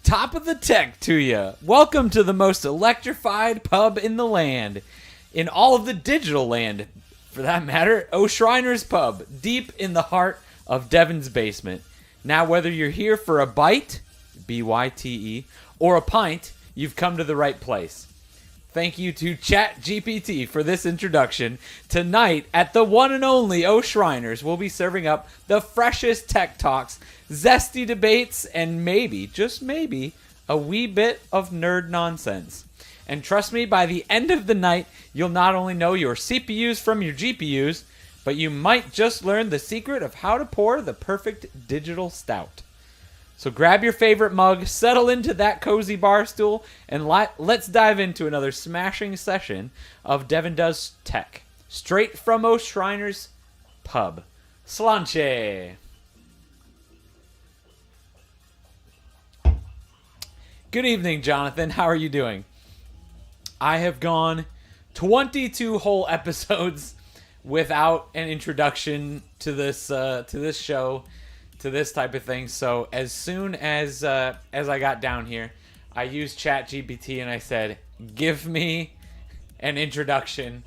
Top of the tech to you. Welcome to the most electrified pub in the land. In all of the digital land, for that matter, O'Shriner's Pub, deep in the heart of Devon's basement. Now, whether you're here for a bite, B-Y-T-E, or a pint, you've come to the right place. Thank you to ChatGPT for this introduction. Tonight, at the one and only O'Shriner's, we'll be serving up the freshest tech talks, zesty debates, and maybe, just maybe, a wee bit of nerd nonsense. And trust me, by the end of the night, you'll not only know your CPUs from your GPUs, but you might just learn the secret of how to pour the perfect digital stout. So grab your favorite mug, settle into that cozy bar stool, and let's dive into another smashing session of DevonDoesTech, straight from O'Shriner's Pub. Slanche! Good evening, Jonathan. How are you doing? I have gone 22 whole episodes without an introduction to this show, to this type of thing. So as soon as I got down here, I used ChatGPT and I said, "Give me an introduction,"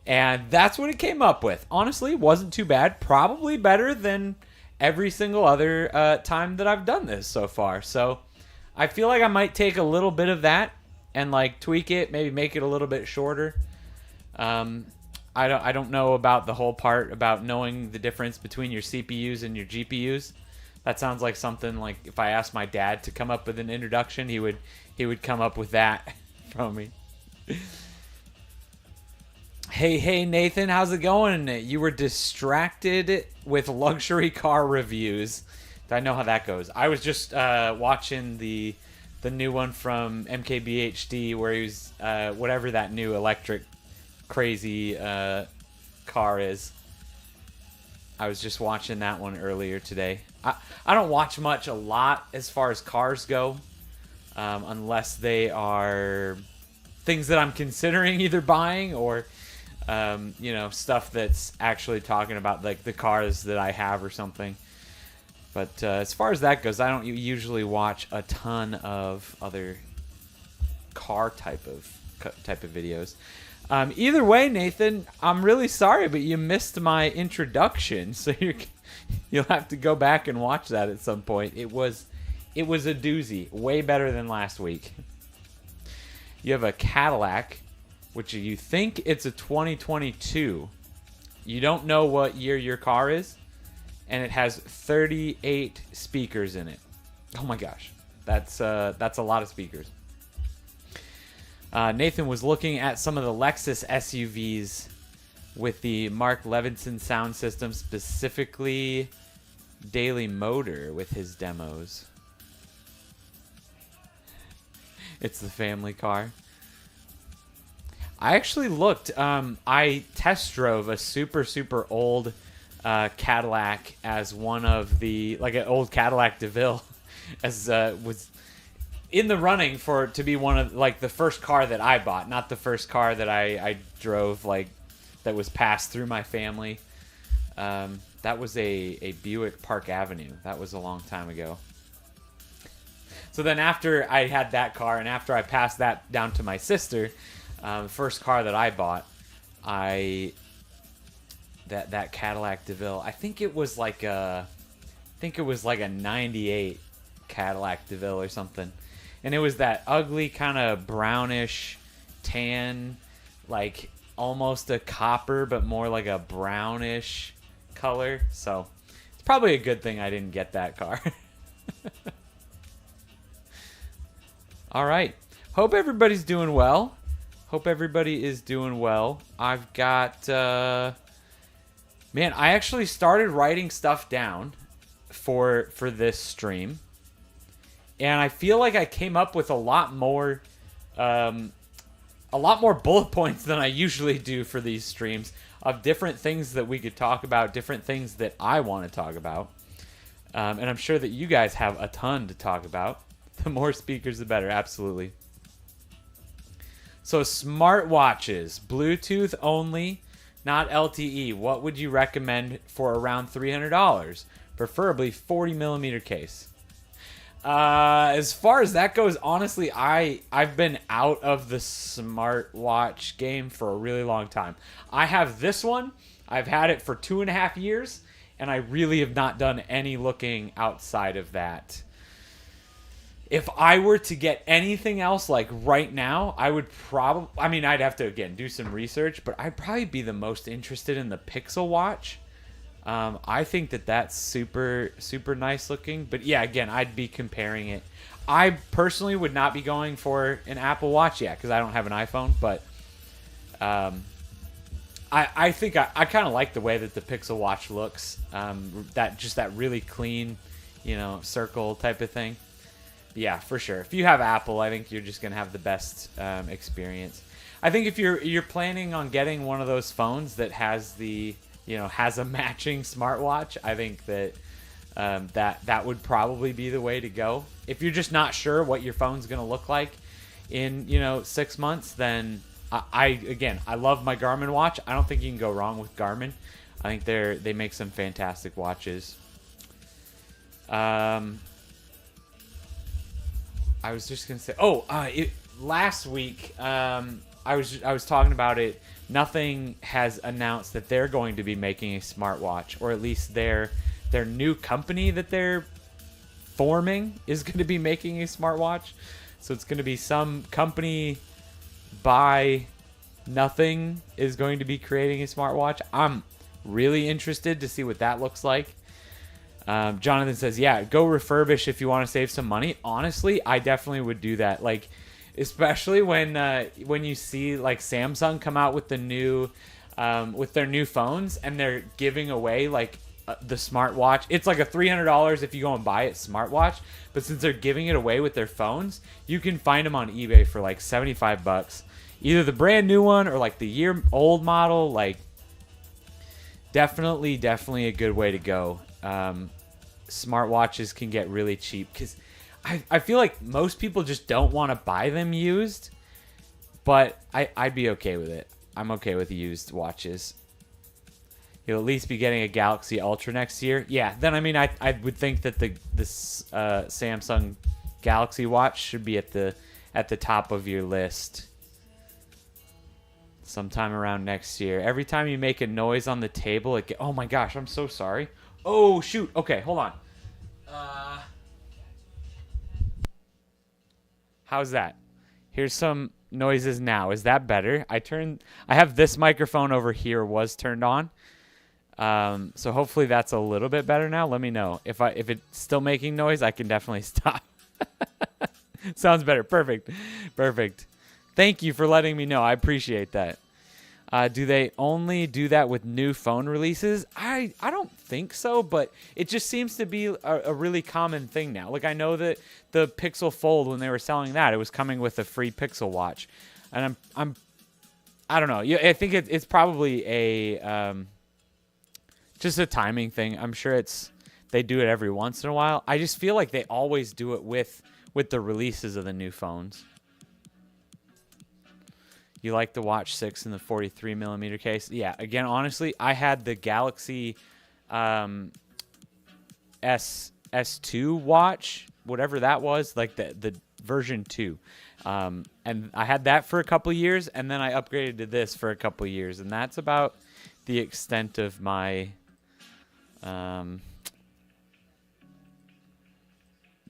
and that's what it came up with. Honestly, it wasn't too bad. Probably better than every single other time that I've done this so far. So I feel like I might take a little bit of that and like tweak it, maybe make it a little bit shorter. I don't know about the whole part about knowing the difference between your CPUs and your GPUs. That sounds like something like if I asked my dad to come up with an introduction, he would come up with that from me. Hey Nathan, how's it going? You were distracted with luxury car reviews. I know how that goes. I was just watching the new one from MKBHD where he was whatever that new electric crazy car is. I was just watching that one earlier today. I don't watch a lot as far as cars go, unless they are things that I'm considering either buying or stuff that's actually talking about like the cars that I have or something. But as far as that goes, I don't usually watch a ton of other car type of videos. Either way, Nathan, I'm really sorry, but you missed my introduction, so you'll have to go back and watch that at some point. It was a doozy, way better than last week. You have a Cadillac, which you think it's a 2022. You don't know what year your car is, and it has 38 speakers in it. Oh my gosh, that's a lot of speakers. Nathan was looking at some of the Lexus SUVs with the Mark Levinson sound system, specifically Daily Motor with his demos. It's the family car. I actually looked. I test drove a super old Cadillac as one of the, like an old Cadillac DeVille, as was in the running to be one of like the first car that I bought, not the first car that I drove, like that was passed through my family. That was a Buick Park Avenue. That was a long time ago. So then after I had that car and after I passed that down to my sister, first car that I bought, that Cadillac DeVille, I think it was like a 98 Cadillac DeVille or something. And it was that ugly kind of brownish tan, like almost a copper, but more like a brownish color. So it's probably a good thing I didn't get that car. All right. Hope everybody's doing well. Hope everybody is doing well. I've got, man, I actually started writing stuff down for this stream. And I feel like I came up with a lot more bullet points than I usually do for these streams of different things that we could talk about, different things that I want to talk about. And I'm sure that you guys have a ton to talk about. The more speakers, the better. Absolutely. So smartwatches, Bluetooth only, not LTE. What would you recommend for around $300? Preferably 40 millimeter case. As far as that goes, honestly, I've been out of the smartwatch game for a really long time. I have this one. I've had it for 2.5 years, and I really have not done any looking outside of that. If I were to get anything else like right now, I would probably, I mean, I'd have to again do some research, but I'd probably be the most interested in the Pixel Watch. I think that that's super, super nice looking. But yeah, again, I'd be comparing it. I personally would not be going for an Apple Watch yet because I don't have an iPhone. But I think I kind of like the way that the Pixel Watch looks. That really clean, circle type of thing. Yeah, for sure. If you have Apple, I think you're just gonna have the best experience. I think if you're planning on getting one of those phones that has has a matching smartwatch, I think that that would probably be the way to go. If you're just not sure what your phone's gonna look like in 6 months, then I love my Garmin watch. I don't think you can go wrong with Garmin. I think they make some fantastic watches. I was just gonna say, last week I was talking about it. Nothing has announced that they're going to be making a smartwatch, or at least their new company that they're forming is going to be making a smartwatch. So it's going to be some company by nothing is going to be creating a smartwatch. I'm really interested to see what that looks like. Jonathan says, yeah, go refurbish if you want to save some money. Honestly, I definitely would do that. Like, especially when you see like Samsung come out with with their new phones, and they're giving away like the smartwatch. It's like a $300 if you go and buy it smartwatch, but since they're giving it away with their phones, you can find them on eBay for like $75. Either the brand new one or like the year old model. Like, definitely a good way to go. Smartwatches can get really cheap because I feel like most people just don't want to buy them used, but I'd be okay with it. I'm okay with used watches. You'll at least be getting a Galaxy Ultra next year. Yeah, then I mean I would think that this Samsung Galaxy watch should be at the top of your list sometime around next year. Every time you make a noise on the table, oh my gosh, I'm so sorry. Oh shoot. Okay, hold on. How's that? Here's some noises now. Is that better? I have this microphone over here was turned on. So hopefully that's a little bit better now. Let me know. If it's still making noise, I can definitely stop. Sounds better. Perfect. Thank you for letting me know. I appreciate that. Do they only do that with new phone releases? I don't think so, but it just seems to be a really common thing now. Like, I know that the Pixel Fold, when they were selling that, it was coming with a free Pixel Watch, and I don't know. Yeah, I think it's probably just a timing thing. I'm sure they do it every once in a while. I just feel like they always do it with the releases of the new phones. You like the Watch 6 in the 43 millimeter case? Yeah, again, honestly, I had the Galaxy S2 watch, whatever that was, like the version 2. And I had that for a couple years, and then I upgraded to this for a couple years, and that's about the extent of my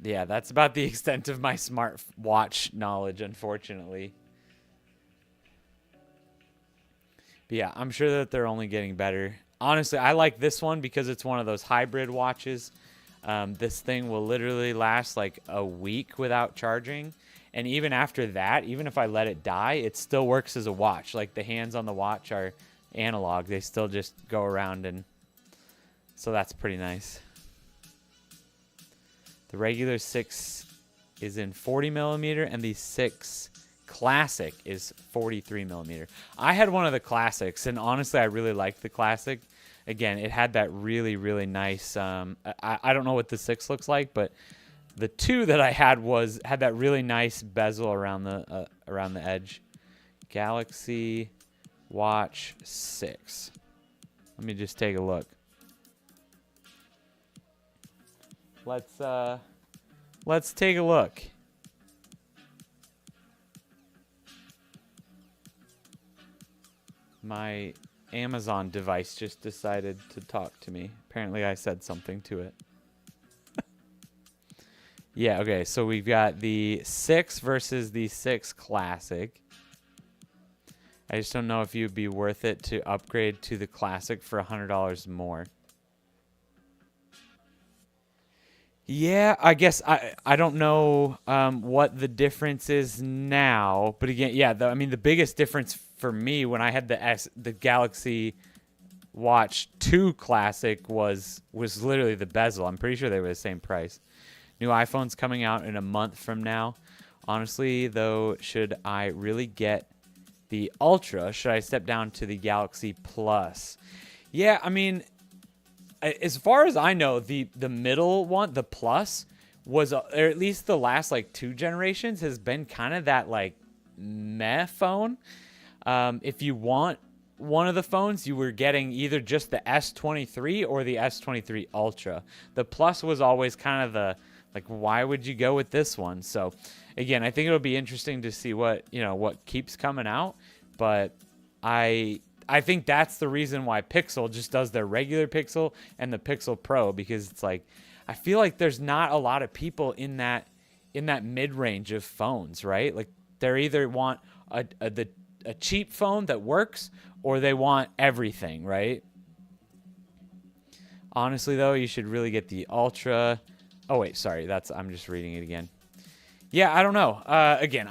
that's about the extent of my smartwatch knowledge, unfortunately. But yeah, I'm sure that they're only getting better. Honestly, I like this one because it's one of those hybrid watches. This thing will literally last like a week without charging. And even after that, even if I let it die, it still works as a watch. Like, the hands on the watch are analog. They still just go around, and so that's pretty nice. The regular 6 is in 40 millimeter, and the 6 Classic is 43 millimeter. I had one of the Classics, and honestly, I really liked the Classic. Again, it had that really, really nice. I don't know what the 6 looks like, but the 2 that I had had that really nice bezel around the edge. Galaxy Watch 6. Let me just take a look. Let's Let's take a look. My Amazon device just decided to talk to me. Apparently I said something to it. Yeah, okay, so we've got the 6 versus the 6 Classic. I just don't know if you'd be worth it to upgrade to the Classic for $100 more. Yeah, I guess I don't know what the difference is now, but again, yeah, I mean the biggest difference for me when I had the Galaxy Watch 2 Classic was literally the bezel. I'm pretty sure they were the same price. New iPhone's coming out in a month from now. Honestly, though, should I really get the Ultra? Should I step down to the Galaxy Plus? Yeah, I mean, as far as I know, the middle one, the Plus, was, or at least the last like 2 generations, has been kind of that like meh phone. If you want one of the phones, you were getting either just the S23 or the S23 Ultra. The Plus was always kind of the like, why would you go with this one? So again, I think it'll be interesting to see what keeps coming out, but I think that's the reason why Pixel just does their regular Pixel and the Pixel Pro, because it's like I feel like there's not a lot of people in that mid-range of phones, right? Like they either want a cheap phone that works or they want everything, right? Honestly though, you should really get the Ultra. Oh wait, sorry, I'm just reading it again. Yeah, I don't know. Again,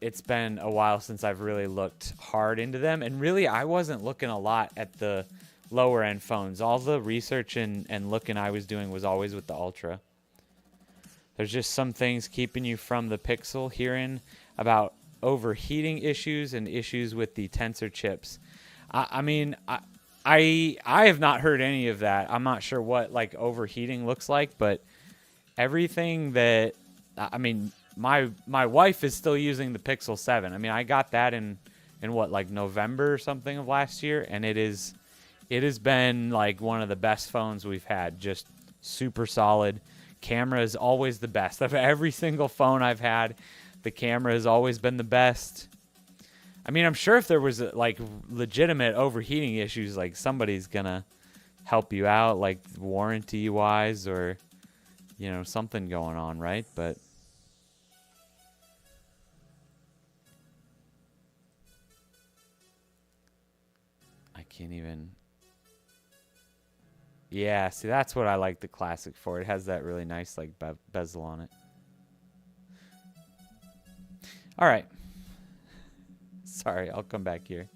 it's been a while since I've really looked hard into them, and really I wasn't looking a lot at the lower end phones. All the research and looking I was doing was always with the Ultra. There's just some things keeping you from the Pixel. Hearing about overheating issues and issues with the tensor chips. I mean, I have not heard any of that. I'm not sure what like overheating looks like, but everything that, I mean, my wife is still using the Pixel 7. I mean, I got that in what, like November or something of last year, and it has been like one of the best phones we've had. Just super solid. Camera is always the best. Of every single phone I've had, the camera has always been the best. I mean, I'm sure if there was like legitimate overheating issues, like somebody's gonna help you out, like warranty wise, or something going on, right? But I can't even. Yeah, see, that's what I like the Classic for. It has that really nice like bezel on it. All right. Sorry, I'll come back here.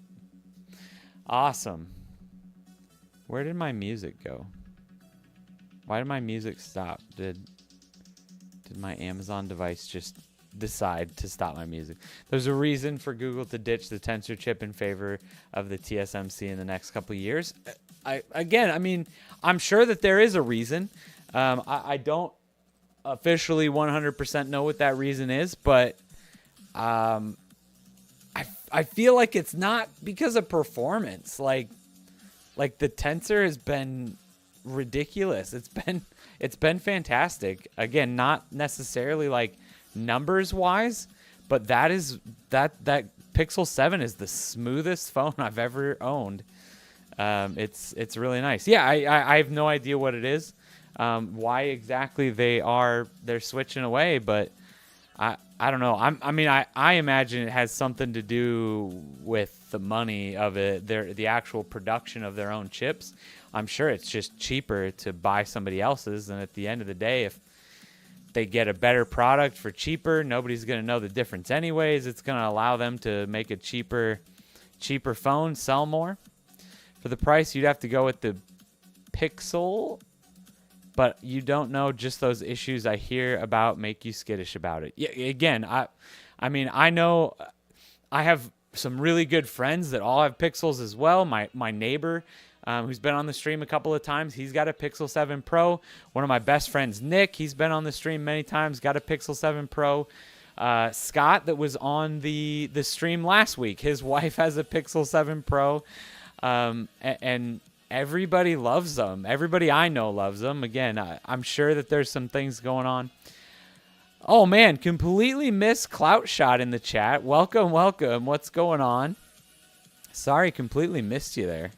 Awesome. Where did my music go? Why did my music stop? Did my Amazon device just decide to stop my music? There's a reason for Google to ditch the tensor chip in favor of the TSMC in the next couple of years. I mean, I'm sure that there is a reason. I don't officially 100% know what that reason is, but I feel like it's not because of performance. Like the tensor has been ridiculous. It's been fantastic. Again, not necessarily like numbers wise, but that Pixel 7 is the smoothest phone I've ever owned. It's really nice. Yeah, I have no idea what it is, why exactly they're switching away, but I don't know. I imagine it has something to do with the money of it, the actual production of their own chips. I'm sure it's just cheaper to buy somebody else's, and at the end of the day, if they get a better product for cheaper, nobody's going to know the difference anyways. It's going to allow them to make a cheaper phone, sell more. For the price, you'd have to go with the Pixel, but you don't know just those issues I hear about make you skittish about it. Yeah, again, I mean, I know I have some really good friends that all have Pixels as well. My neighbor, who's been on the stream a couple of times, he's got a Pixel 7 Pro. One of my best friends, Nick, he's been on the stream many times, got a Pixel 7 Pro. Scott, that was on the stream last week, his wife has a Pixel 7 Pro. And everybody loves them. Everybody I know loves them. Again, I'm sure that there's some things going on. Oh man, completely missed Clout Shot in the chat. Welcome, welcome. What's going on? Sorry, completely missed you there.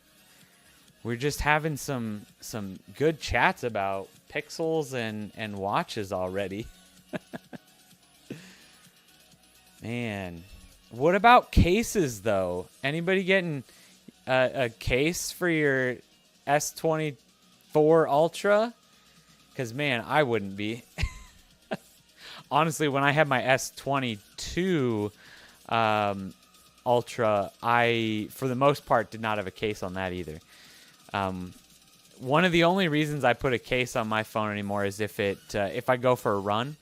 We're just having some good chats about pixels and watches already. Man, what about cases though? Anybody getting a case for your S24 Ultra? Because man, I wouldn't be. Honestly, when I had my S22 Ultra, I, for the most part, did not have a case on that either. One of the only reasons I put a case on my phone anymore is if I go for a run,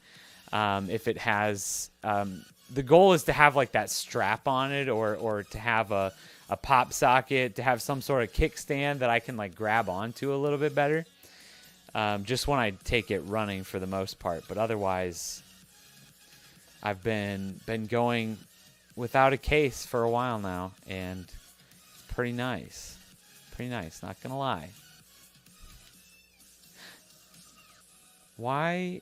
if it has, the goal is to have like that strap on it or to have a pop socket, to have some sort of kickstand that I can like grab onto a little bit better. Just when I take it running for the most part, but otherwise I've been going without a case for a while now, and it's pretty nice. Pretty nice, not gonna lie. Why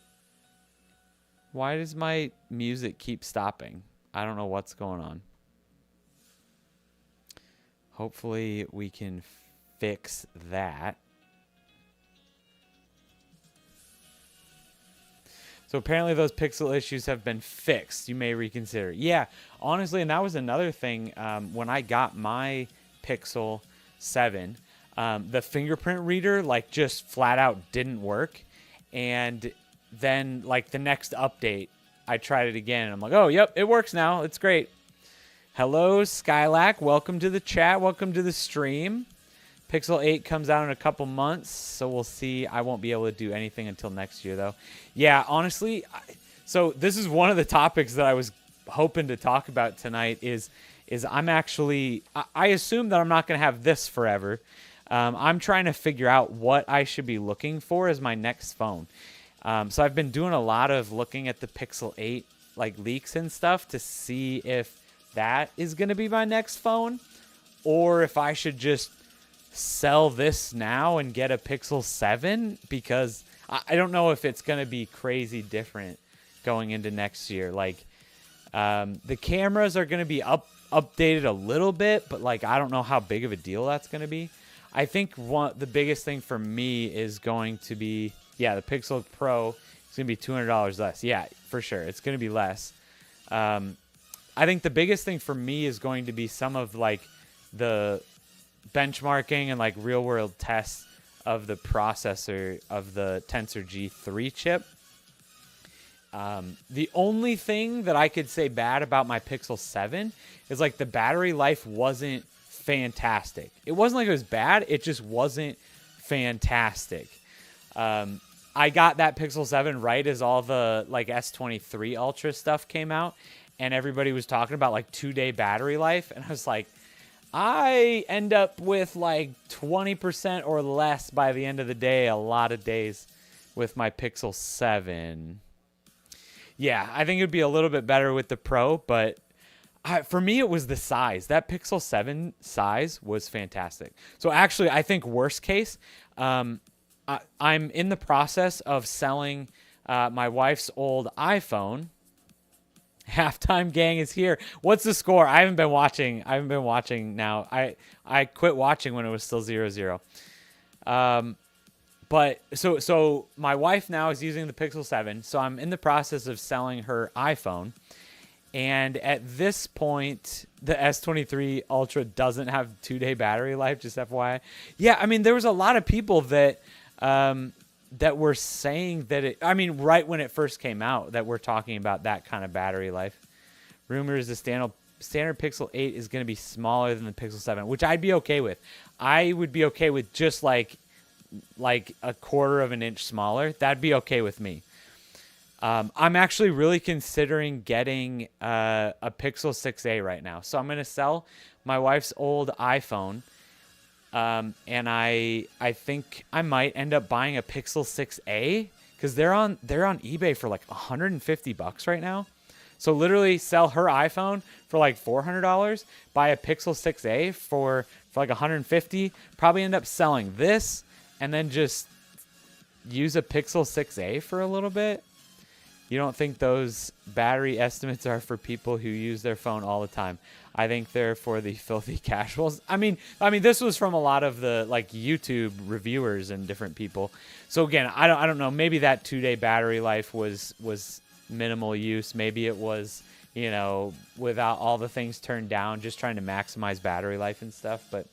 does my music keep stopping? I don't know what's going on. Hopefully we can fix that. So apparently those pixel issues have been fixed. You may reconsider. Yeah, honestly, and that was another thing. When I got my Pixel 7, the fingerprint reader like just flat out didn't work. And then like the next update, I tried it again and I'm like, oh, yep, it works now. It's great. Hello, Skylac. Welcome to the chat. Welcome to the stream. Pixel 8 comes out in a couple months, so we'll see. I won't be able to do anything until next year, though. Yeah, honestly, so this is one of the topics that I was hoping to talk about tonight is I'm actually, I assume that I'm not going to have this forever. I'm trying to figure out what I should be looking for as my next phone. So I've been doing a lot of looking at the Pixel 8 like leaks and stuff to see if that is going to be my next phone or if I should just sell this now and get a Pixel 7, because I don't know if it's going to be crazy different going into next year. Like the cameras are going to be updated a little bit, but like I don't know how big of a deal that's going to be. I think the biggest thing for me is going to be, yeah, the Pixel Pro is going to be $200 less. Yeah, for sure. It's going to be less. I think the biggest thing for me is going to be some of like the benchmarking and like real world tests of the processor of the Tensor G3 chip. The only thing that I could say bad about my Pixel 7 is like the battery life wasn't fantastic. It wasn't like it was bad, it just wasn't fantastic. I got that Pixel 7 right as all the like S23 Ultra stuff came out, and everybody was talking about like 2-day battery life, and I was like, I end up with like 20% or less by the end of the day, a lot of days with my Pixel 7. Yeah, I think it would be a little bit better with the Pro, but for me, it was the size. That Pixel 7 size was fantastic. So actually, I think worst case, I'm in the process of selling my wife's old iPhone. Halftime gang is here. What's the score? I haven't been watching now. I quit watching when it was still 0-0. But so my wife now is using the Pixel 7. So I'm in the process of selling her iPhone. And at this point, the S23 Ultra doesn't have 2-day battery life, just FYI. Yeah, I mean, there was a lot of people that that were saying that it, I mean, right when it first came out, that we're talking about that kind of battery life. Rumors the standard Pixel 8 is going to be smaller than the Pixel 7, which I'd be okay with. I would be okay with just like a quarter of an inch smaller. That'd be okay with me. I'm actually really considering getting a Pixel 6a right now. So I'm going to sell my wife's old iPhone. And I think I might end up buying a Pixel 6a because they're on eBay for like $150 right now. So literally sell her iPhone for like $400, buy a Pixel 6a for like $150, probably end up selling this and then just use a Pixel 6a for a little bit. You don't think those battery estimates are for people who use their phone all the time? I think they're for the filthy casuals. I mean, this was from a lot of the like YouTube reviewers and different people. So again, I don't know. Maybe that 2-day battery life was minimal use. Maybe it was, you know, without all the things turned down, just trying to maximize battery life and stuff. But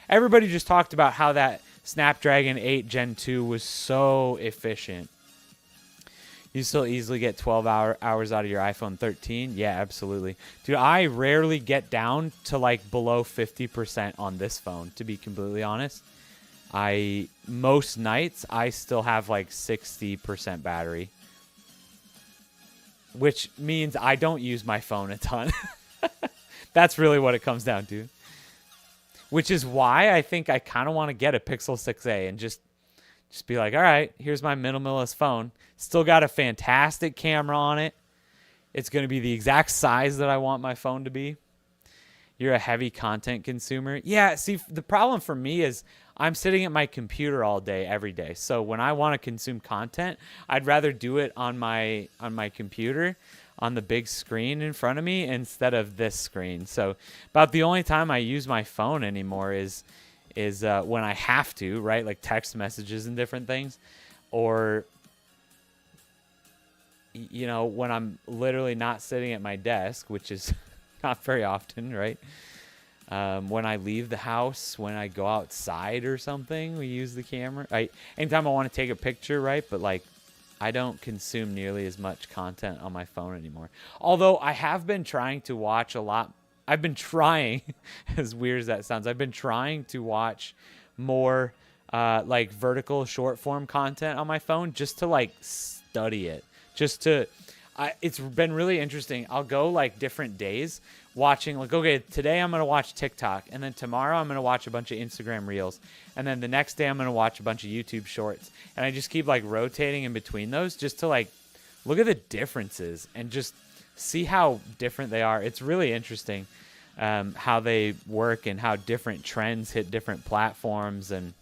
everybody just talked about how that Snapdragon 8 Gen 2 was so efficient. You still easily get 12 hours out of your iPhone 13? Yeah, absolutely. Dude, I rarely get down to like below 50% on this phone, to be completely honest. Most nights, I still have like 60% battery, which means I don't use my phone a ton. That's really what it comes down to. Which is why I think I kind of want to get a Pixel 6a and just be like, all right, here's my minimalist phone. Still got a fantastic camera on it. It's going to be the exact size that I want my phone to be. You're a heavy content consumer. Yeah, see, the problem for me is I'm sitting at my computer all day, every day. So when I want to consume content, I'd rather do it on my computer, on the big screen in front of me, instead of this screen. So about the only time I use my phone anymore is when I have to, right? Like text messages and different things. Or, you know, when I'm literally not sitting at my desk, which is not very often, right? When I leave the house, when I go outside or something, we use the camera. Anytime I want to take a picture, right? But like, I don't consume nearly as much content on my phone anymore. Although I have been trying to watch a lot. I've been trying, as weird as that sounds, I've been trying to watch more like vertical short form content on my phone just to like study it. It's been really interesting. I'll go like different days watching, like, okay, today I'm going to watch TikTok, and then tomorrow I'm going to watch a bunch of Instagram reels, and then the next day I'm going to watch a bunch of YouTube shorts. And I just keep like rotating in between those just to like look at the differences and just see how different they are. It's really interesting how they work and how different trends hit different platforms. And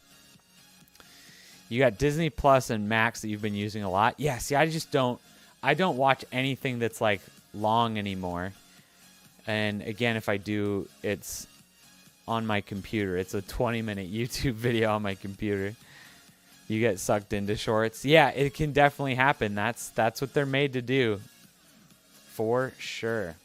you got Disney Plus and Max that you've been using a lot. Yeah, see, I don't watch anything that's like long anymore. And again, if I do, it's on my computer. It's a 20-minute YouTube video on my computer. You get sucked into shorts. Yeah, it can definitely happen. That's what they're made to do. For sure.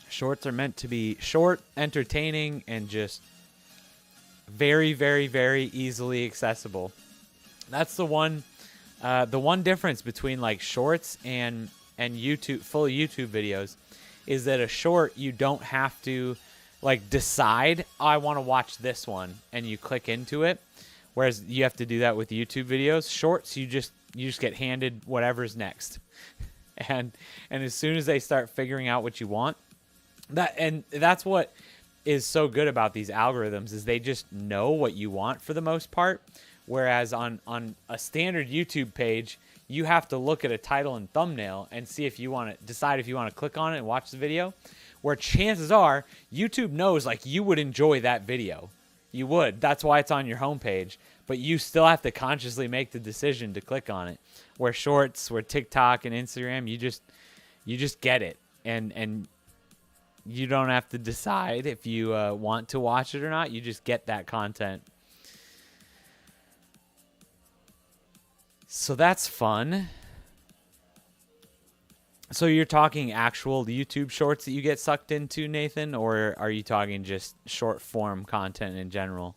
Shorts are meant to be short, entertaining, and just very, very, very easily accessible. That's the one difference between like shorts and YouTube, full YouTube videos, is that a short, you don't have to like decide, I want to watch this one, and you click into it. Whereas you have to do that with YouTube videos. Shorts, you just get handed whatever's next. And as soon as they start figuring out what you want, that's what is so good about these algorithms, is they just know what you want for the most part. Whereas on a standard YouTube page, you have to look at a title and thumbnail and see if you want to decide if you want to click on it and watch the video. Where chances are YouTube knows like you would enjoy that video. You would. That's why it's on your homepage. But you still have to consciously make the decision to click on it. Where Shorts, where TikTok and Instagram, you just get it, and you don't have to decide if you want to watch it or not. You just get that content. So that's fun. So you're talking actual YouTube shorts that you get sucked into, Nathan, or are you talking just short form content in general?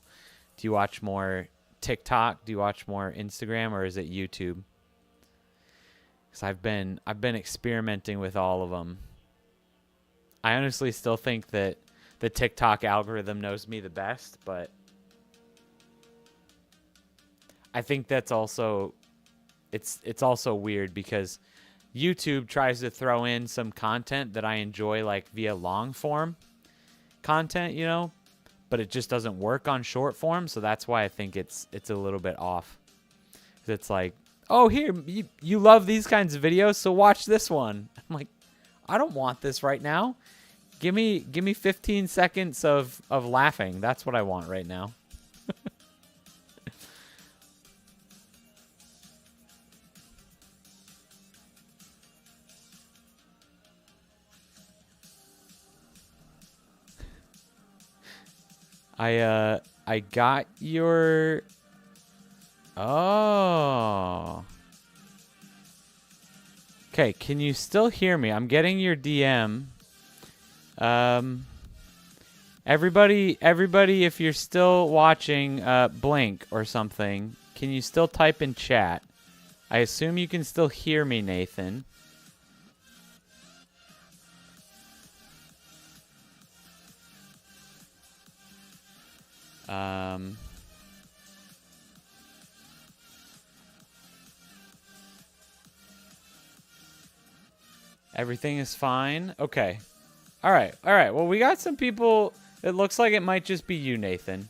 Do you watch more TikTok? Do you watch more Instagram, or is it YouTube? Because I've been experimenting with all of them. I honestly still think that the TikTok algorithm knows me the best, but I think that's also it's also weird because YouTube tries to throw in some content that I enjoy, like via long form content, you know, but it just doesn't work on short form. So that's why I think it's a little bit off. It's like, oh, here, you love these kinds of videos, so watch this one. I'm like, I don't want this right now. Give me 15 seconds of laughing. That's what I want right now. I got your... Oh. Okay, can you still hear me? I'm getting your DM. Everybody, if you're still watching, blink or something. Can you still type in chat? I assume you can still hear me, Nathan. Everything is fine. Okay. All right. Well, we got some people. It looks like it might just be you, Nathan.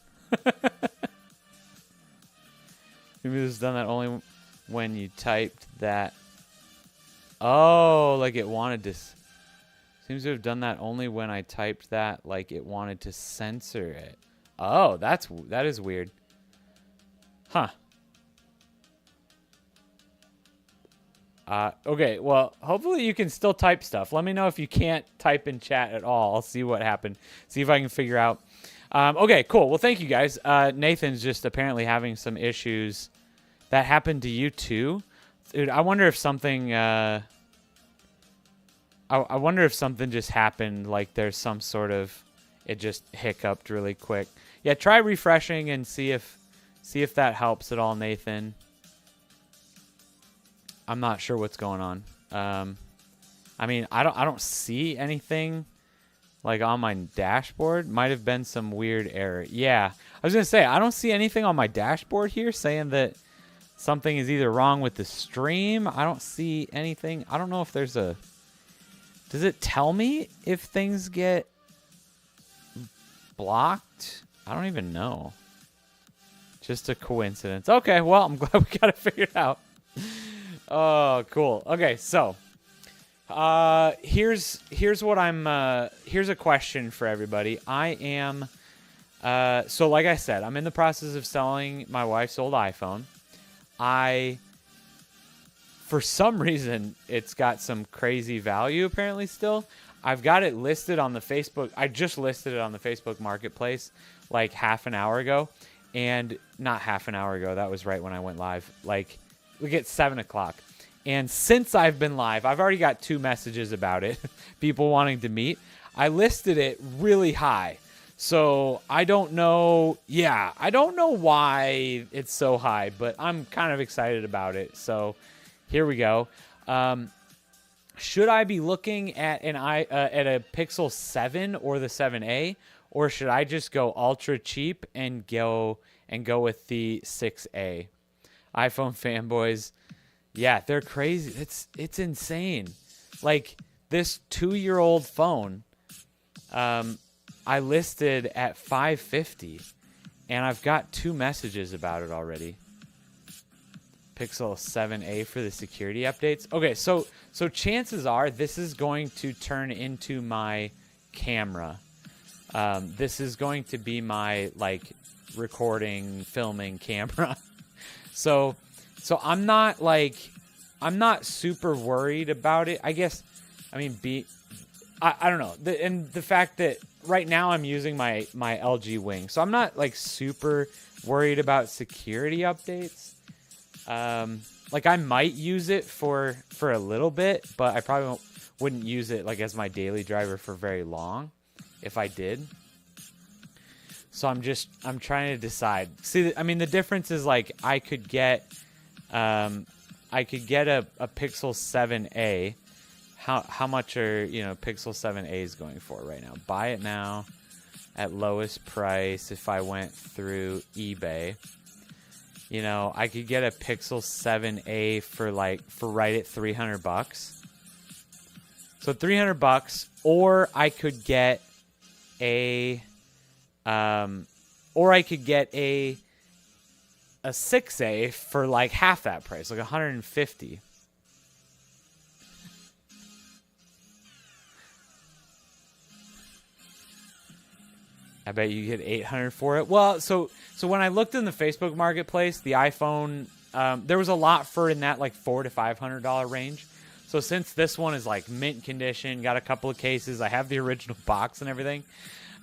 Maybe this was done that only when you typed that. Oh, like it wanted to. Seems to have done that only when I typed that, like it wanted to censor it. Oh, that is weird. Huh. Okay, well, hopefully you can still type stuff. Let me know if you can't type in chat at all. I'll see what happened. See if I can figure out. Okay, cool. Well, thank you guys. Nathan's just apparently having some issues. That happened to you too? Dude, I wonder if something... I wonder if something just happened, like there's some sort of... It just hiccuped really quick. Yeah, try refreshing and see if that helps at all, Nathan. I'm not sure what's going on. I mean, I don't see anything like on my dashboard. Might have been some weird error. Yeah, I was gonna say I don't see anything on my dashboard here saying that something is either wrong with the stream. I don't see anything. I don't know if there's a. Does it tell me if things get blocked? I don't even know. Just a coincidence. Okay, well, I'm glad we got it figured out. Oh, cool. Okay, so here's what I'm here's a question for everybody. I am so like I said, I'm in the process of selling my wife's old iPhone. For some reason, it's got some crazy value apparently still. I've got it listed on the Facebook. I just listed it on the Facebook Marketplace like half an hour ago. And not half an hour ago. That was right when I went live. Like, we get 7 o'clock. And since I've been live, I've already got 2 messages about it. People wanting to meet. I listed it really high. So I don't know. Yeah, I don't know why it's so high, but I'm kind of excited about it. So here we go. Should I be looking at at a Pixel 7 or the 7a, or should I just go ultra cheap and go with the 6a? iPhone fanboys, yeah, they're crazy. It's insane. Like this 2-year-old phone, I listed at $550, and I've got 2 messages about it already. Pixel 7a for the security updates. Okay, so chances are this is going to turn into my camera. This is going to be my like recording, filming camera. So I'm not super worried about it. I guess, I mean, I don't know. And the fact that right now I'm using my LG Wing, so I'm not like super worried about security updates. Like I might use it for a little bit, but I probably wouldn't use it like as my daily driver for very long if I did. So I'm trying to decide. See, I mean, the difference is like I could get a Pixel 7a. How much are, Pixel 7a's going for right now? Buy it now at lowest price if I went through eBay. I could get a Pixel 7a for right at $300. So $300, or I could get a 6a for like half that price, like $150. I bet you get $800 for it. Well, so when I looked in the Facebook Marketplace, the iPhone, there was a lot for in that like $400 to $500 range. So since this one is like mint condition, got a couple of cases, I have the original box and everything.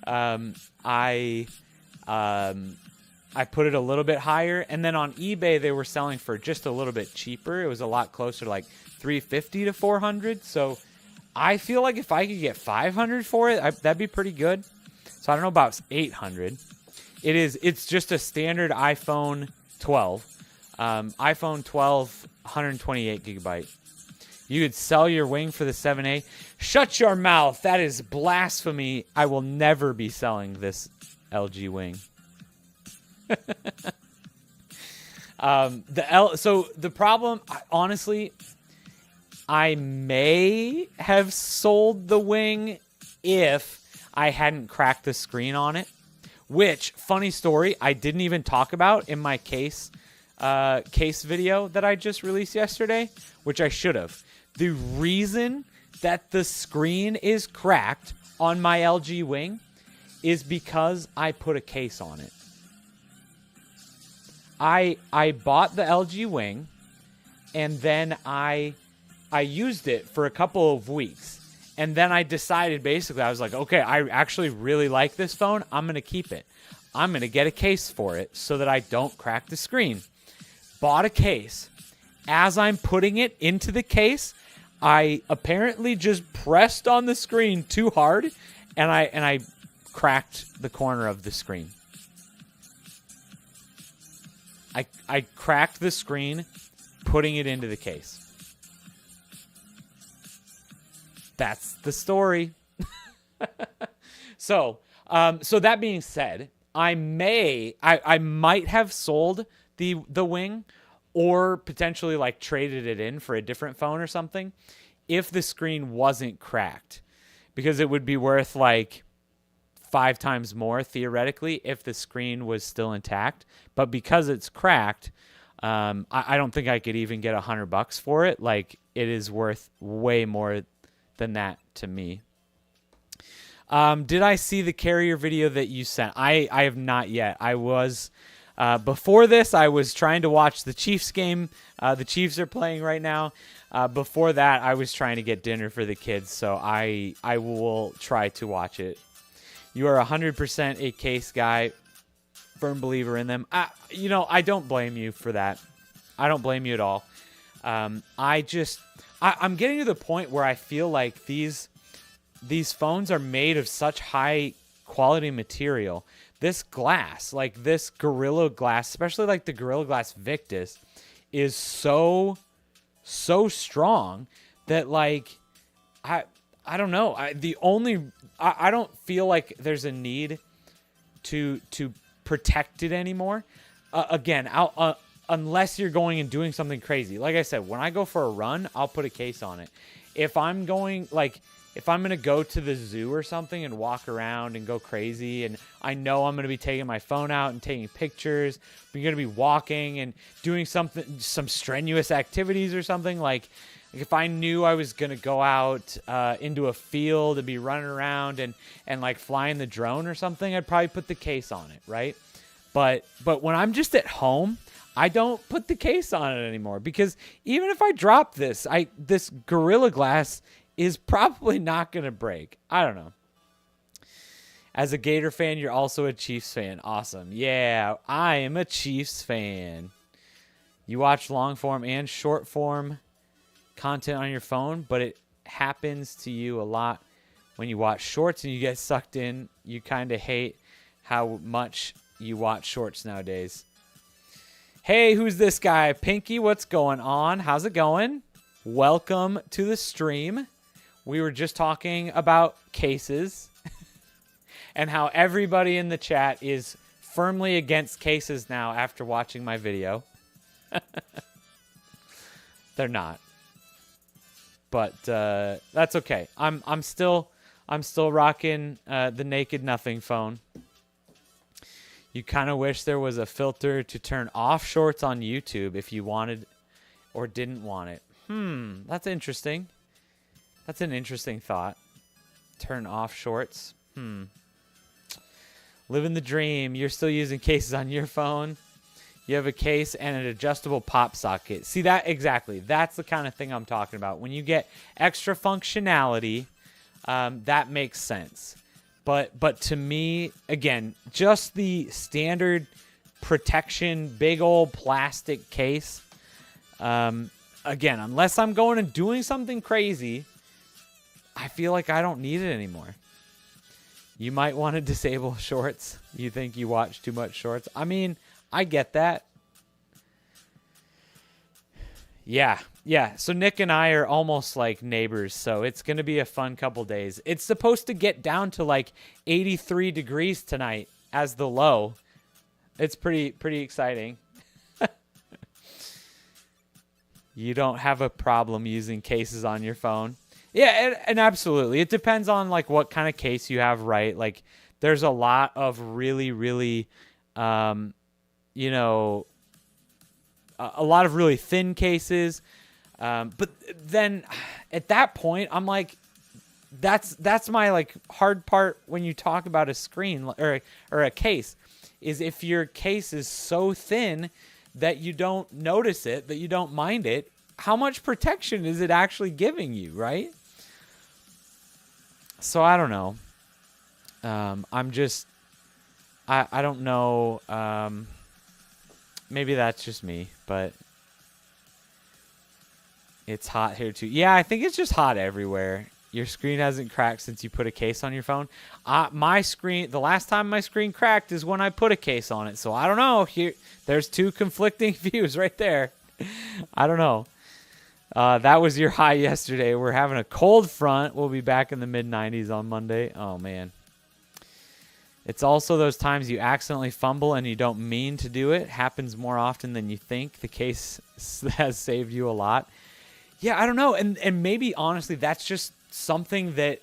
I I put it a little bit higher, and then on eBay they were selling for just a little bit cheaper. It was a lot closer to like $350 to $400. So I feel like if I could get $500 for it, that'd be pretty good. So I don't know about $800. It's just a standard iPhone 12. iPhone 12, 128 gigabyte. You could sell your wing for the 7A. Shut your mouth. That is blasphemy. I will never be selling this LG wing. So the problem, honestly, I may have sold the wing if I hadn't cracked the screen on it. Which, funny story, I didn't even talk about in my case video that I just released yesterday, which I should have. The reason that the screen is cracked on my LG wing is because I put a case on it. I bought the LG wing, and then I used it for a couple of weeks. And then I decided, basically, I was like, okay, I actually really like this phone. I'm going to keep it. I'm going to get a case for it so that I don't crack the screen. Bought a case. As I'm putting it into the case, I apparently just pressed on the screen too hard, and I cracked the corner of the screen. I cracked the screen putting it into the case. That's the story. So that being said, I might have sold the wing, or potentially like traded it in for a different phone or something if the screen wasn't cracked, because it would be worth like 5 times more theoretically if the screen was still intact. But because it's cracked, I don't think I could even get $100 for it. Like, it is worth way more than that to me. Did I see the carrier video that you sent? I have not yet. I was before this, I was trying to watch the Chiefs game. The Chiefs are playing right now. Before that, I was trying to get dinner for the kids, so I will try to watch it. You are 100% a case guy, firm believer in them. I don't blame you for that. I don't blame you at all. I'm getting to the point where I feel like these phones are made of such high quality material. This glass, like this Gorilla Glass, especially like the Gorilla Glass Victus, is so strong that, like, I don't know. I don't feel like there's a need to protect it anymore. Again, unless you're going and doing something crazy. Like I said, when I go for a run, I'll put a case on it. If I'm going to go to the zoo or something and walk around and go crazy, and I know I'm going to be taking my phone out and taking pictures, we're going to be walking and doing some strenuous activities or something, like if I knew I was going to go out into a field and be running around and like flying the drone or something, I'd probably put the case on it, right? But when I'm just at home, I don't put the case on it anymore, because even if I drop this Gorilla Glass is probably not going to break. I don't know. As a Gator fan, you're also a Chiefs fan. Awesome. Yeah, I am a Chiefs fan. You watch long form and short form content on your phone, but it happens to you a lot when you watch shorts and you get sucked in. You kind of hate how much you watch shorts nowadays. Hey, who's this guy? Pinky, what's going on? How's it going? Welcome to the stream. We were just talking about cases and how everybody in the chat is firmly against cases now after watching my video. They're not. But that's okay. I'm still rocking the Naked Nothing phone. You kind of wish there was a filter to turn off shorts on YouTube if you wanted or didn't want it. That's interesting. That's an interesting thought. Turn off shorts. Living the dream. You're still using cases on your phone. You have a case and an adjustable pop socket. See that? Exactly. That's the kind of thing I'm talking about. When you get extra functionality, that makes sense. But to me, again, just the standard protection, big old plastic case. Again, unless I'm going and doing something crazy, I feel like I don't need it anymore. You might want to disable shorts. You think you watch too much shorts. I mean, I get that. Yeah. So Nick and I are almost like neighbors, so it's going to be a fun couple days. It's supposed to get down to like 83 degrees tonight as the low. It's pretty exciting. You don't have a problem using cases on your phone. Yeah, and absolutely. It depends on like what kind of case you have, right? Like there's a lot of really, a lot of really thin cases. But then at that point, I'm like, that's my like hard part when you talk about a screen or a case, is if your case is so thin that you don't notice it, that you don't mind it, how much protection is it actually giving you, right? So I don't know. I don't know. Maybe that's just me, but it's hot here too. Yeah, I think it's just hot everywhere. Your screen hasn't cracked since you put a case on your phone. My screen, the last time my screen cracked is when I put a case on it. So I don't know. There's two conflicting views right there. I don't know. That was your high yesterday. We're having a cold front. We'll be back in the mid-90s on Monday. Oh, man. It's also those times you accidentally fumble and you don't mean to do it. Happens more often than you think. The case has saved you a lot. Yeah, I don't know. And maybe, honestly, that's just something that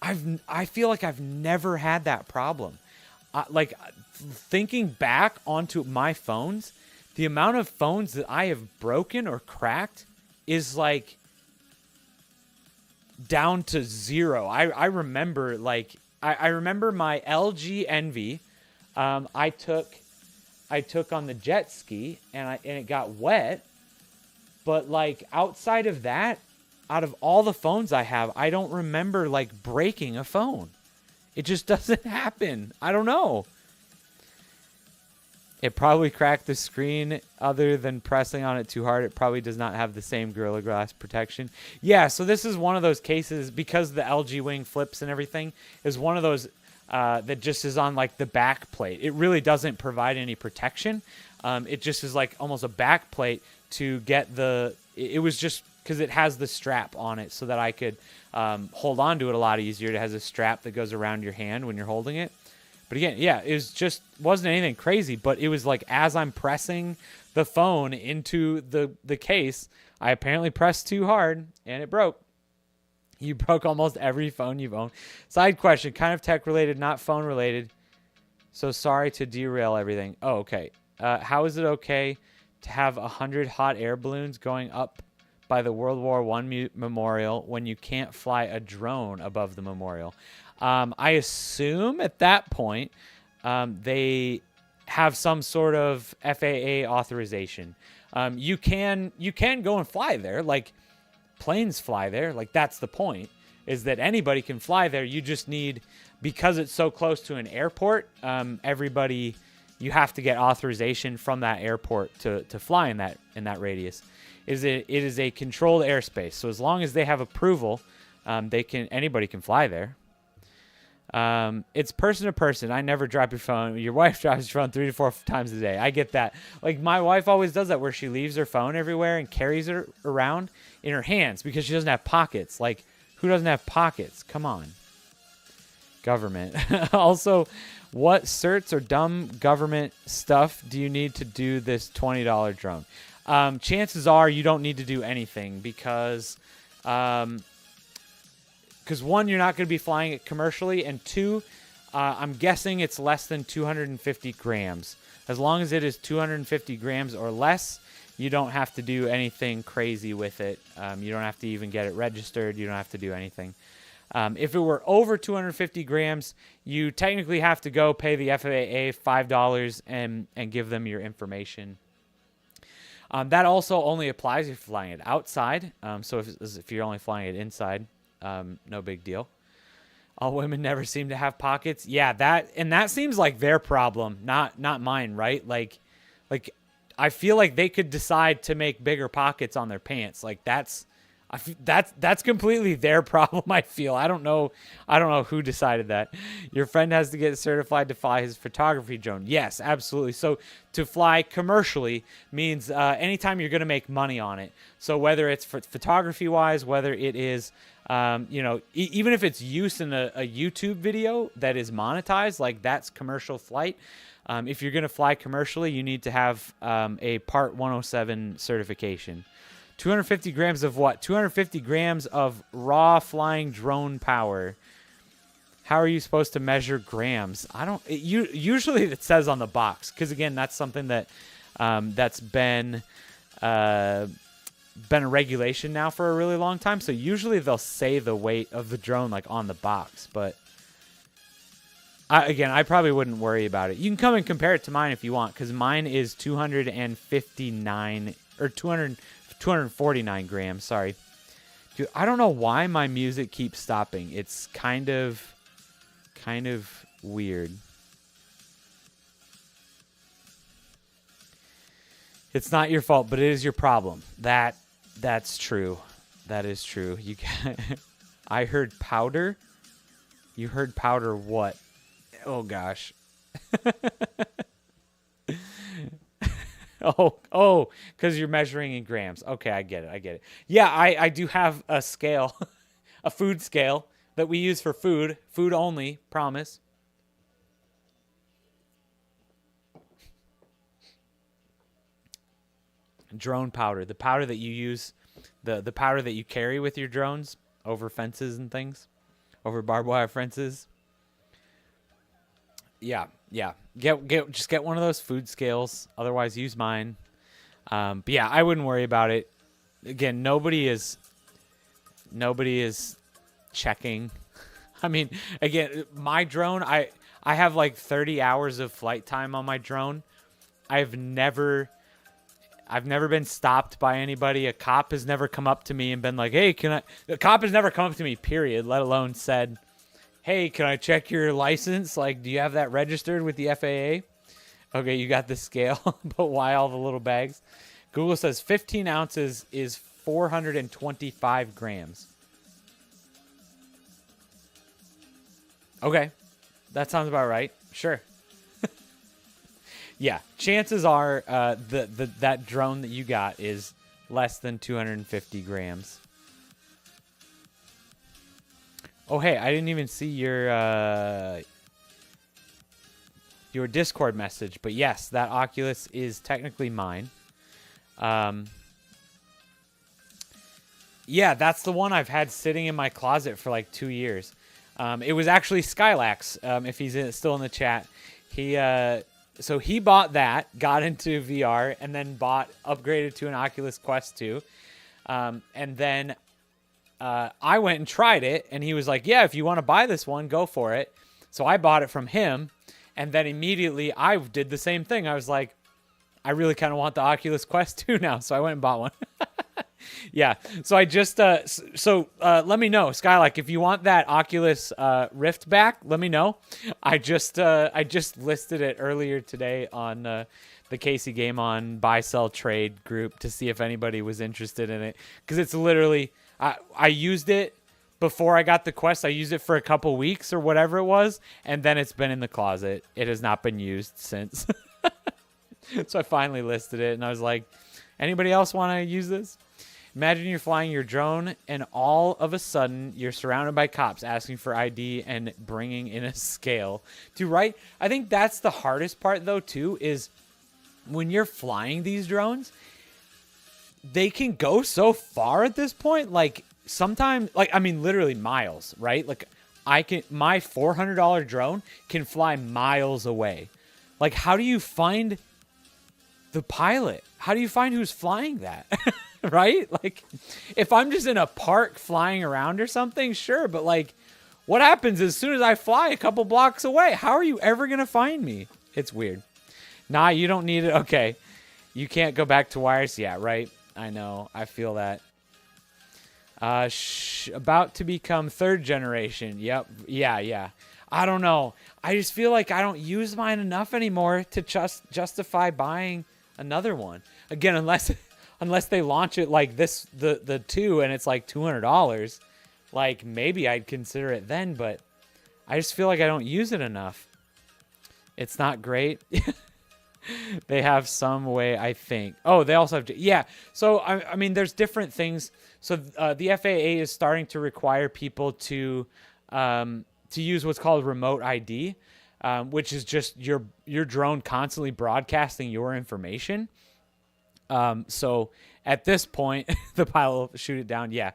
I feel like I've never had that problem. Like, thinking back onto my phones, the amount of phones that I have broken or cracked is like down to zero. I remember like I remember my LG Envy. I took on the jet ski and it got wet. But like outside of that, out of all the phones I have, I don't remember like breaking a phone. It just doesn't happen. I don't know. It probably cracked the screen. Other than pressing on it too hard, it probably does not have the same Gorilla Glass protection. Yeah, so this is one of those cases, because the LG wing flips and everything, is one of those that just is on like the back plate. It really doesn't provide any protection. It just is like almost a back plate to get the... It was just because it has the strap on it so that I could hold on to it a lot easier. It has a strap that goes around your hand when you're holding it. But again, yeah, it wasn't anything crazy, but it was like as I'm pressing the phone into the case, I apparently pressed too hard and it broke. You broke almost every phone you've owned. Side question, kind of tech related, not phone related. So sorry to derail everything. Oh, okay. How is it okay to have 100 hot air balloons going up by the World War I memorial when you can't fly a drone above the memorial? I assume at that point they have some sort of FAA authorization. You can go and fly there, like planes fly there. Like that's the point, is that anybody can fly there. You just need, because it's so close to an airport, you have to get authorization from that airport to fly in that radius. It is a controlled airspace, so as long as they have approval, anybody can fly there. It's person to person. I never drop your phone. Your wife drops your phone 3 to 4 times a day. I get that. Like my wife always does that, where she leaves her phone everywhere and carries it around in her hands because she doesn't have pockets. Like, who doesn't have pockets? Come on. Government. Also, what certs or dumb government stuff do you need to do this $20 drone? Chances are you don't need to do anything because one, you're not going to be flying it commercially, and two, I'm guessing it's less than 250 grams. As long as it is 250 grams or less, you don't have to do anything crazy with it. You don't have to even get it registered. You don't have to do anything. If it were over 250 grams, you technically have to go pay the FAA $5 and give them your information. That also only applies if you're flying it outside. So if you're only flying it inside, no big deal. All women never seem to have pockets. Yeah, that seems like their problem, not mine, right? Like I feel like they could decide to make bigger pockets on their pants. Like that's completely their problem. I feel. I don't know who decided that. Your friend has to get certified to fly his photography drone. Yes, absolutely. So to fly commercially means anytime you're going to make money on it. So whether it's photography wise, whether it is even if it's use in a YouTube video that is monetized, like that's commercial flight. If you're going to fly commercially, you need to have a Part 107 certification. 250 grams of what? 250 grams of raw flying drone power. How are you supposed to measure grams? Usually it says on the box, because again, that's something that that's been a regulation now for a really long time. So usually they'll say the weight of the drone like on the box, but I probably wouldn't worry about it. You can come and compare it to mine if you want, because mine is 259 or 249 grams. Sorry. Dude, I don't know why my music keeps stopping. It's kind of weird. It's not your fault, but it is your problem. That's true. That is true. I heard powder. You heard powder what? Oh gosh. Oh, because you're measuring in grams. Okay, I get it. Yeah, I do have a scale, a food scale that we use for food only, promise. Drone powder, the powder that you use, the powder that you carry with your drones over fences and things, over barbed wire fences. Yeah. Just get one of those food scales. Otherwise, use mine. But yeah, I wouldn't worry about it. Again, nobody is checking. I mean, again, my drone, I have like 30 hours of flight time on my drone. I've never been stopped by anybody. A cop has never come up to me and been like, "Hey, a cop has never come up to me, period, let alone said, "Hey, can I check your license? Like, do you have that registered with the FAA?" Okay, you got the scale, but why all the little bags? Google says 15 ounces is 425 grams. Okay, that sounds about right. Sure. Yeah, chances are that drone that you got is less than 250 grams. Oh, hey, I didn't even see your Discord message, but yes, that Oculus is technically mine. Yeah, that's the one I've had sitting in my closet for like 2 years. It was actually Skylax, if he's still in the chat. So he bought that, got into VR, and then upgraded to an Oculus Quest 2. And then I went and tried it, and he was like, "Yeah, if you want to buy this one, go for it." So I bought it from him, and then immediately I did the same thing. I was like, I really kind of want the Oculus Quest 2 now, so I went and bought one. Yeah, so I just let me know, Skylark, if you want that Oculus Rift back. Let me know. I just listed it earlier today on the Casey Game On buy sell trade group to see if anybody was interested in it, because it's literally I used it before I got the Quest. I used it for a couple weeks or whatever it was, and then it's been in the closet. It has not been used since. So I finally listed it, and I was like, anybody else want to use this? Imagine you're flying your drone, and all of a sudden, you're surrounded by cops asking for ID and bringing in a scale. Dude, right? I think that's the hardest part, though, too, is when you're flying these drones, they can go so far at this point. Like, sometimes, literally miles, right? Like, my $400 drone can fly miles away. Like, how do you find the pilot? How do you find who's flying that? Right? Like, if I'm just in a park flying around or something, sure, but like, what happens as soon as I fly a couple blocks away? How are you ever gonna find me? It's weird. Nah, you don't need it. Okay, you can't go back to wires. Yeah, right. I know. I feel that. About to become third generation. Yep. Yeah. I don't know. I just feel like I don't use mine enough anymore to justify buying another one. Again, unless they launch it like this, the 2, and it's like $200, like maybe I'd consider it then, but I just feel like I don't use it enough. It's not great. They have some way, I think. Oh, they also have yeah. So I mean, there's different things. So the FAA is starting to require people to use what's called remote ID, which is just your drone constantly broadcasting your information. So at this point, the pilot will shoot it down. Yeah.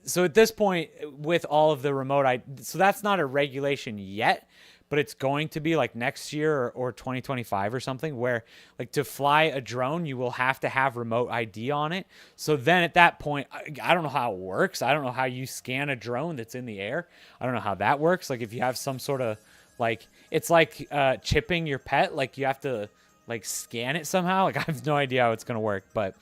So at this point, with all of the remote ID, so that's not a regulation yet, but it's going to be like next year or 2025 or something, where like to fly a drone, you will have to have remote ID on it. So then at that point, I don't know how it works. I don't know how you scan a drone that's in the air. I don't know how that works. Like if you have some sort of like, it's like chipping your pet, like you have to like scan it somehow. Like I have no idea how it's going to work, but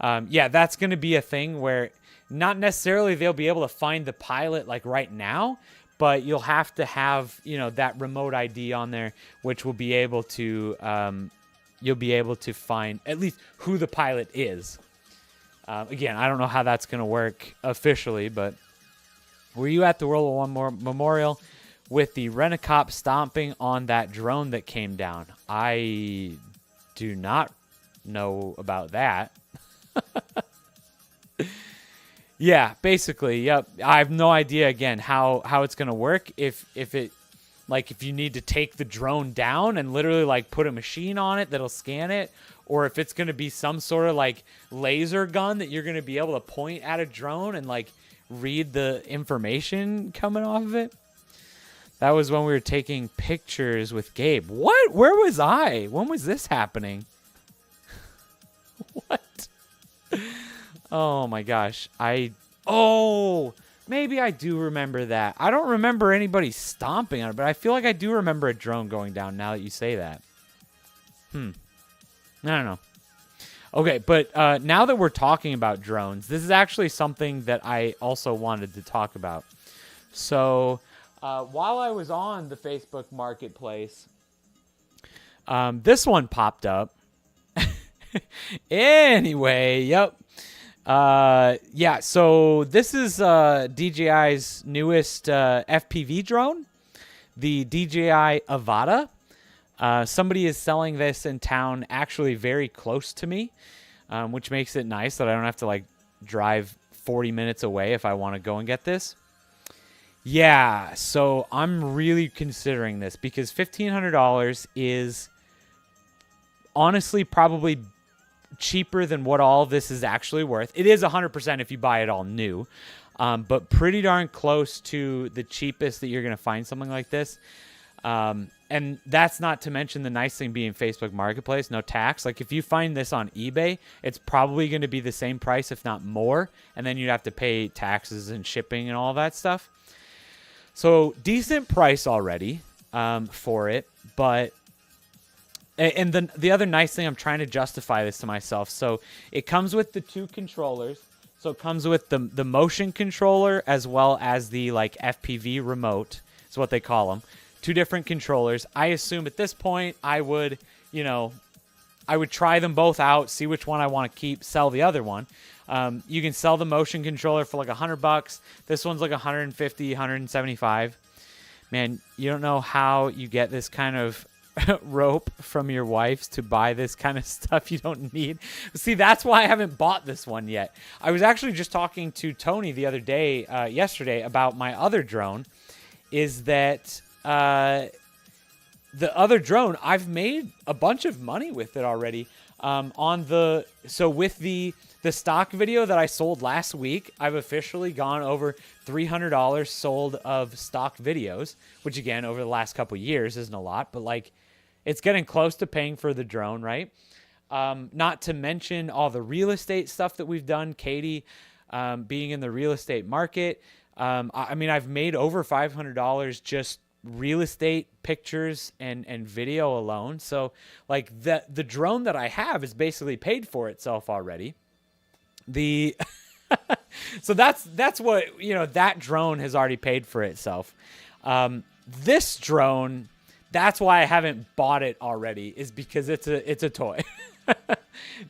yeah, that's going to be a thing where not necessarily they'll be able to find the pilot like right now, but you'll have to have, that remote ID on there, which will be able to, you'll be able to find at least who the pilot is. Again, I don't know how that's going to work officially, but were you at the World War I Memorial with the Rent-A-Cop stomping on that drone that came down? I do not know about that. Yeah, basically, yep. I have no idea again how it's gonna work. If you need to take the drone down and literally like put a machine on it that'll scan it, or if it's gonna be some sort of like laser gun that you're gonna be able to point at a drone and like read the information coming off of it. That was when we were taking pictures with Gabe. What? Where was I? When was this happening? What? Oh my gosh. Maybe I do remember that. I don't remember anybody stomping on it, but I feel like I do remember a drone going down now that you say that. I don't know. Okay, but now that we're talking about drones, this is actually something that I also wanted to talk about. So while I was on the Facebook Marketplace, this one popped up. Anyway, yep. Yeah, so this is DJI's newest FPV drone, the DJI Avata. Somebody is selling this in town actually very close to me, which makes it nice that I don't have to like drive 40 minutes away if I want to go and get this. Yeah, so I'm really considering this because $1,500 is honestly probably cheaper than what all of this is actually worth. It is 100% if you buy it all new, but pretty darn close to the cheapest that you're going to find something like this. And that's not to mention the nice thing being Facebook Marketplace, no tax. Like if you find this on eBay, it's probably going to be the same price, if not more. And then you'd have to pay taxes and shipping and all that stuff. So decent price already for it. But and the other nice thing, I'm trying to justify this to myself. So it comes with the 2 controllers. So it comes with the motion controller as well as the like FPV remote. Is what they call them. 2 different controllers. I assume at this point I would, I would try them both out, see which one I want to keep, sell the other one. You can sell the motion controller for like $100. This one's like 150, 175. Man, you don't know how you get this kind of rope from your wife to buy this kind of stuff you don't need. See, that's why I haven't bought this one yet. I was actually just talking to Tony the other day, yesterday, about my other drone, is that the other drone, I've made a bunch of money with it already. With the stock video that I sold last week, I've officially gone over $300 sold of stock videos, which again, over the last couple years isn't a lot, but like it's getting close to paying for the drone, right? Not to mention all the real estate stuff that we've done, Katie, being in the real estate market. I mean, I've made over $500 just real estate pictures and video alone. So like the drone that I have is basically paid for itself already. So that's what, that drone has already paid for itself. This drone, that's why I haven't bought it already, is because it's a toy.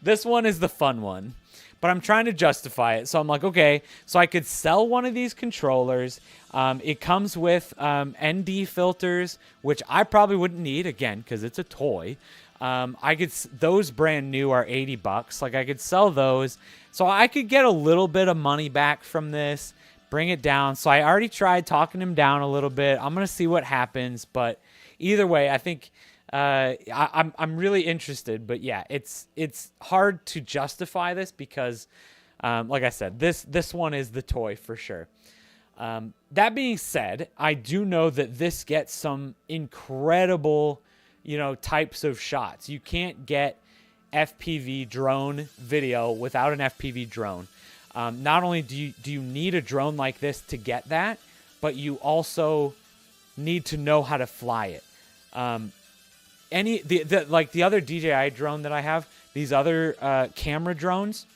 This one is the fun one, but I'm trying to justify it. So I'm like, okay, so I could sell one of these controllers. It comes with ND filters, which I probably wouldn't need, again, because it's a toy. Those brand new are $80. Like, I could sell those. So I could get a little bit of money back from this, bring it down. So I already tried talking him down a little bit. I'm going to see what happens. But either way, I think I'm really interested. But yeah, it's hard to justify this because, like I said, this one is the toy for sure. That being said, I do know that this gets some incredible, types of shots. You can't get FPV drone video without an FPV drone. Not only do you need a drone like this to get that, but you also need to know how to fly it. Like the other DJI drone that I have, these other camera drones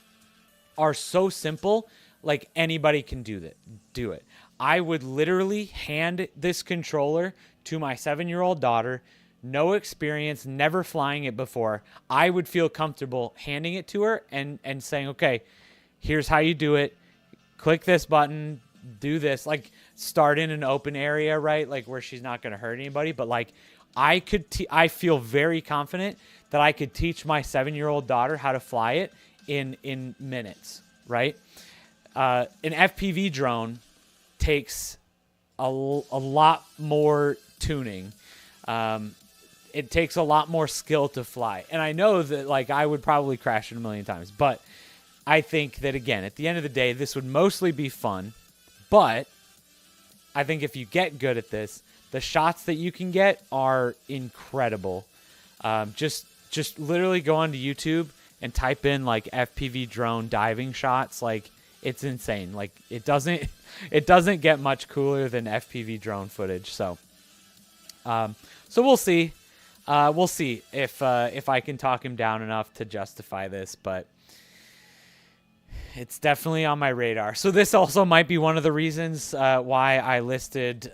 are so simple, like anybody can do it. I would literally hand this controller to my 7-year-old daughter, no experience, never flying it before. I would feel comfortable handing it to her and saying, okay, here's how you do it. Click this button, do this. Like, start in an open area, right? Like, where she's not going to hurt anybody. But like, I feel very confident that I could teach my 7-year-old daughter how to fly it in minutes, right? An FPV drone takes a lot more tuning. It takes a lot more skill to fly. And I know that, like, I would probably crash it a million times. But I think that, again, at the end of the day, this would mostly be fun. But I think if you get good at this, the shots that you can get are incredible. Just literally go onto YouTube and type in, like, FPV drone diving shots. Like, it's insane. Like, it doesn't get much cooler than FPV drone footage. So we'll see. We'll see if I can talk him down enough to justify this, but it's definitely on my radar. So this also might be one of the reasons why I listed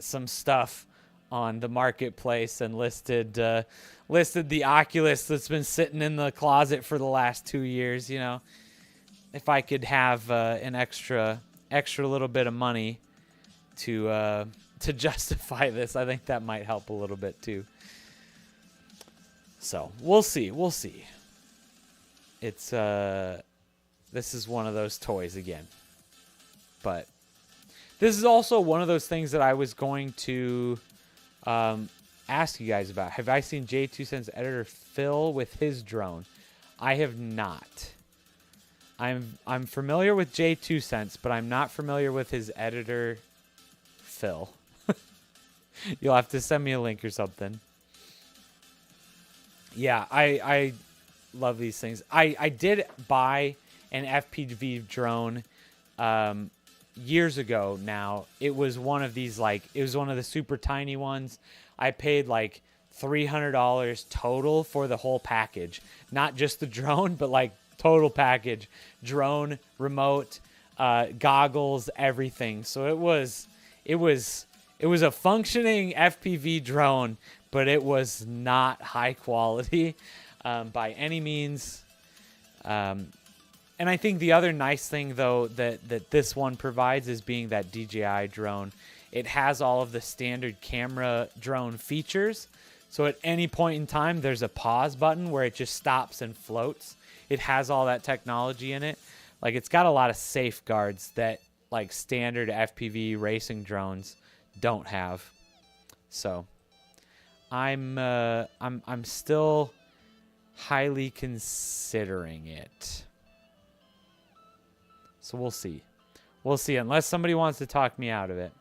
some stuff on the marketplace and listed the Oculus that's been sitting in the closet for the last 2 years. If I could have an extra little bit of money to justify this, I think that might help a little bit too. So we'll see. It's this is one of those toys again, but this is also one of those things that I was going to ask you guys about. Have I seen J2Sense editor Phil with his drone? I have not. I'm familiar with J2Sense, but I'm not familiar with his editor Phil. You'll have to send me a link or something. Yeah, I love these things. I did buy an FPV drone years ago now. It was one of these, it was one of the super tiny ones. I paid like $300 total for the whole package. Not just the drone, but like total package. Drone, remote, goggles, everything. So it was a functioning FPV drone, but it was not high quality by any means. And I think the other nice thing, though, that this one provides is being that DJI drone. It has all of the standard camera drone features. So at any point in time, there's a pause button where it just stops and floats. It has all that technology in it. Like, it's got a lot of safeguards that, like, standard FPV racing drones don't have. So I'm still highly considering it. So we'll see. We'll see, unless somebody wants to talk me out of it,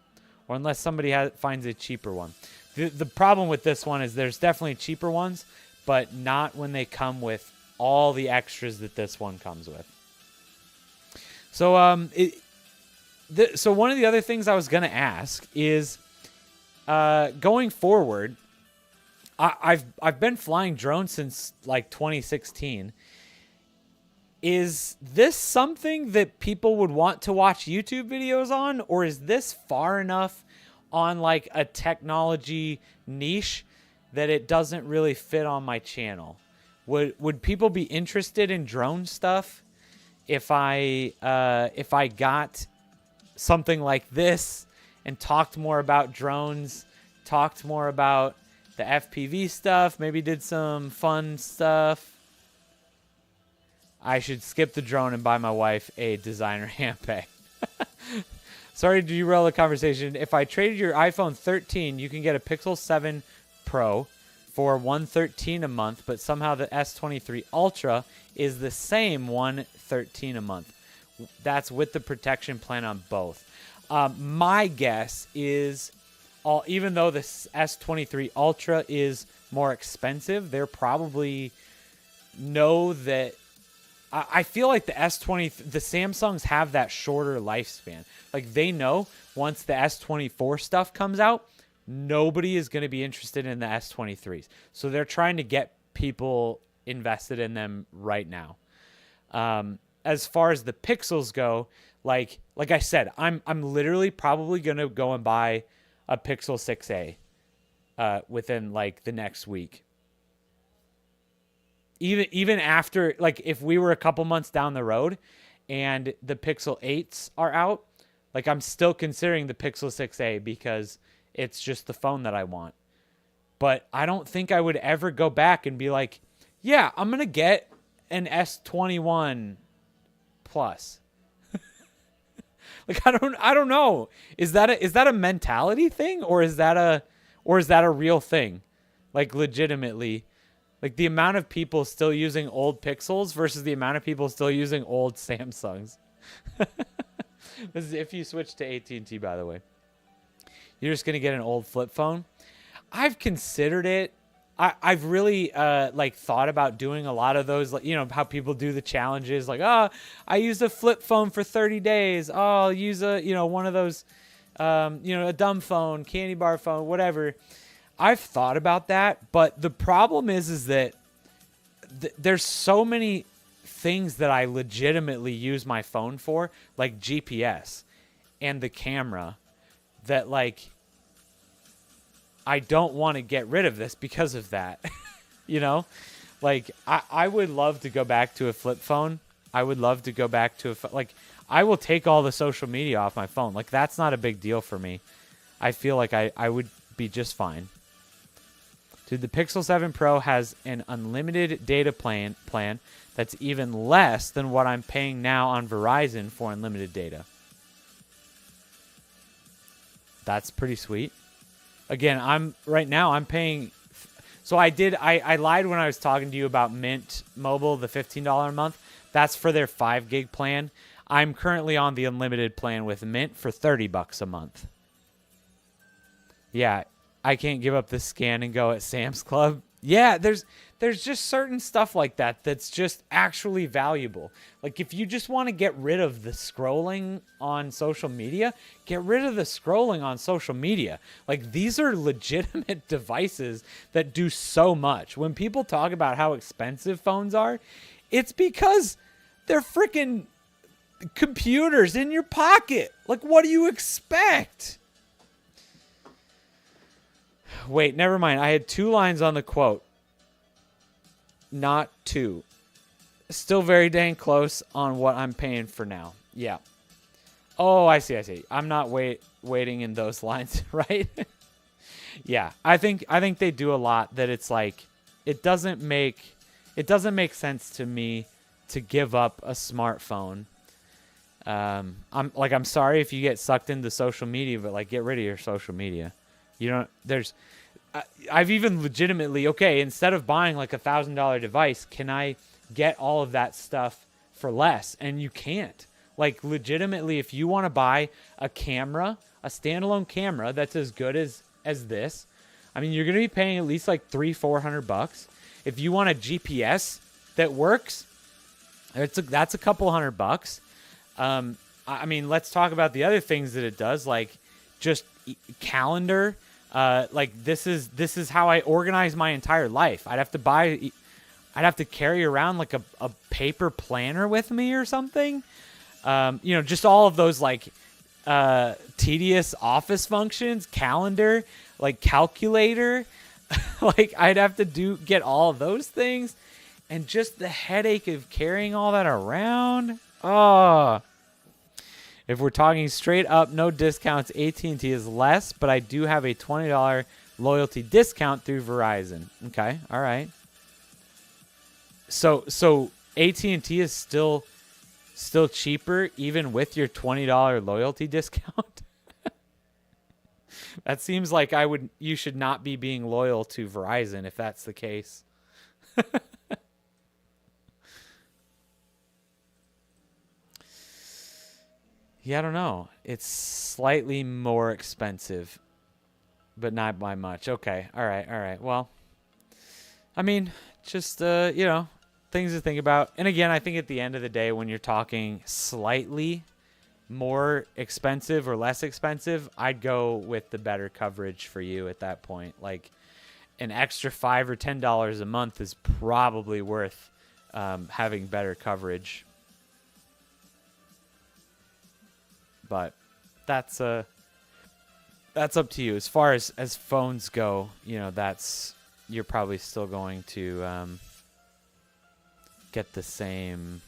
or unless somebody finds a cheaper one. The problem with this one is there's definitely cheaper ones, but not when they come with all the extras that this one comes with. So so one of the other things I was going to ask is, going forward, I've been flying drones since like 2016. is this something that people would want to watch YouTube videos on, or is this far enough on like a technology niche that it doesn't really fit on my channel? Would people be interested in drone stuff if I got something like this and talked more about drones, talked more about the FPV stuff, maybe did some fun stuff? I should skip the drone and buy my wife a designer handbag. Sorry to derail the conversation. If I traded your iPhone 13, you can get a Pixel 7 Pro for $113 a month, but somehow the S23 Ultra is the same $113 a month. That's with the protection plan on both. My guess is, even though the S23 Ultra is more expensive, they're probably know that. I feel like the the Samsungs have that shorter lifespan. Like they know once the S24 stuff comes out, nobody is going to be interested in the S23s. So they're trying to get people invested in them right now. As far as the Pixels go, like I said, I'm literally probably going to go and buy a Pixel 6a within like the next week. Even after, like, if we were a couple months down the road and the Pixel 8s are out, like, I'm still considering the Pixel 6a because it's just the phone that I want. But I don't think I would ever go back and be like, yeah, I'm going to get an S21 Plus. Like, I don't know. Is that a mentality thing, or is that a real thing? Like, legitimately. Like, the amount of people still using old Pixels versus the amount of people still using old Samsungs. This is if you switch to AT&T, by the way. You're just going to get an old flip phone. I've considered it. I've really thought about doing a lot of those, like, you know, how people do the challenges. Like, I used a flip phone for 30 days. Oh, I'll use one of those, a dumb phone, candy bar phone, whatever. I've thought about that, but the problem is that there's so many things that I legitimately use my phone for, like GPS and the camera, that like I don't want to get rid of this because of that. You know, like I would love to go back to a flip phone. I would love to go back to I will take all the social media off my phone. Like, that's not a big deal for me. I feel like I would be just fine. Dude, the Pixel 7 Pro has an unlimited data plan that's even less than what I'm paying now on Verizon for unlimited data. That's pretty sweet. Again, I'm paying. So I lied when I was talking to you about Mint Mobile, the $15 a month. That's for their 5 gig plan. I'm currently on the unlimited plan with Mint for $30 a month. Yeah, I can't give up the scan and go at Sam's Club. Yeah, there's just certain stuff like that that's just actually valuable. Like, if you just want to get rid of the scrolling on social media, get rid of the scrolling on social media. Like, these are legitimate devices that do so much. When people talk about how expensive phones are, it's because they're freaking computers in your pocket. Like, what do you expect? Wait, never mind. I had 2 lines on the quote. Not 2. Still very dang close on what I'm paying for now. Yeah. Oh, I see. I'm not waiting in those lines, right? Yeah. I think they do a lot that it's like it doesn't make sense to me to give up a smartphone. I'm sorry if you get sucked into social media, but like, get rid of your social media. You don't, I've even legitimately, okay, instead of buying like $1,000 device, can I get all of that stuff for less? And you can't. Like, legitimately, if you want to buy a camera, a standalone camera that's as good as this, I mean, you're going to be paying at least like $300-400. If you want a GPS that works, that's a couple $100. I mean, let's talk about the other things that it does, like just calendar. Like, this is how I organize my entire life. I'd have to buy I'd have to carry around like a paper planner with me or something. Just all of those like tedious office functions, calendar, like calculator. Like I'd have to get all of those things, and just the headache of carrying all that around. Oh. If we're talking straight up, no discounts, AT&T is less, but I do have a $20 loyalty discount through Verizon. Okay, all right. So AT&T is still cheaper even with your $20 loyalty discount. That seems like you should not be being loyal to Verizon if that's the case. Yeah, I don't know. It's slightly more expensive, but not by much. Okay. All right. Well, I mean, just, things to think about. And again, I think at the end of the day, when you're talking slightly more expensive or less expensive, I'd go with the better coverage for you at that point. Like an extra $5 or $10 a month is probably worth having better coverage. But that's up to you. As far as phones go, you're probably still going to get the same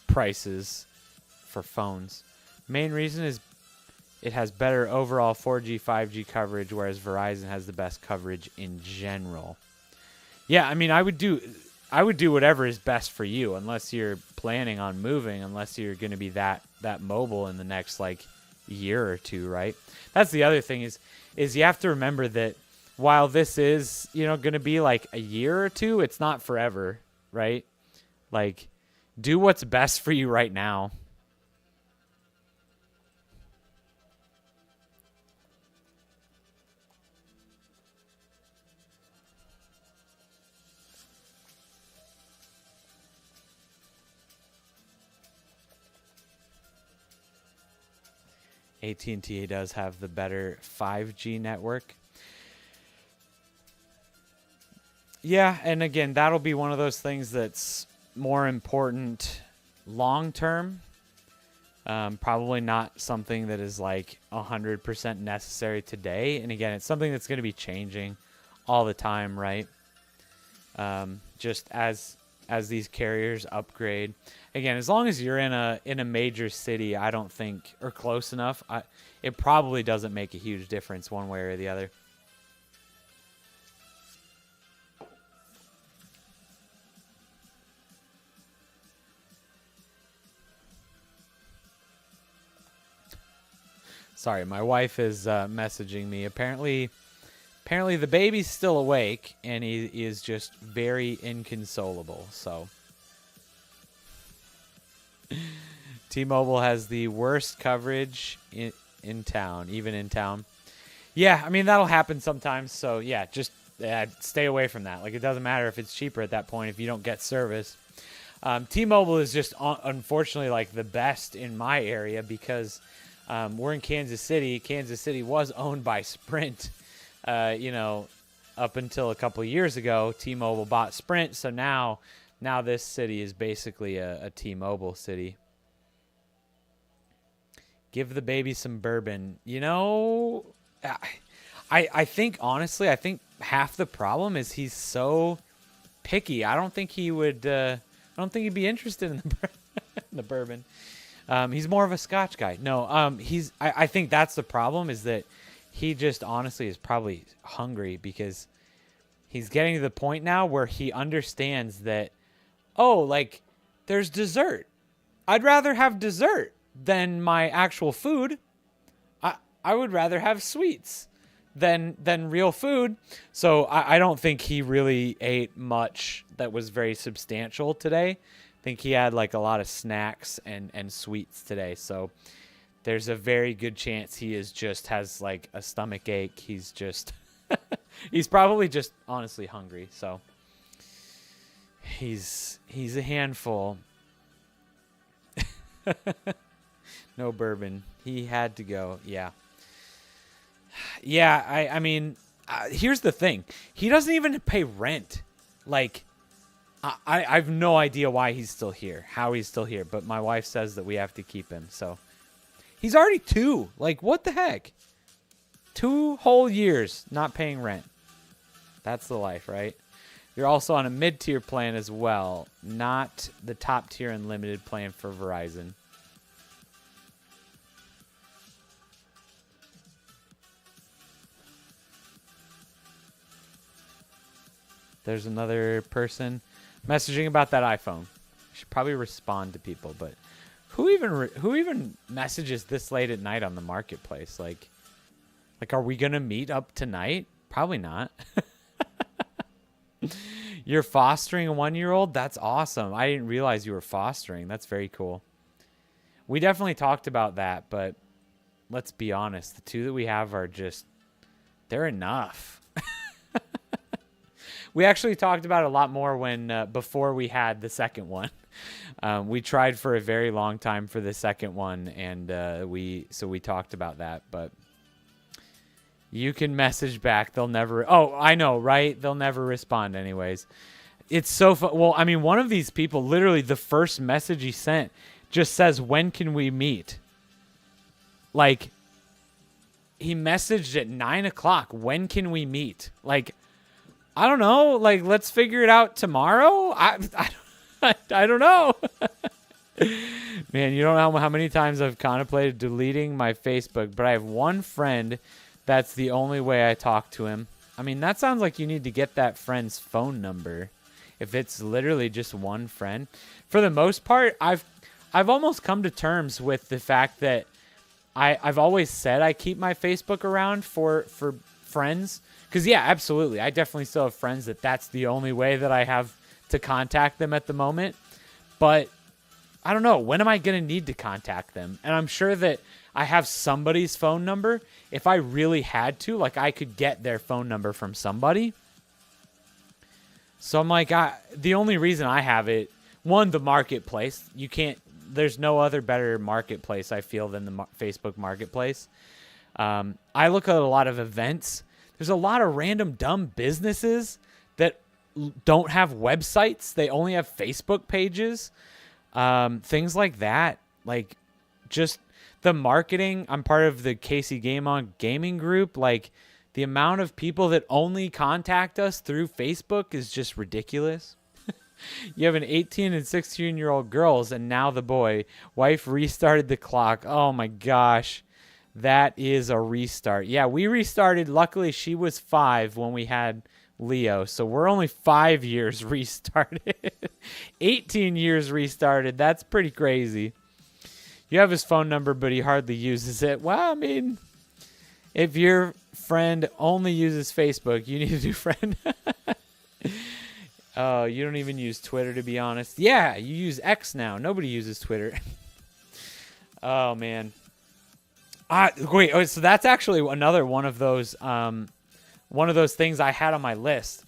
prices for phones. Main reason is it has better overall 4G, 5G coverage, whereas Verizon has the best coverage in general. Yeah, I mean, I would do whatever is best for you, unless you're planning on moving, unless you're going to be that mobile in the next like year or two, right? That's the other thing is you have to remember that while this is, going to be like a year or two, it's not forever, right? Like, do what's best for you right now. AT&T does have the better 5G network. Yeah, and again, that'll be one of those things that's more important long term. Probably not something that is like 100% necessary today. And again, it's something that's going to be changing all the time, right? Just as these carriers upgrade. Again, as long as you're in a major city, I don't think, or close enough, it probably doesn't make a huge difference one way or the other. Sorry, my wife is messaging me. Apparently the baby's still awake, and he is just very inconsolable. So, T-Mobile has the worst coverage in town, even in town. Yeah, I mean, that'll happen sometimes. So, yeah, just stay away from that. Like, it doesn't matter if it's cheaper at that point if you don't get service. T-Mobile is just, unfortunately, like, the best in my area because we're in Kansas City. Kansas City was owned by Sprint. Up until a couple of years ago, T-Mobile bought Sprint, so now this city is basically a T-Mobile city. Give the baby some bourbon. I think, honestly, half the problem is he's so picky. I don't think he would, I don't think he'd be interested in the bourbon. He's more of a Scotch guy. No, I think that's the problem is that he just honestly is probably hungry because he's getting to the point now where he understands that, there's dessert. I'd rather have dessert than my actual food. I would rather have sweets than real food. So I don't think he really ate much that was very substantial today. I think he had like a lot of snacks and sweets today. So there's a very good chance he has like a stomach ache. He's just, he's probably just honestly hungry. So he's a handful. No bourbon. He had to go. Yeah. Yeah. I mean, here's the thing. He doesn't even pay rent. Like, I have no idea why he's still here, how he's still here. But my wife says that we have to keep him. So he's already 2. Like, what the heck? 2 whole years not paying rent. That's the life, right? You're also on a mid-tier plan as well, not the top-tier unlimited plan for Verizon. There's another person messaging about that iPhone. I should probably respond to people, but who even messages this late at night on the marketplace? Like, are we gonna meet up tonight? Probably not. You're fostering a 1-year-old? That's awesome. I didn't realize you were fostering. That's very cool. We definitely talked about that, but let's be honest. The 2 that we have are just, they're enough. We actually talked about it a lot more when before we had the second one. We tried for a very long time for the second one, and we talked about that. But you can message back. They'll never. Oh, I know, right? They'll never respond anyways. It's so fun. Well, I mean, one of these people, literally the first message he sent just says, "When can we meet?" Like, he messaged at 9:00. When can we meet? Like, I don't know. Like, let's figure it out tomorrow. I don't know. Man, you don't know how many times I've contemplated deleting my Facebook, but I have one friend that's the only way I talk to him. I mean, that sounds like you need to get that friend's phone number. If it's literally just one friend. For the most part, I've almost come to terms with the fact that I've always said I keep my Facebook around for friends. Because, yeah, absolutely. I definitely still have friends that's the only way that I have to contact them at the moment. But I don't know. When am I going to need to contact them? And I'm sure that I have somebody's phone number. If I really had to, like, I could get their phone number from somebody. So I'm like, the only reason I have it, one, the marketplace. There's no other better marketplace, I feel, than the Facebook marketplace. I look at a lot of events. There's a lot of random dumb businesses that don't have websites. They only have Facebook pages. Things like that. Like, just the marketing. I'm part of the Casey Game On gaming group. Like, the amount of people that only contact us through Facebook is just ridiculous. You have an 18 and 16-year-old girls, and now the boy. Wife restarted the clock. Oh, my gosh. That is a restart. Yeah, we restarted. Luckily, she was 5 when we had Leo. So we're only 5 years restarted. 18 years restarted. That's pretty crazy. You have his phone number, but he hardly uses it. Well, I mean, if your friend only uses Facebook, you need a new friend. Oh, you don't even use Twitter, to be honest. Yeah, you use X now. Nobody uses Twitter. Oh, man. Wait, so that's actually another one of those things I had on my list,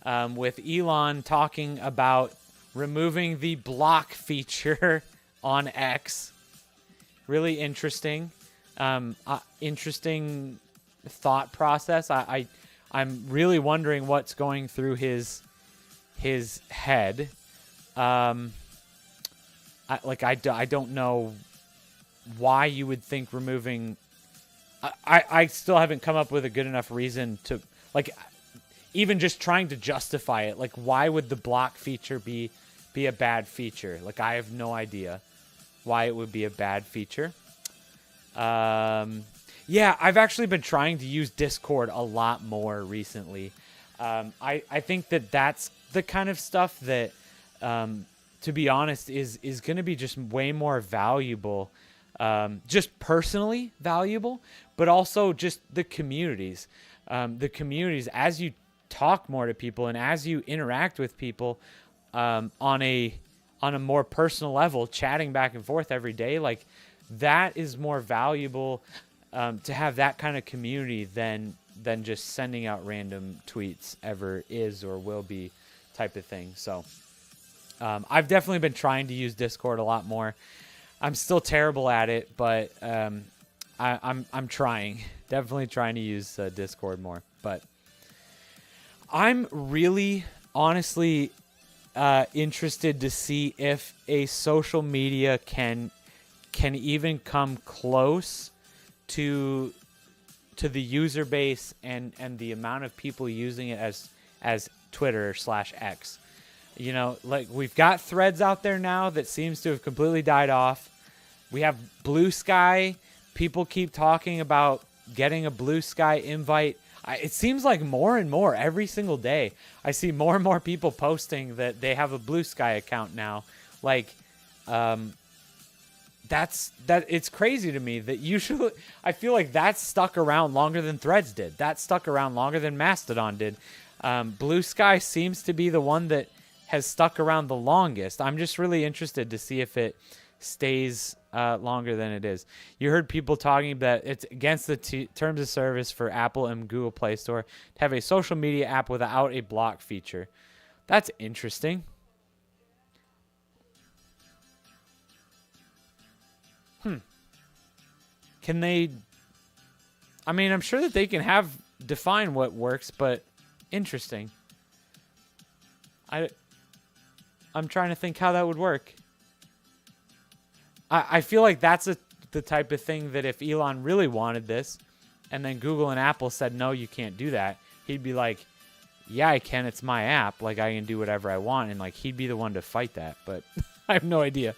with Elon talking about removing the block feature on X. Really interesting, interesting thought process. I'm really wondering what's going through his head. I don't know why you would think removing. I still haven't come up with a good enough reason to, like, even just trying to justify it. Like, why would the block feature be a bad feature? Like, I have no idea why it would be a bad feature. Yeah, I've actually been trying to use Discord a lot more recently. I think that's the kind of stuff that, to be honest, is going to be just way more valuable. Just personally valuable, but also just the communities. The communities, as you talk more to people and as you interact with people on a more personal level, chatting back and forth every day, like, that is more valuable to have that kind of community than just sending out random tweets ever is or will be type of thing. So I've definitely been trying to use Discord a lot more. I'm still terrible at it, but I'm trying. Definitely trying to use Discord more. But I'm really, honestly, interested to see if a social media can even come close to the user base and the amount of people using it as Twitter/X. You know, like we've got Threads out there now that seems to have completely died off. We have Blue Sky. People keep talking about getting a Blue Sky invite. It seems like more and more every single day. I see more and more people posting that they have a Blue Sky account now. Like, it's crazy to me that usually I feel like that's stuck around longer than Threads did. That stuck around longer than Mastodon did. Blue Sky seems to be the one that has stuck around the longest. I'm just really interested to see if it stays longer than it is. You heard people talking about it's against the terms of service for Apple and Google Play Store to have a social media app without a block feature. That's interesting. Can they... I mean, I'm sure that they can define what works, but interesting. I'm trying to think how that would work. I feel like that's the type of thing that if Elon really wanted this, and then Google and Apple said, no, you can't do that, he'd be like, yeah, I can. It's my app. Like, I can do whatever I want. And, like, he'd be the one to fight that. But I have no idea.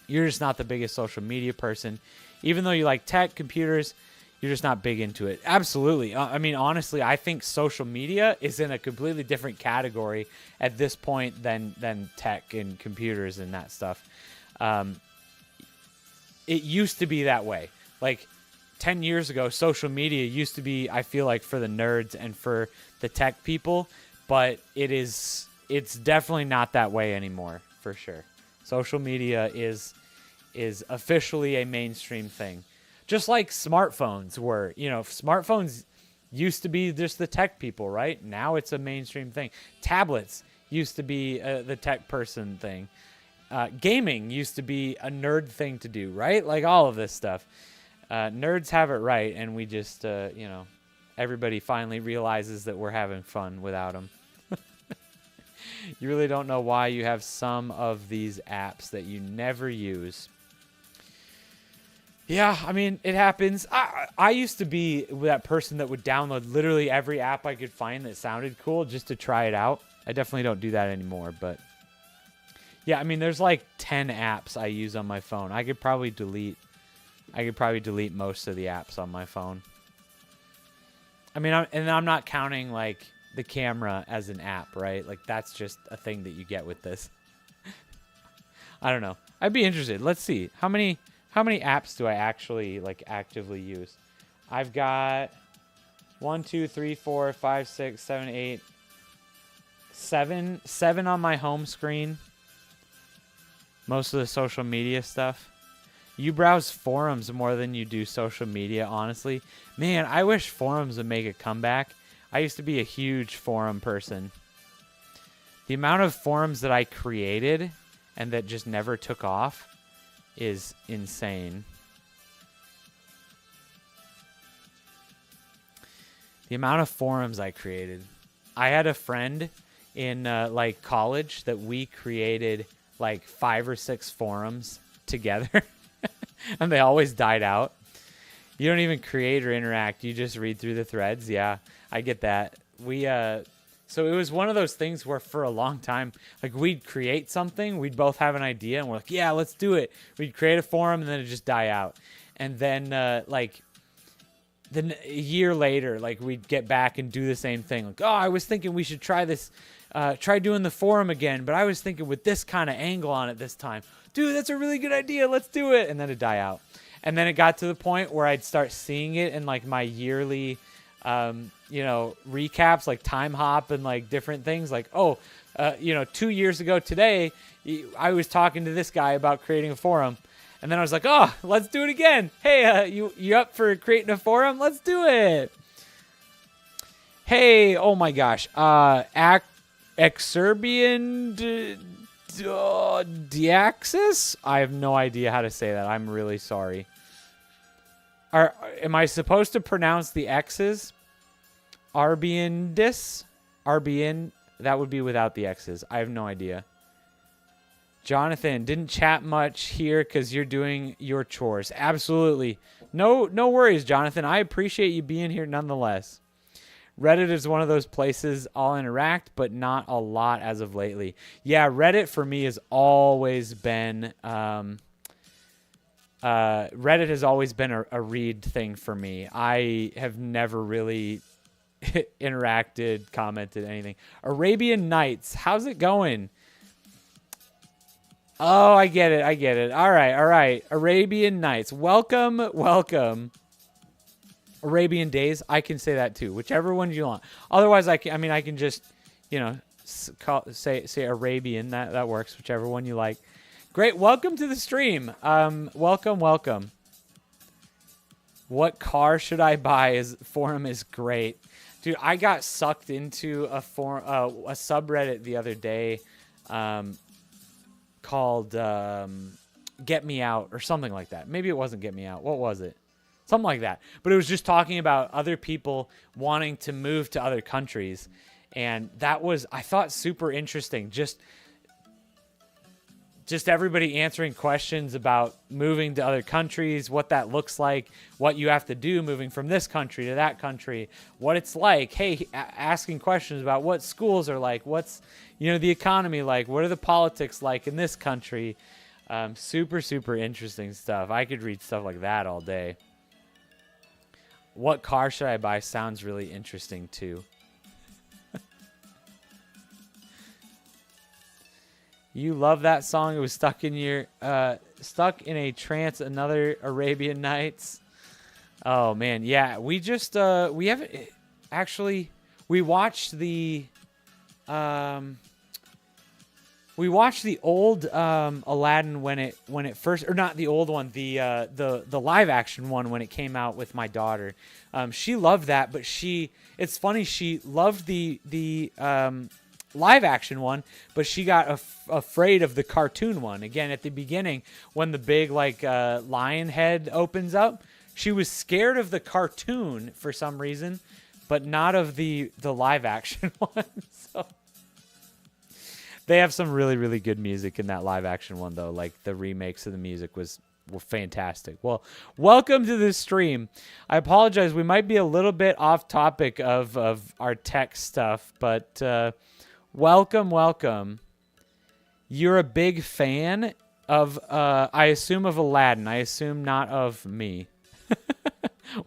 You're just not the biggest social media person. Even though you like tech, computers, you're just not big into it. Absolutely. I mean, honestly, I think social media is in a completely different category at this point than tech and computers and that stuff. It used to be that way. Like 10 years ago, social media used to be, I feel like, for the nerds and for the tech people, but it's definitely not that way anymore, for sure. Social media is officially a mainstream thing. Just like smartphones were. You know, smartphones used to be just the tech people, right? Now it's a mainstream thing. Tablets used to be the tech person thing. Gaming used to be a nerd thing to do, right? Like all of this stuff. Nerds have it right, and we just, everybody finally realizes that we're having fun without them. You really don't know why you have some of these apps that you never use. Yeah, I mean, it happens. I used to be that person that would download literally every app I could find that sounded cool just to try it out. I definitely don't do that anymore, but yeah, I mean, there's like 10 apps I use on my phone. I could probably delete most of the apps on my phone. I mean, I'm not counting like the camera as an app, right? Like that's just a thing that you get with this. I don't know. I'd be interested. Let's see. How many apps do I actually like actively use? I've got 1, 2, 3, 4, 5, 6, 7, 8, 7 on my home screen. Most of the social media stuff. You browse forums more than you do social media, honestly. Man, I wish forums would make a comeback. I used to be a huge forum person. The amount of forums that I created and that just never took off is insane. The amount of forums I created. I had a friend in like college that we created like 5 or 6 forums together. And they always died out. You don't even create or interact. You just read through the threads. Yeah, I get that. So it was one of those things where for a long time, like we'd create something, we'd both have an idea, and we're like, yeah, let's do it. We'd create a forum, and then it'd just die out. And then a year later, like we'd get back and do the same thing. Like, oh, I was thinking we should try this, try doing the forum again, but I was thinking with this kind of angle on it this time. Dude, that's a really good idea. Let's do it. And then it'd die out. And then it got to the point where I'd start seeing it in like my yearly recaps, like Time Hop and like different things. Like, 2 years ago today, I was talking to this guy about creating a forum. And then I was like, oh, let's do it again. Hey, you up for creating a forum? Let's do it. Hey, oh my gosh. Exurbian Deaxis? I have no idea how to say that. I'm really sorry. Am I supposed to pronounce the X's? Arbiandis? Arbian? That would be without the X's. I have no idea. Jonathan, didn't chat much here because you're doing your chores. Absolutely. No worries, Jonathan. I appreciate you being here nonetheless. Reddit is one of those places I'll interact, but not a lot as of lately. Yeah, Reddit for me has always been... Reddit has always been a read thing for me. I have never really interacted, commented, anything. Arabian Nights, how's it going? Oh, I get it. All right. Arabian Nights, welcome. Arabian Days, I can say that too, whichever one you want. Otherwise, I can just, say Arabian. That works, whichever one you like. Great, welcome to the stream. Welcome. What car should I buy? Forum is great. Dude, I got sucked into a subreddit the other day called Get Me Out or something like that. Maybe it wasn't Get Me Out. What was it? Something like that. But it was just talking about other people wanting to move to other countries. And that was, I thought, super interesting. Just everybody answering questions about moving to other countries, what that looks like, what you have to do moving from this country to that country, what it's like. Hey, asking questions about what schools are like, what's, the economy like, what are the politics like in this country. Super, super interesting stuff. I could read stuff like that all day. What car should I buy sounds really interesting too. You love that song. It was stuck in a trance. Another Arabian Nights. Oh man, yeah. We just we haven't actually. We watched the old Aladdin when it first, or not the old one, the live action one when it came out with my daughter. She loved that, but it's funny, she loved the live action one, but she got afraid of the cartoon one. Again, at the beginning, when the big lion head opens up, she was scared of the cartoon for some reason, but not of the live action one. So they have some really, really good music in that live action one, though. Like the remakes of the music were fantastic. Well, welcome to this stream. I apologize. We might be a little bit off topic of our tech stuff, but welcome. You're a big fan of, I assume, of Aladdin. I assume not of me.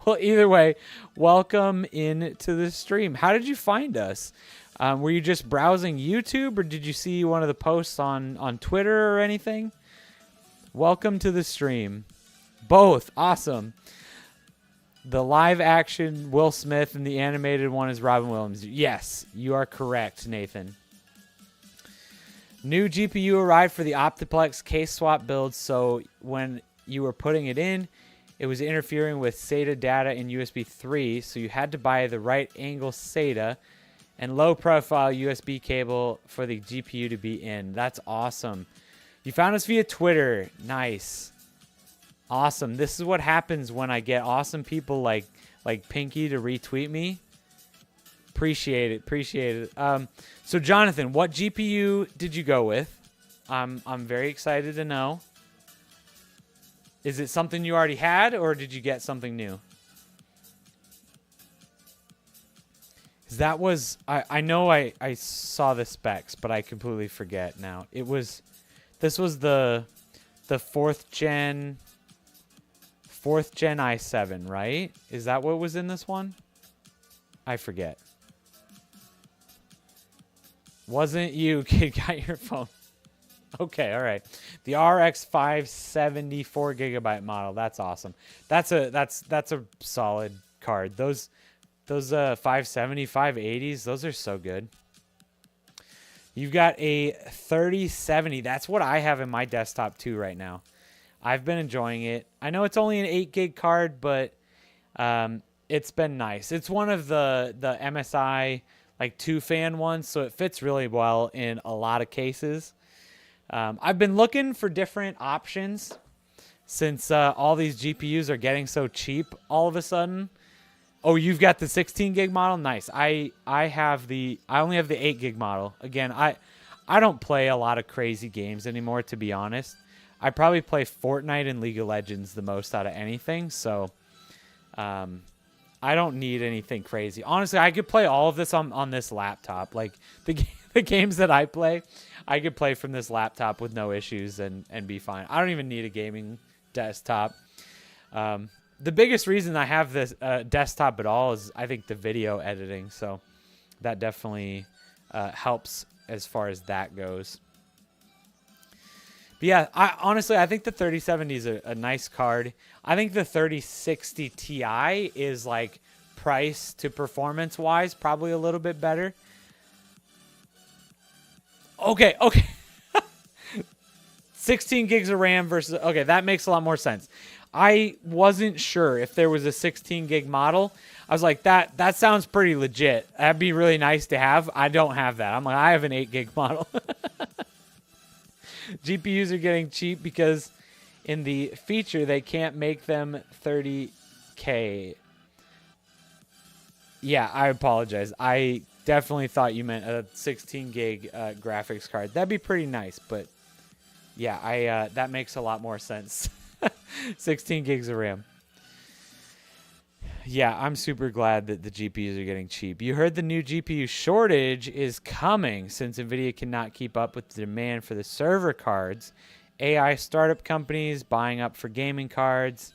Well, either way, welcome into the stream. How did you find us? Were you just browsing YouTube, or did you see one of the posts on Twitter or anything? Welcome to the stream. Both. Awesome. The live action Will Smith and the animated one is Robin Williams. Yes, you are correct, Nathan. New GPU arrived for the Optiplex case swap build, so when you were putting it in, it was interfering with SATA data in USB 3, so you had to buy the right angle SATA and low profile USB cable for the GPU to be in. That's awesome. You found us via Twitter. Nice. Awesome. This is what happens when I get awesome people like Pinky to retweet me. Appreciate it. So Jonathan, what GPU did you go with? I'm very excited to know. Is it something you already had, or did you get something new? That was, I know I saw the specs, but I completely forget now. This was the fourth gen i7, right? Is that what was in this one? I forget. Wasn't you, kid, got your phone. Okay, all right. The RX 570 4GB model. That's awesome. That's a solid card. Those 570, 580s, those are so good. You've got a 3070. That's what I have in my desktop too right now. I've been enjoying it. I know it's only an 8 GB card, but it's been nice. It's one of the MSI like 2-fan ones, so it fits really well in a lot of cases. I've been looking for different options since all these GPUs are getting so cheap all of a sudden. Oh, you've got the 16 gig model? Nice. I only have the 8 gig model. Again, I don't play a lot of crazy games anymore, to be honest. I probably play Fortnite and League of Legends the most out of anything, so I don't need anything crazy. Honestly, I could play all of this on this laptop. Like the games that I play, I could play from this laptop with no issues and be fine. I don't even need a gaming desktop. The biggest reason I have this desktop at all is I think the video editing. So that definitely helps as far as that goes. But yeah, honestly, I think the 3070 is a nice card. I think the 3060 Ti is like price to performance wise, probably a little bit better. Okay. 16 gigs of RAM versus, okay, that makes a lot more sense. I wasn't sure if there was a 16 gig model. I was like, that sounds pretty legit. That'd be really nice to have. I don't have that. I'm like, I have an 8 gig model. GPUs are getting cheap because in the feature, they can't make them 30K. Yeah, I apologize. I definitely thought you meant a 16 gig graphics card. That'd be pretty nice, but yeah, that makes a lot more sense. 16 gigs of RAM. Yeah, I'm super glad that the GPUs are getting cheap. You heard the new GPU shortage is coming since NVIDIA cannot keep up with the demand for the server cards. AI startup companies buying up for gaming cards.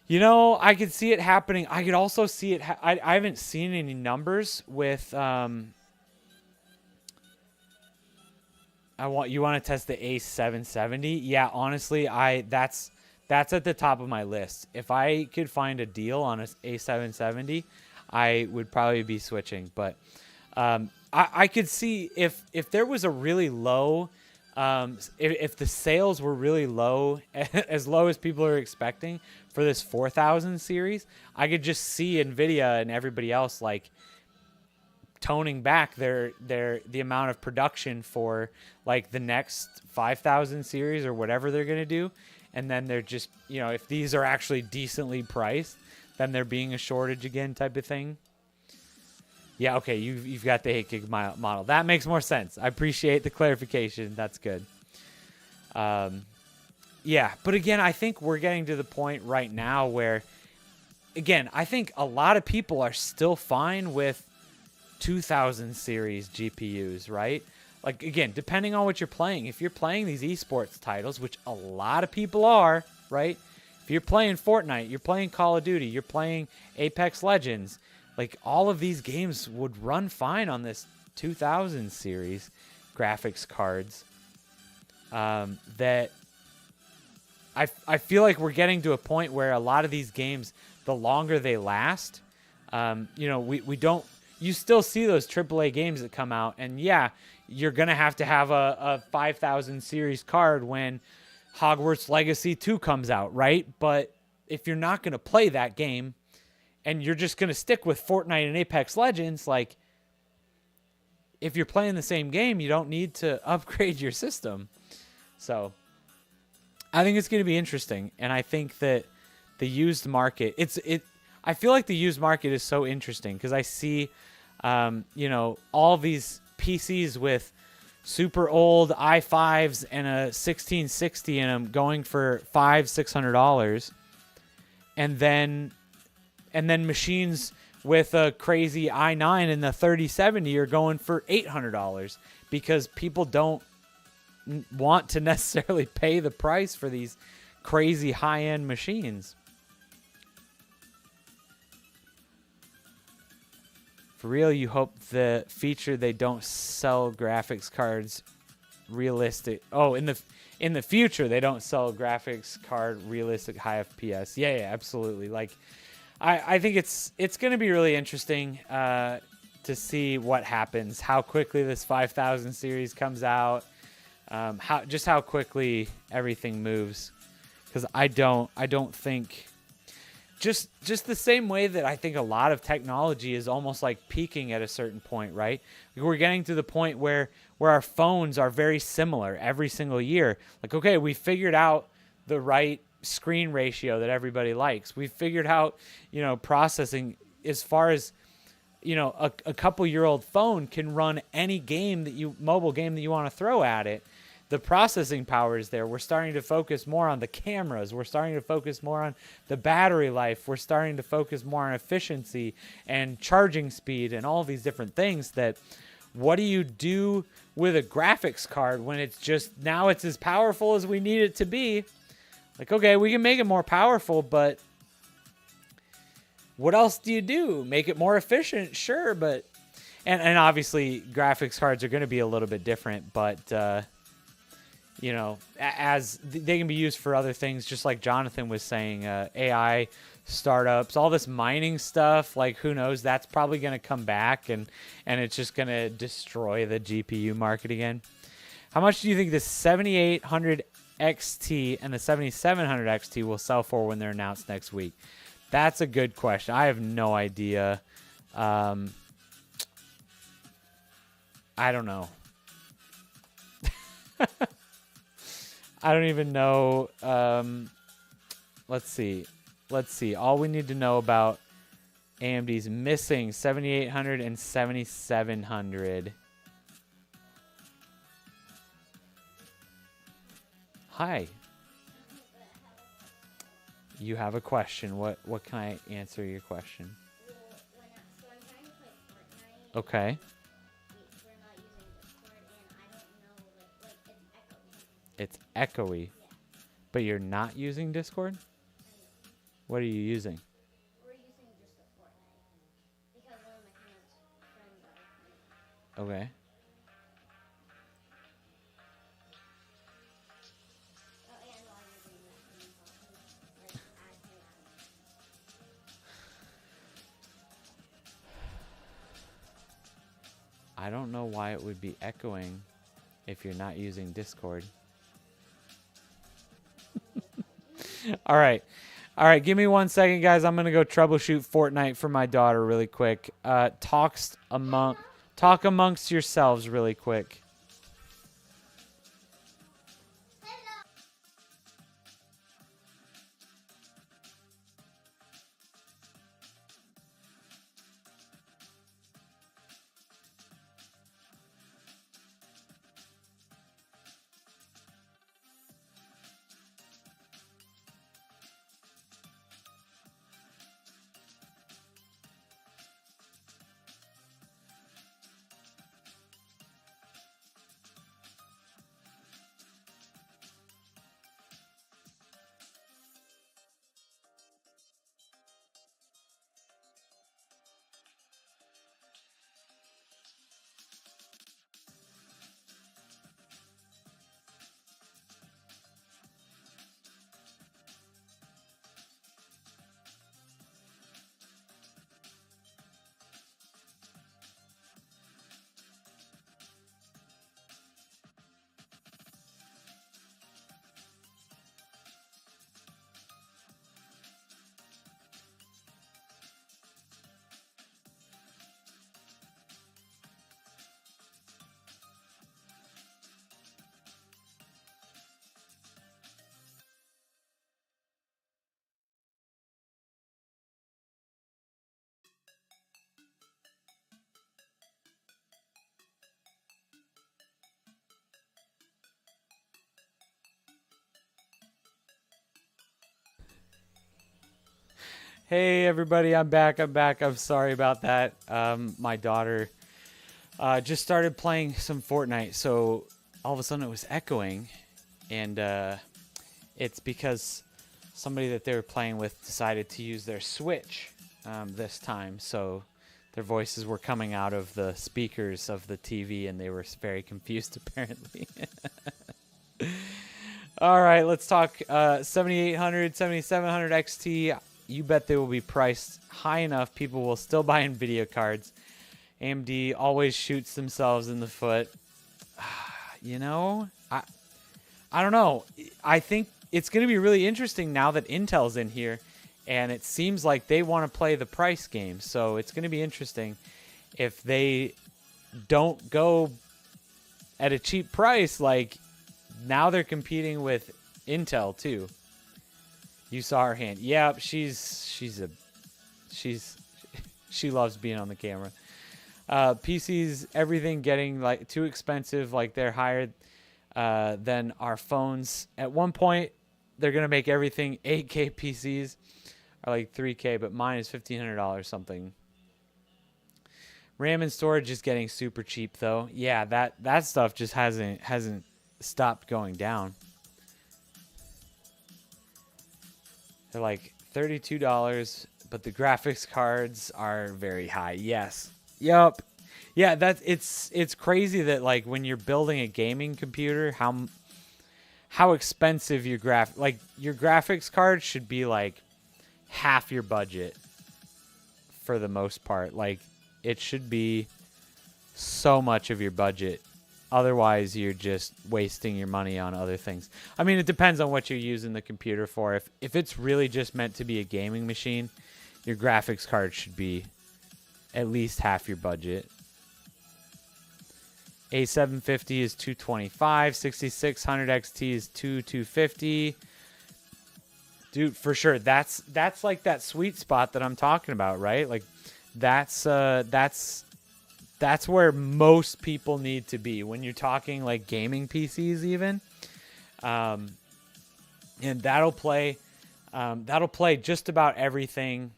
You know, I could see it happening. I could also see it. I haven't seen any numbers with. You want to test the A770? Yeah, honestly, that's at the top of my list. If I could find a deal on a A770, I would probably be switching. But I could see if there was a really low, if the sales were really low, as low as people are expecting for this 4000 series, I could just see NVIDIA and everybody else like toning back the amount of production for like the next 5000 series or whatever they're going to do. And then they're just, if these are actually decently priced, then there being a shortage again type of thing. Yeah, okay, you've got the 8 gig model. That makes more sense. I appreciate the clarification. That's good. Yeah, but again, I think we're getting to the point right now where, again, I think a lot of people are still fine with 2000 series GPUs, right? Like, again, depending on what you're playing. If you're playing these esports titles, which a lot of people are, right? If you're playing Fortnite, you're playing Call of Duty, you're playing Apex Legends, like all of these games would run fine on this 2000 series graphics cards. That I feel like we're getting to a point where a lot of these games, the longer they last, we don't. You still see those AAA games that come out, and yeah, you're going to have a 5000 series card when Hogwarts Legacy 2 comes out, right? But if you're not going to play that game and you're just going to stick with Fortnite and Apex Legends, like, if you're playing the same game, you don't need to upgrade your system. So I think it's going to be interesting, and I think that the used market, I feel like the used market is so interesting because I see, all these PCs with super old i5s and a 1660 in them going for $500-$600, and then machines with a crazy i9 and the 3070 are going for $800 because people don't want to necessarily pay the price for these crazy high-end machines. For real, you hope the feature they don't sell graphics cards realistic. Oh, in the future they don't sell graphics card realistic high FPS. Yeah, absolutely. Like, I think it's going to be really interesting to see what happens, how quickly this 5000 series comes out, how quickly everything moves. Because I don't think. Just the same way that I think a lot of technology is almost like peaking at a certain point, right? We're getting to the point where our phones are very similar every single year. Like, okay, we figured out the right screen ratio that everybody likes. We figured out, processing as far as, a couple-year-old phone can run any mobile game that you want to throw at it. The processing power is there. We're starting to focus more on the cameras. We're starting to focus more on the battery life. We're starting to focus more on efficiency and charging speed and all these different things that, what do you do with a graphics card when it's just, now it's as powerful as we need it to be? Like, okay, we can make it more powerful, but what else do you do? Make it more efficient? Sure, but... And obviously, graphics cards are going to be a little bit different, but, as they can be used for other things, just like Jonathan was saying, AI startups, all this mining stuff, like, who knows? That's probably going to come back, and it's just going to destroy the GPU market again. How much do you think the 7800 XT and the 7700 XT will sell for when they're announced next week? That's a good question. I have no idea. I don't know. I don't even know. Let's see. All we need to know about AMD's missing 7800 and 7700. Hi. You have a question. What can I answer your question? So I'm trying to play Fortnite. Okay. We're not using Discord, and I don't know, like It's echoey. Yeah. But you're not using Discord? What are you using? We're using just the Fortnite because one of my friends are playing. Okay. Oh, and while you're doing that, can you help me, like, add him I don't know why it would be echoing if you're not using Discord. All right. Give me 1 second, guys. I'm going to go troubleshoot Fortnite for my daughter really quick. Talk amongst yourselves really quick. Hey everybody, I'm back. I'm sorry about that. My daughter just started playing some Fortnite, so all of a sudden it was echoing, and it's because somebody that they were playing with decided to use their Switch this time, so their voices were coming out of the speakers of the TV, and they were very confused apparently. All right, let's talk 7800, 7700 XT. You bet they will be priced high enough. People will still buy NVIDIA cards. AMD always shoots themselves in the foot. I don't know. I think it's going to be really interesting now that Intel's in here, and it seems like they want to play the price game. So it's going to be interesting if they don't go at a cheap price. Like, now they're competing with Intel too. You saw her hand. Yep, she's she loves being on the camera. PCs, everything getting like too expensive. Like they're higher than our phones. At one point, they're gonna make everything 8K PCs are like 3K, but mine is $1,500 something. RAM and storage is getting super cheap though. Yeah, that stuff just hasn't stopped going down. They're like $32, but the graphics cards are very high. Yes. Yep. Yeah, it's crazy that like when you're building a gaming computer, how expensive your graphics card should be like half your budget for the most part. Like it should be so much of your budget. Otherwise, you're just wasting your money on other things. I mean, it depends on what you're using the computer for. If it's really just meant to be a gaming machine, your graphics card should be at least half your budget. A750 is $225. 6600 XT is $250. Dude, for sure. That's like that sweet spot that I'm talking about, right? Like that's where most people need to be when you're talking like gaming PCs even. And that'll play just about everything.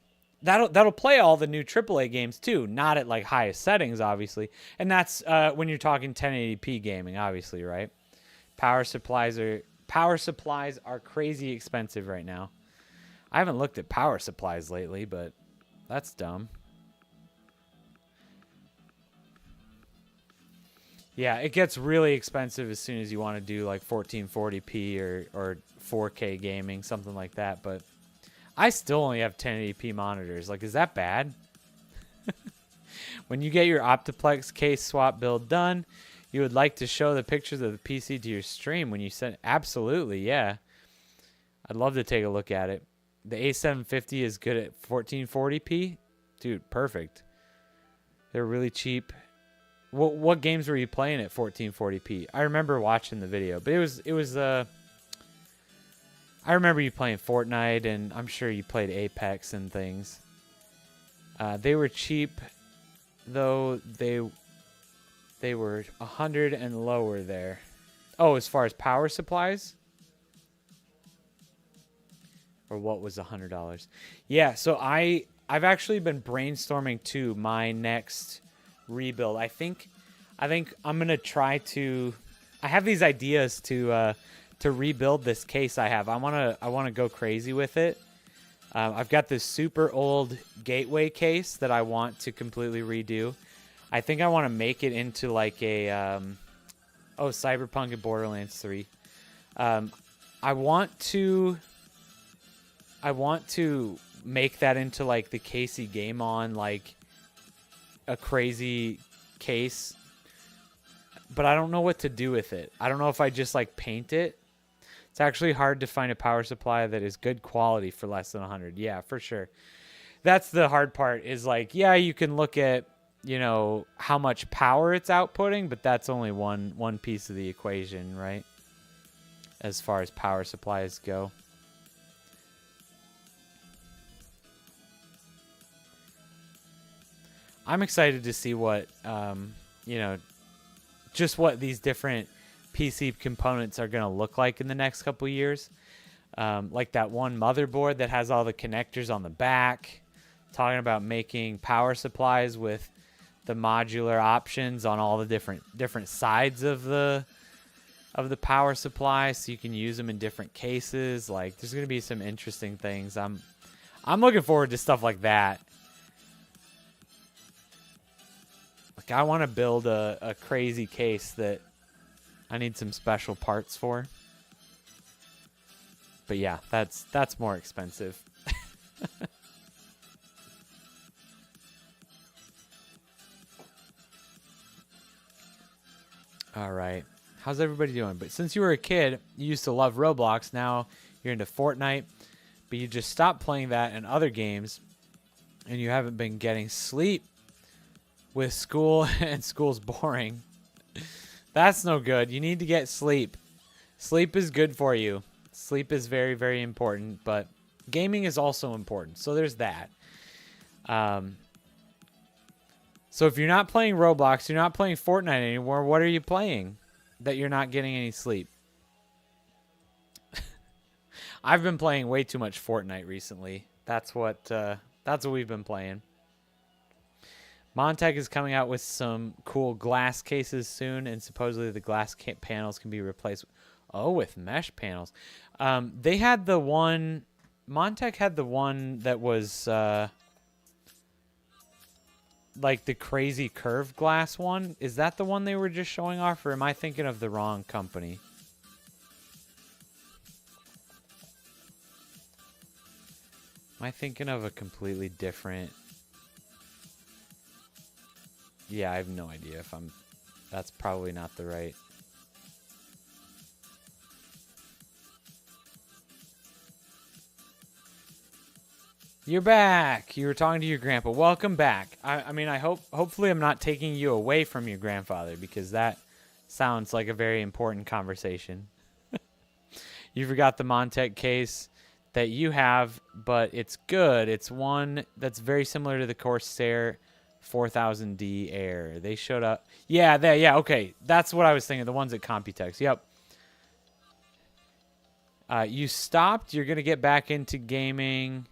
That'll play all the new AAA games too, not at like highest settings obviously. And that's when you're talking 1080p gaming obviously, right? Power supplies are crazy expensive right now. I haven't looked at power supplies lately, but that's dumb. Yeah, it gets really expensive as soon as you want to do like 1440p or 4K gaming, something like that. But I still only have 1080p monitors. Like, is that bad? When you get your Optiplex case swap build done, you would like to show the pictures of the PC to your stream when you send. Absolutely, yeah. I'd love to take a look at it. The A750 is good at 1440p. Dude, perfect. They're really cheap. What games were you playing at 1440p? I remember watching the video, but it was I remember you playing Fortnite, and I'm sure you played Apex and things. They were cheap, though they were 100 and lower there. Oh, as far as power supplies? Or what was $100? Yeah, so I've actually been brainstorming too my next rebuild. I think I'm gonna try to. I have these ideas to rebuild this case I have. I wanna go crazy with it. I've got this super old gateway case that I want to completely redo. I think I want to make it into like a Cyberpunk and Borderlands 3. I want to make that into like the Casey Game On, like a crazy case, but I don't know what to do with it. I don't know if I just like paint it. It's actually hard to find a power supply that is good quality for less than 100. Yeah, for sure. That's the hard part is like, yeah, you can look at, you know, how much power it's outputting, but that's only one piece of the equation, right? As far as power supplies go. I'm excited to see what, just what these different PC components are going to look like in the next couple years. Like that one motherboard that has all the connectors on the back, talking about making power supplies with the modular options on all the different sides of the power supply, so you can use them in different cases. Like, there's going to be some interesting things. I'm looking forward to stuff like that. Like, I want to build a crazy case that I need some special parts for. But yeah, that's more expensive. All right. How's everybody doing? But since you were a kid, you used to love Roblox. Now you're into Fortnite, but you just stopped playing that and other games, and you haven't been getting sleep with school, and school's boring. That's no good. You need to get sleep. Sleep is good for you. Sleep is very, very important, but Gaming is also important. So there's that. So if you're not playing Roblox, you're not playing Fortnite anymore, what are you playing that you're not getting any sleep? I've been playing way too much Fortnite recently. That's what we've been playing. Montech is coming out with some cool glass cases soon, and supposedly the glass panels can be replaced. With mesh panels. They had the one. Montech had the one that was like the crazy curved glass one. Is that the one they were just showing off, or am I thinking of the wrong company? Am I thinking of a completely different... Yeah, I have no idea if I'm... That's probably not the right... You're back. You were talking to your grandpa. Welcome back. I mean, hopefully I'm not taking you away from your grandfather, because that sounds like a very important conversation. You forgot the Montech case that you have, but it's good. It's one that's very similar to the Corsair 4000D Air. They showed up. Yeah, okay. That's what I was thinking. The ones at Computex. Yep. You stopped. You're going to get back into gaming.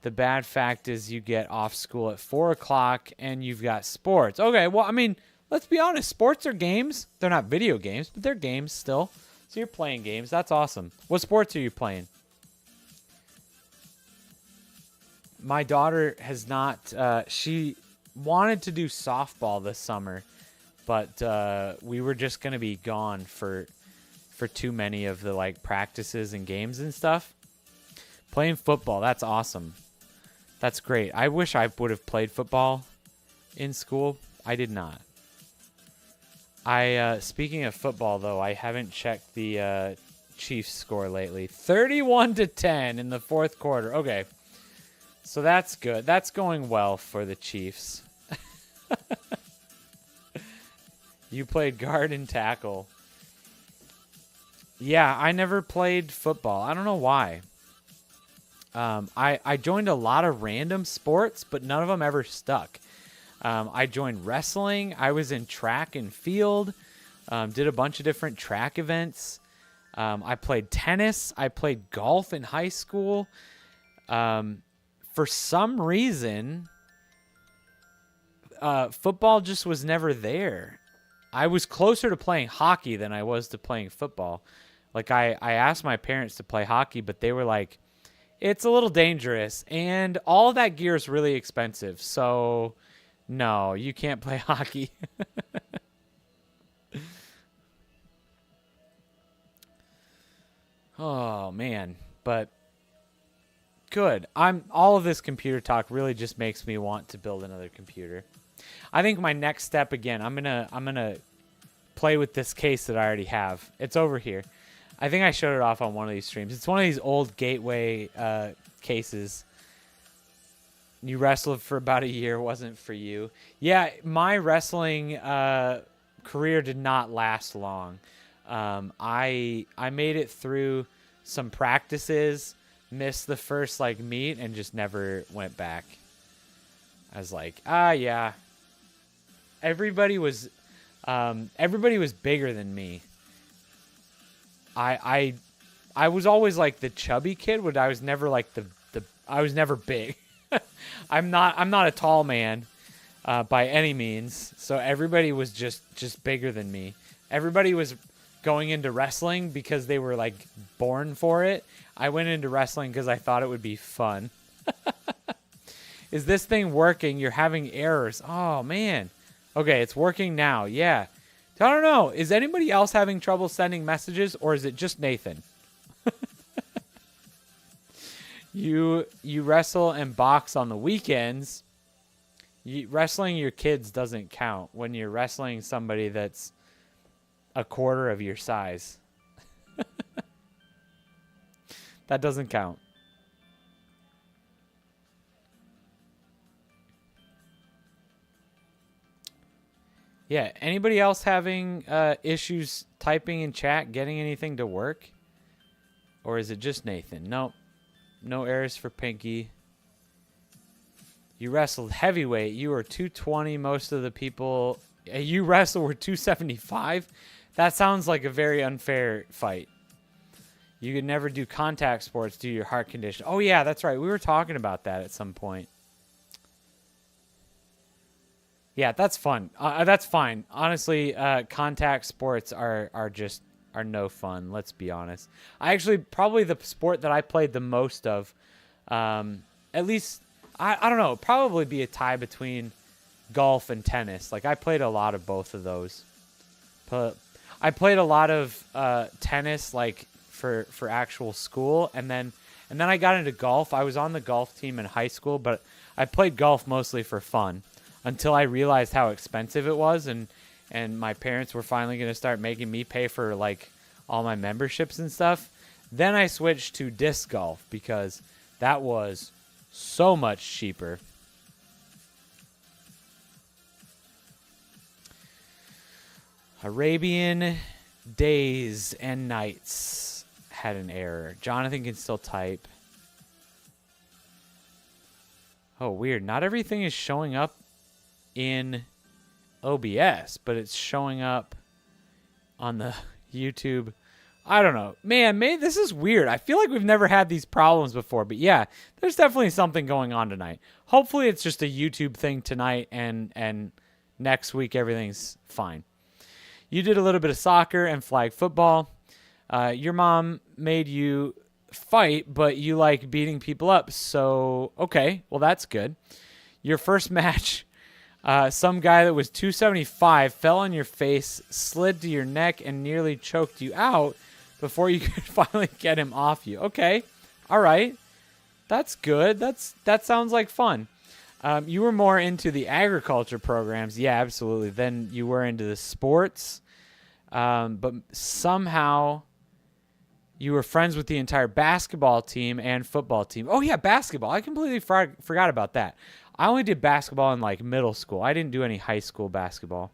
The bad fact is you get off school at 4 o'clock and you've got sports. Okay, well, I mean, let's be honest. Sports are games. They're not video games, but they're games still. So you're playing games. That's awesome. What sports are you playing? My daughter has not... she wanted to do softball this summer, but we were just going to be gone for too many of the like practices and games and stuff. Playing football, that's awesome. That's great. I wish I would have played football in school. I did not. Speaking of football, though, I haven't checked the Chiefs score lately. 31-10 in the fourth quarter. Okay. So that's good. That's going well for the Chiefs. You played guard and tackle. Yeah, I never played football. I don't know why. I joined a lot of random sports, but none of them ever stuck. I joined wrestling. I was in track and field. Did a bunch of different track events. I played tennis. I played golf in high school. For some reason, football just was never there. I was closer to playing hockey than I was to playing football. Like, I asked my parents to play hockey, but they were like, it's a little dangerous, and all of that gear is really expensive. So, no, you can't play hockey. Oh, man. But good. All of this computer talk really just makes me want to build another computer. I think my next step, again, I'm gonna play with this case that I already have. It's over here. I think I showed it off on one of these streams. It's one of these old Gateway cases. You wrestled for about a year. Wasn't for you. Yeah, my wrestling career did not last long. I made it through some practices, missed the first like meet, and just never went back. I was like, yeah. Everybody was bigger than me. I was always like the chubby kid, but I was never like I was never big. I'm not a tall man by any means. So everybody was just bigger than me. Everybody was going into wrestling because they were like born for it. I went into wrestling because I thought it would be fun. Is this thing working? You're having errors. Oh man. Okay, it's working now. Yeah. I don't know. Is anybody else having trouble sending messages, or is it just Nathan? You wrestle and box on the weekends. Wrestling your kids doesn't count when you're wrestling somebody that's a quarter of your size. That doesn't count. Yeah, anybody else having issues typing in chat, getting anything to work? Or is it just Nathan? Nope. No errors for Pinky. You wrestled heavyweight. You were 220. Most of the people you wrestled were 275. That sounds like a very unfair fight. You could never do contact sports due to your heart condition. Oh, yeah, that's right. We were talking about that at some point. Yeah, that's fun. That's fine. Honestly, contact sports are no fun. Let's be honest. Probably the sport that I played the most of, at least, I don't know, probably be a tie between golf and tennis. Like, I played a lot of both of those. But I played a lot of tennis, like, for actual school, and then I got into golf. I was on the golf team in high school, but I played golf mostly for fun until I realized how expensive it was, and my parents were finally going to start making me pay for, like, all my memberships and stuff. Then I switched to disc golf because that was so much cheaper. Arabian Days and Nights had an error. Jonathan can still type. Oh, weird. Not everything is showing up in OBS, but it's showing up on the YouTube. I don't know. Man, this is weird. I feel like we've never had these problems before, but yeah, there's definitely something going on tonight. Hopefully it's just a YouTube thing tonight, and next week everything's fine. You did a little bit of soccer and flag football. Your mom made you fight, but you like beating people up. So, okay, well, that's good. Your first match, some guy that was 275 fell on your face, slid to your neck, and nearly choked you out before you could finally get him off you. Okay, all right. That's good. That sounds like fun. You were more into the agriculture programs. Yeah, absolutely. Than you were into the sports. But somehow you were friends with the entire basketball team and football team. Oh, yeah, basketball. I completely forgot about that. I only did basketball in, like, middle school. I didn't do any high school basketball.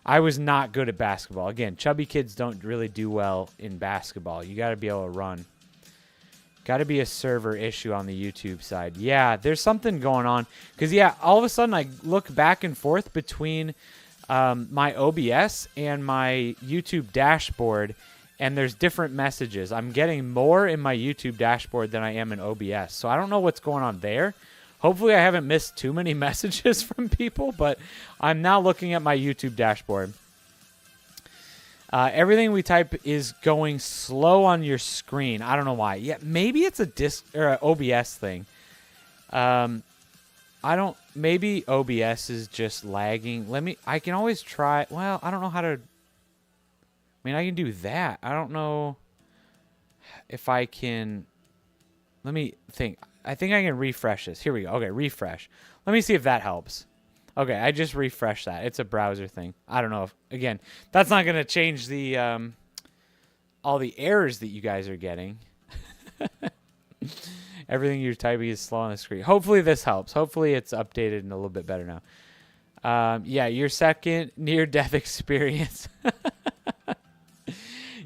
I was not good at basketball. Again, chubby kids don't really do well in basketball. You got to be able to run. Got to be a server issue on the YouTube side. Yeah, there's something going on. Because, yeah, all of a sudden I look back and forth between my OBS and my YouTube dashboard, and there's different messages. I'm getting more in my YouTube dashboard than I am in OBS. So I don't know what's going on there. Hopefully I haven't missed too many messages from people, but I'm now looking at my YouTube dashboard. Everything we type is going slow on your screen. I don't know why. Yeah, maybe it's a disc or an OBS thing. Maybe OBS is just lagging. I can always try. Well, I don't know how to. I can do that. I don't know if I can. Let me think. I think I can refresh this. Here we go. Okay, refresh. Let me see if that helps. Okay, I just refreshed that. It's a browser thing. I don't know if, again, that's not going to change the all the errors that you guys are getting. Everything you're typing is slow on the screen. Hopefully this helps. Hopefully it's updated and a little bit better now. Yeah, your second near-death experience.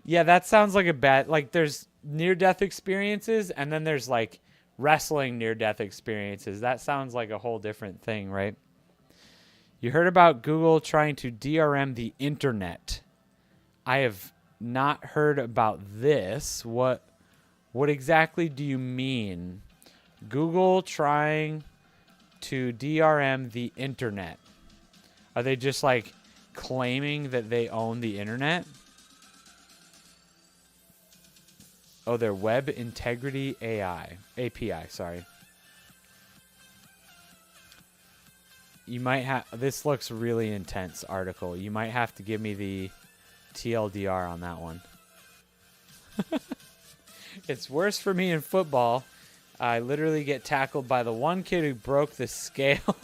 Yeah, that sounds like a bad, like, there's near-death experiences, and then there's, like, wrestling near-death experiences. That sounds like a whole different thing, right? You heard about Google trying to DRM the internet. I have not heard about this. What exactly do you mean? Google trying to DRM the internet. Are they just, like, claiming that they own the internet? Oh, they're Web Integrity API, sorry. You might have, this looks really intense article. You might have to give me the TLDR on that one. It's worse for me in football. I literally get tackled by the one kid who broke the scale.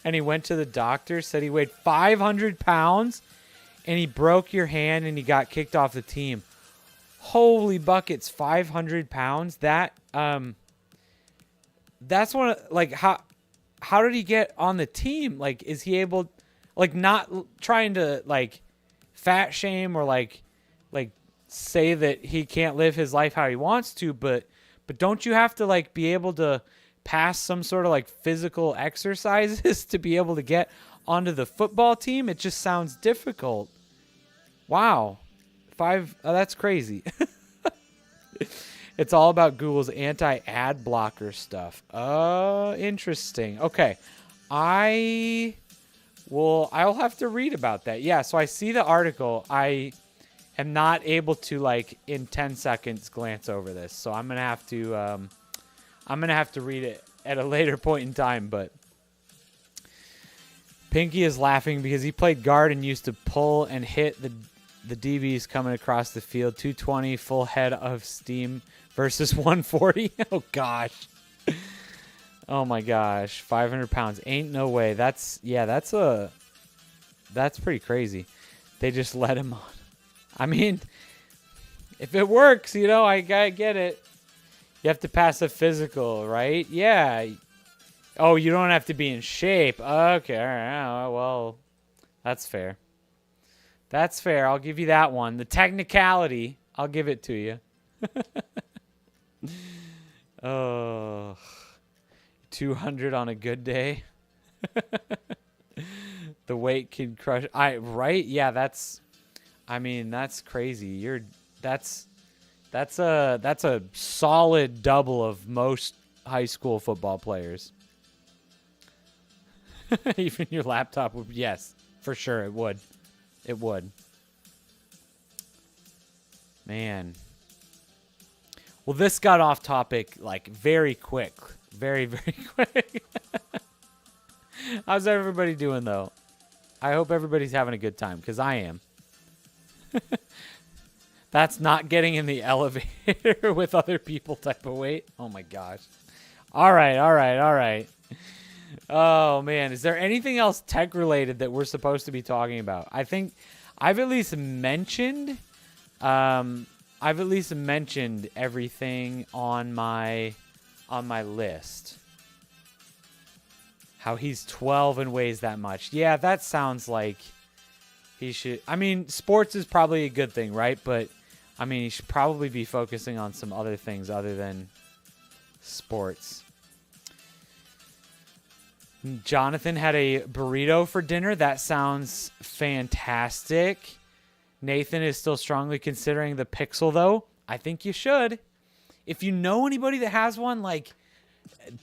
And he went to the doctor, said he weighed 500 pounds, and he broke your hand and he got kicked off the team. Holy buckets, 500 pounds. That's one of, like, how did he get on the team? Like, is he able, like, not trying to, like, fat shame or like say that he can't live his life how he wants to, but But don't you have to like be able to pass some sort of like physical exercises to be able to get onto the football team? It just sounds difficult. Wow. That's crazy. It's all about Google's anti-ad blocker stuff. Interesting. Okay. I'll have to read about that. Yeah, so I see the article. I am not able to like in 10 seconds glance over this. So I'm going to have to read it at a later point in time, but Pinky is laughing because he played guard and used to pull and hit the DBs coming across the field. 220 full head of steam versus 140. Oh gosh. Oh my gosh. 500 pounds. Ain't no way. That's pretty crazy. They just let him on. I mean, if it works, I get it. You have to pass a physical, right? Yeah. Oh, you don't have to be in shape. Okay. All right. Well, that's fair. That's fair. I'll give you that one. The technicality, I'll give it to you. Oh, 200 on a good day. The weight can crush. Right? Yeah, that's crazy. That's a solid double of most high school football players. Even your laptop would, yes, for sure it would. It would. Man. Well, this got off topic like very quick. Very, very quick. How's everybody doing though? I hope everybody's having a good time because I am. That's not getting in the elevator with other people type of weight. Oh my gosh. All right. Oh man, is there anything else tech related that we're supposed to be talking about? I think I've at least mentioned everything on my list. How he's 12 and weighs that much. Yeah, that sounds like he should. I mean, sports is probably a good thing, right? But I mean, he should probably be focusing on some other things other than sports. Jonathan had a burrito for dinner. That sounds fantastic. Nathan is still strongly considering the Pixel, though. I think you should. If you know anybody that has one, like,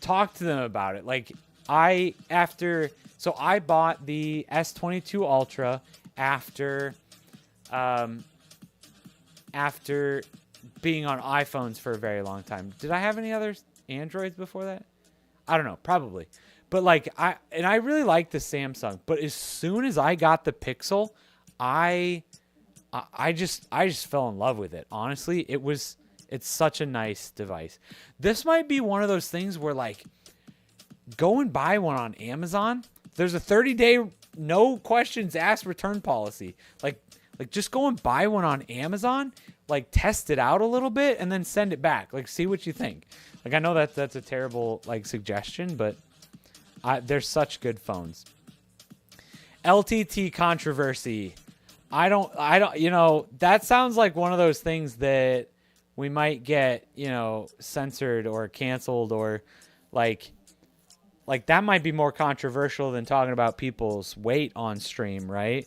talk to them about it. Like, I bought the S22 Ultra after being on iPhones for a very long time. Did I have any other Androids before that? I don't know, probably. But like I really like the Samsung, but as soon as I got the Pixel, I just fell in love with it. Honestly, it's such a nice device. This might be one of those things where like go and buy one on Amazon. There's a 30-day no questions asked return policy. Like just go and buy one on Amazon, like test it out a little bit and then send it back. Like see what you think. Like I know that's a terrible like suggestion, but they're such good phones. LTT controversy. I don't, that sounds like one of those things that we might get, censored or canceled or like that might be more controversial than talking about people's weight on stream, right?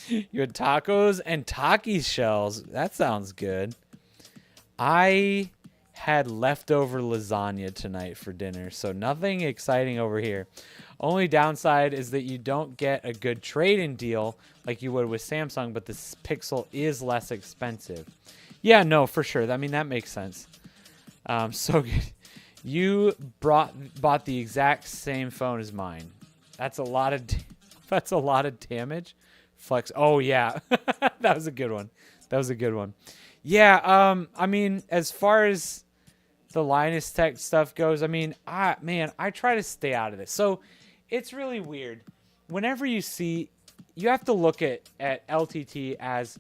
You had tacos and Takis shells. That sounds good. I had leftover lasagna tonight for dinner, so nothing exciting over here. Only downside is that you don't get a good trade-in deal like you would with Samsung, but this Pixel is less expensive. Yeah, no, for sure. I mean, that makes sense. So good. You bought the exact same phone as mine. That's a lot of damage. Flex. Oh yeah, that was a good one. Yeah. I mean, as far as the Linus Tech stuff goes, I mean, I try to stay out of this. So it's really weird. Whenever you have to look at LTT as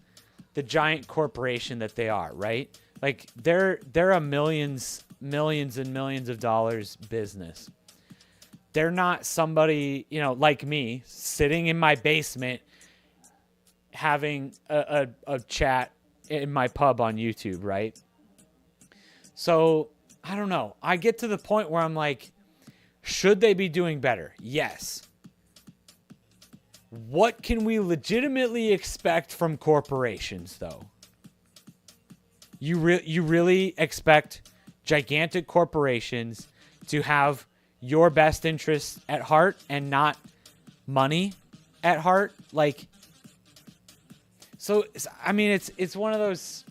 the giant corporation that they are, right? Like they're a millions and millions of dollars business. They're not somebody, like me sitting in my basement having a chat in my pub on YouTube, right? So I don't know. I get to the point where I'm like, should they be doing better? Yes. What can we legitimately expect from corporations, though? You really expect gigantic corporations to have your best interests at heart and not money at heart? Like, so I mean, it's one of those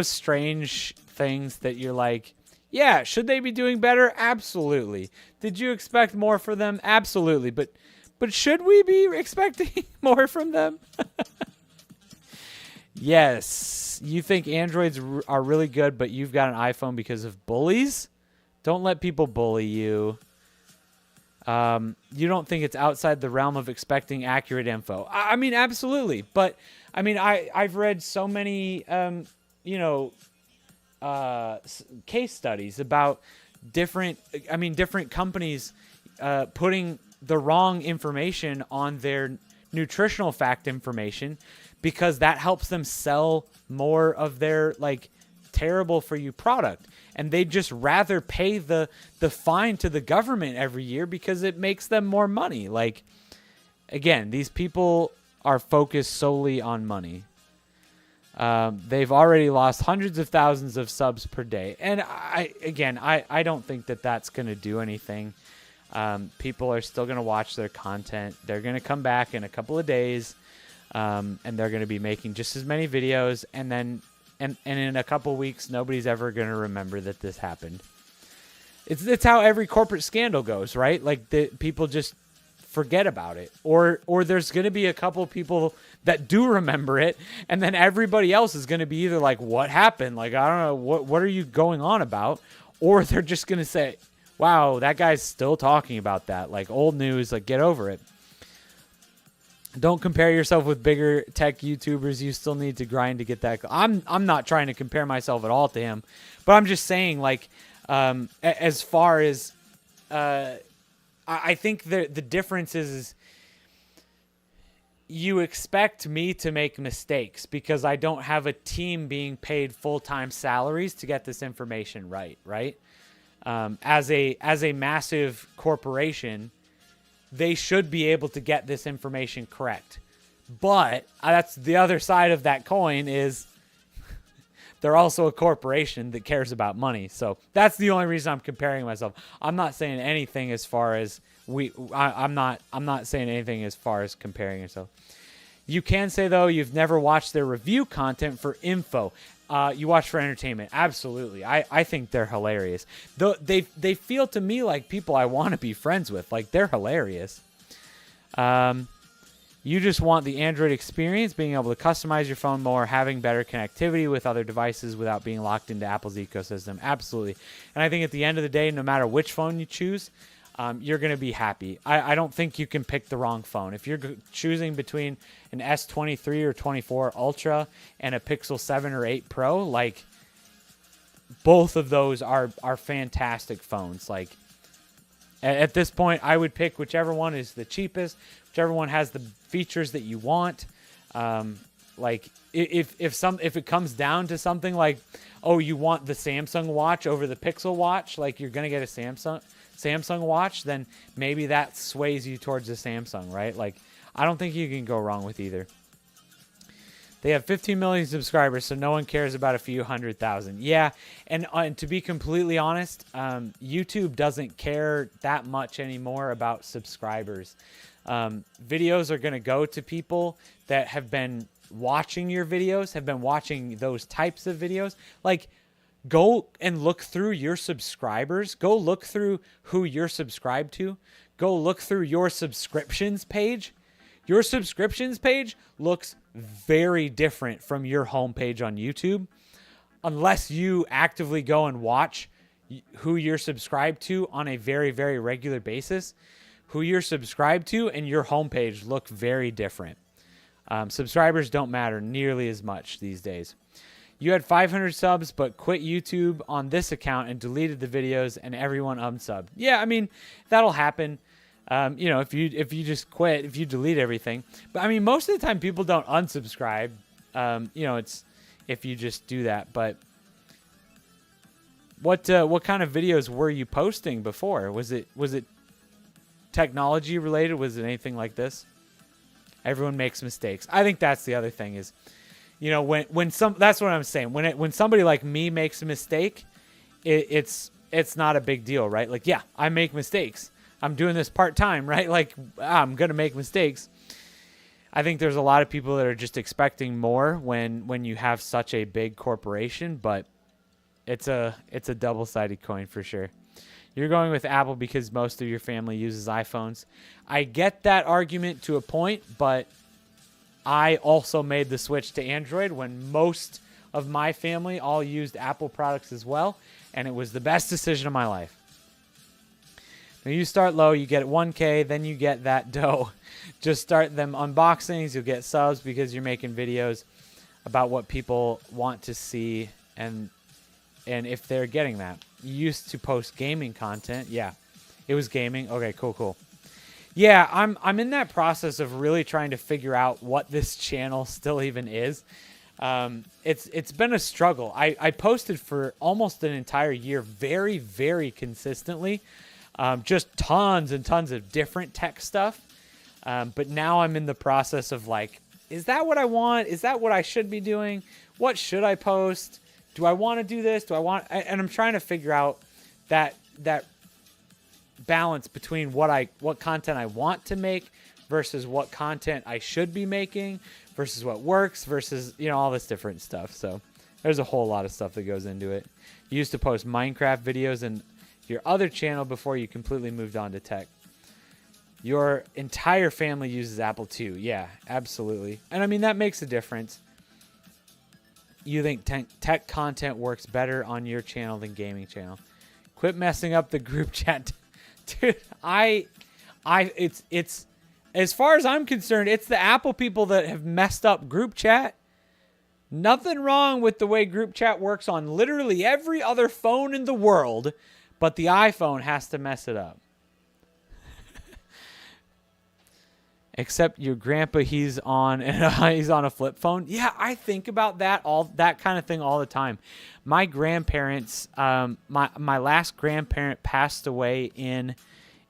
strange things that you're like, yeah, should they be doing better? Absolutely. Did you expect more for them? Absolutely. But should we be expecting more from them? Yes. You think Androids are really good, but you've got an iPhone because of bullies? Don't let people bully you. You don't think it's outside the realm of expecting accurate info. I mean, absolutely. But, I mean, I've read so many, case studies about different companies putting the wrong information on their nutritional fact information because that helps them sell more of their like terrible for you product, and they'd just rather pay the fine to the government every year because it makes them more money. Like, again, these people are focused solely on money. They've already lost hundreds of thousands of subs per day, and I don't think that that's going to do anything. People are still going to watch their content. They're going to come back in a couple of days, and they're going to be making just as many videos, and then and in a couple of weeks, nobody's ever going to remember that this happened. It's how every corporate scandal goes, right? Like, people just forget about it, or there's going to be a couple of people that do remember it, and then everybody else is going to be either like, what happened? Like, I don't know, what are you going on about? Or they're just going to say, wow, that guy's still talking about that. Like, old news, like, get over it. Don't compare yourself with bigger tech YouTubers. You still need to grind to get that. I'm not trying to compare myself at all to him, but I'm just saying, like, as far as I think the difference is you expect me to make mistakes because I don't have a team being paid full-time salaries to get this information right? As a massive corporation, they should be able to get this information correct. But that's the other side of that coin is they're also a corporation that cares about money. So that's the only reason I'm comparing myself. I'm not saying anything as far as I'm not saying anything as far as comparing yourself. You can say, though, you've never watched their review content for info. You watch for entertainment. Absolutely. I think they're hilarious. They feel to me like people I want to be friends with. Like, they're hilarious. You just want the Android experience, being able to customize your phone more, having better connectivity with other devices without being locked into Apple's ecosystem. Absolutely. And I think at the end of the day, no matter which phone you choose, you're going to be happy. I don't think you can pick the wrong phone. If you're choosing between an S23 or 24 Ultra and a Pixel 7 or 8 Pro, like, both of those are fantastic phones. Like, at this point, I would pick whichever one is the cheapest, whichever one has the features that you want. Like, if it comes down to something like, oh, you want the Samsung watch over the Pixel watch, like, you're going to get a Samsung watch, then maybe that sways you towards the Samsung, right? Like, I don't think you can go wrong with either. They have 15 million subscribers, so no one cares about a few 100,000. Yeah, and to be completely honest, YouTube doesn't care that much anymore about subscribers. Videos are going to go to people that have been watching your videos, have been watching those types of videos. Like, go and look through your subscribers. Go look through who you're subscribed to. Go look through your subscriptions page. Your subscriptions page looks very different from your homepage on YouTube, unless you actively go and watch who you're subscribed to on a very, very regular basis. Who you're subscribed to and your homepage look very different. Subscribers don't matter nearly as much these days. You had 500 subs, but quit YouTube on this account and deleted the videos, and everyone unsubbed. Yeah, I mean, that'll happen. If you just quit, if you delete everything. But I mean, most of the time people don't unsubscribe. It's if you just do that. But What kind of videos were you posting before? Was it technology related? Was it anything like this? Everyone makes mistakes. I think that's the other thing is, you know, that's what I'm saying. When somebody like me makes a mistake, it's not a big deal, right? Like, yeah, I make mistakes. I'm doing this part-time, right? Like, I'm going to make mistakes. I think there's a lot of people that are just expecting more when you have such a big corporation, but it's a double-sided coin for sure. You're going with Apple because most of your family uses iPhones. I get that argument to a point, but I also made the switch to Android when most of my family all used Apple products as well, and it was the best decision of my life. Now you start low, you get 1K, then you get that dough. Just start them unboxings, you'll get subs because you're making videos about what people want to see and if they're getting that. You used to post gaming content. Yeah, it was gaming. Okay, cool. Yeah, I'm in that process of really trying to figure out what this channel still even is. It's been a struggle. I posted for almost an entire year very, very consistently. Just tons and tons of different tech stuff. But now I'm in the process of like, is that what I want? Is that what I should be doing? What should I post? Do I want to do this? And I'm trying to figure out that balance between what content I want to make versus what content I should be making versus what works versus, you know, all this different stuff. So there's a whole lot of stuff that goes into it. You used to post Minecraft videos and your other channel before you completely moved on to tech. Your entire family uses Apple too. Yeah, absolutely. And I mean, that makes a difference. You think tech content works better on your channel than gaming channel. Quit messing up the group chat. Dude, it's as far as I'm concerned, it's the Apple people that have messed up group chat. Nothing wrong with the way group chat works on literally every other phone in the world, but the iPhone has to mess it up. Except your grandpa, he's on a flip phone. Yeah, I think about that kind of thing all the time. My grandparents, my last grandparent passed away in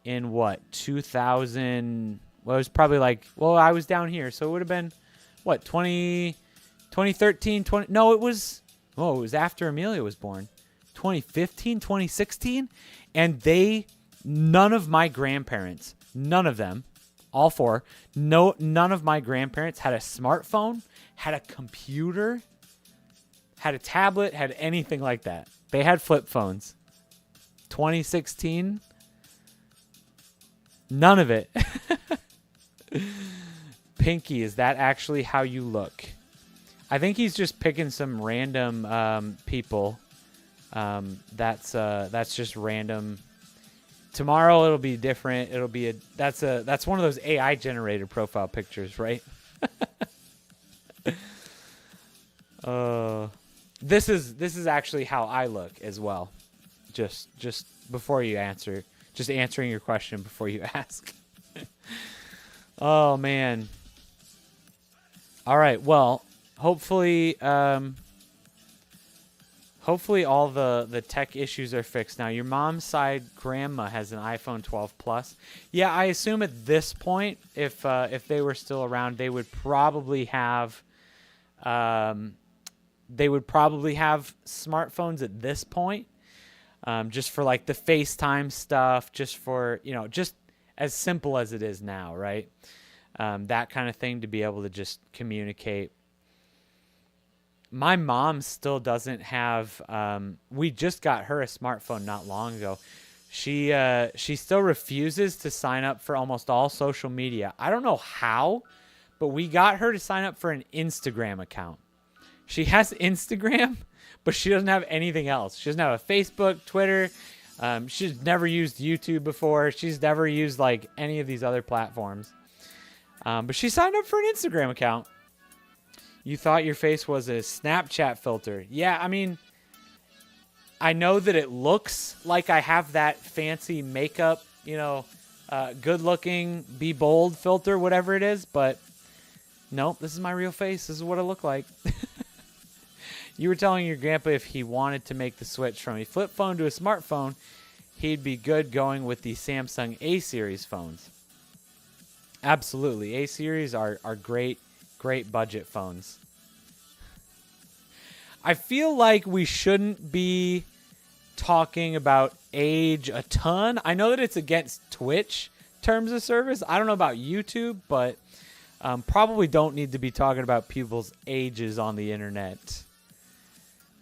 what, 2000? Well, it was probably like, well, I was down here, so it would have been what, 2013, no, it was after Amelia was born. 2015, 2016, and none of my grandparents, none of them, all four, none of my grandparents had a smartphone, had a computer, had a tablet, had anything like that. They had flip phones. 2016, none of it. Pinky, is that actually how you look? I think he's just picking some random people. That's just random. Tomorrow it'll be different. It'll be that's one of those AI generated profile pictures, right? This is actually how I look as well. Just before you answer, just answering your question before you ask. Oh man. All right. Well, hopefully all the tech issues are fixed now. Your mom's side grandma has an iPhone 12 Plus. Yeah, I assume at this point, if they were still around, they would probably have smartphones at this point, just for like the FaceTime stuff, just for, you know, just as simple as it is now, right? That kind of thing, to be able to just communicate. My mom still doesn't have, we just got her a smartphone not long ago. She still refuses to sign up for almost all social media. I don't know how, but we got her to sign up for an Instagram account. She has Instagram, but she doesn't have anything else. She doesn't have a Facebook, Twitter. She's never used YouTube before. She's never used like any of these other platforms. But she signed up for an Instagram account. You thought your face was a Snapchat filter. Yeah, I mean, I know that it looks like I have that fancy makeup, you know, good looking, be bold filter, whatever it is, but nope, this is my real face. This is what I look like. You were telling your grandpa if he wanted to make the switch from a flip phone to a smartphone, he'd be good going with the Samsung A series phones. Absolutely. A series are great budget phones. I feel like we shouldn't be talking about age a ton. I know that it's against Twitch terms of service. I don't know about YouTube, but probably don't need to be talking about people's ages on the internet.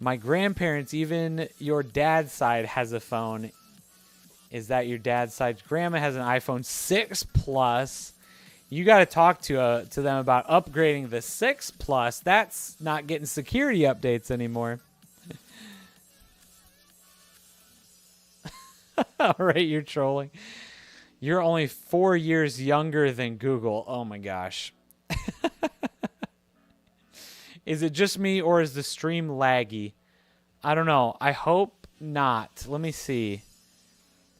My grandparents, even your dad's side, has a phone. Is that your dad's side? Grandma has an iPhone 6 Plus. You got to talk to them about upgrading the 6 Plus. That's not getting security updates anymore. All right, you're trolling. You're only 4 years younger than Google. Oh my gosh. Is it just me or is the stream laggy? I don't know. I hope not. Let me see.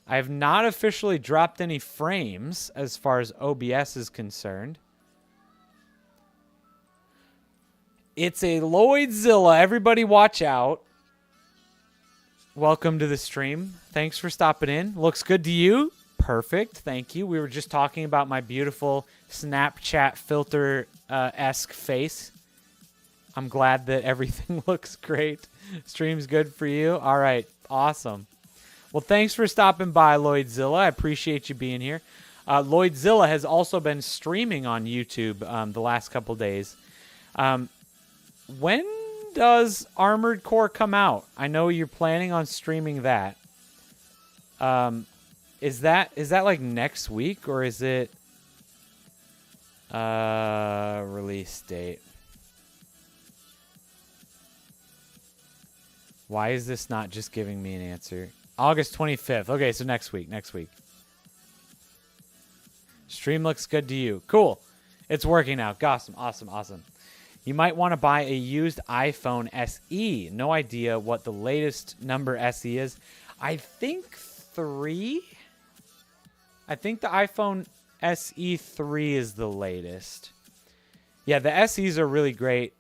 I have not officially dropped any frames as far as OBS is concerned. It's a Lloydzilla. Everybody watch out. Welcome to the stream. Thanks for stopping in. Looks good to you? Perfect. Thank you. We were just talking about my beautiful Snapchat filter-esque face. I'm glad that everything looks great. Stream's good for you. All right. Awesome. Well, thanks for stopping by, Lloydzilla. I appreciate you being here. Lloydzilla has also been streaming on YouTube the last couple days. When does Armored Core come out? I know you're planning on streaming that. Is that like next week or is it release date? Why is this not just giving me an answer? August 25th. Okay, so next week. Stream looks good to you. Cool. It's working out. Awesome. You might want to buy a used iPhone SE. No idea what the latest number SE is. I think 3. I think the iPhone SE 3 is the latest. Yeah, the SEs are really great.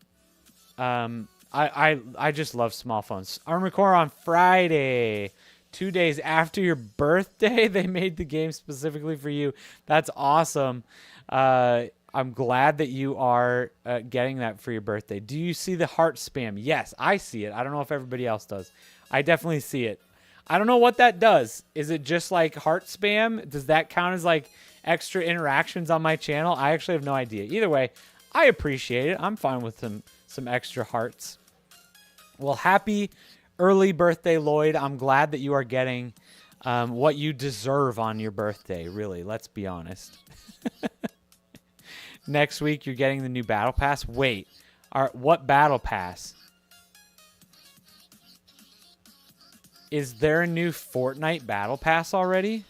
I just love small phones. Armored Core on Friday. 2 days after your birthday, they made the game specifically for you. That's awesome. I'm glad that you are getting that for your birthday. Do you see the heart spam? Yes, I see it. I don't know if everybody else does. I definitely see it. I don't know what that does. Is it just like heart spam? Does that count as like extra interactions on my channel? I actually have no idea. Either way, I appreciate it. I'm fine with some extra hearts. Well, happy early birthday, Lloyd. I'm glad that you are getting what you deserve on your birthday, really. Let's be honest. Next week, you're getting the new Battle Pass. Wait, what Battle Pass? Is there a new Fortnite Battle Pass already?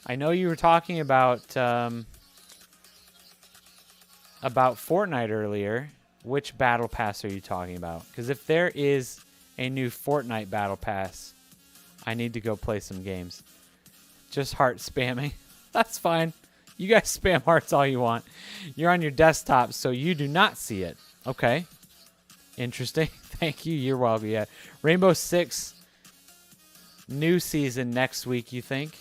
I know you were talking about Fortnite earlier. Which Battle Pass are you talking about? Because if there is a new Fortnite Battle Pass, I need to go play some games. Just heart spamming. That's fine. You guys spam hearts all you want. You're on your desktop, so you do not see it. Okay. Interesting. Thank you. You're welcome. Yeah. Rainbow Six new season next week, you think?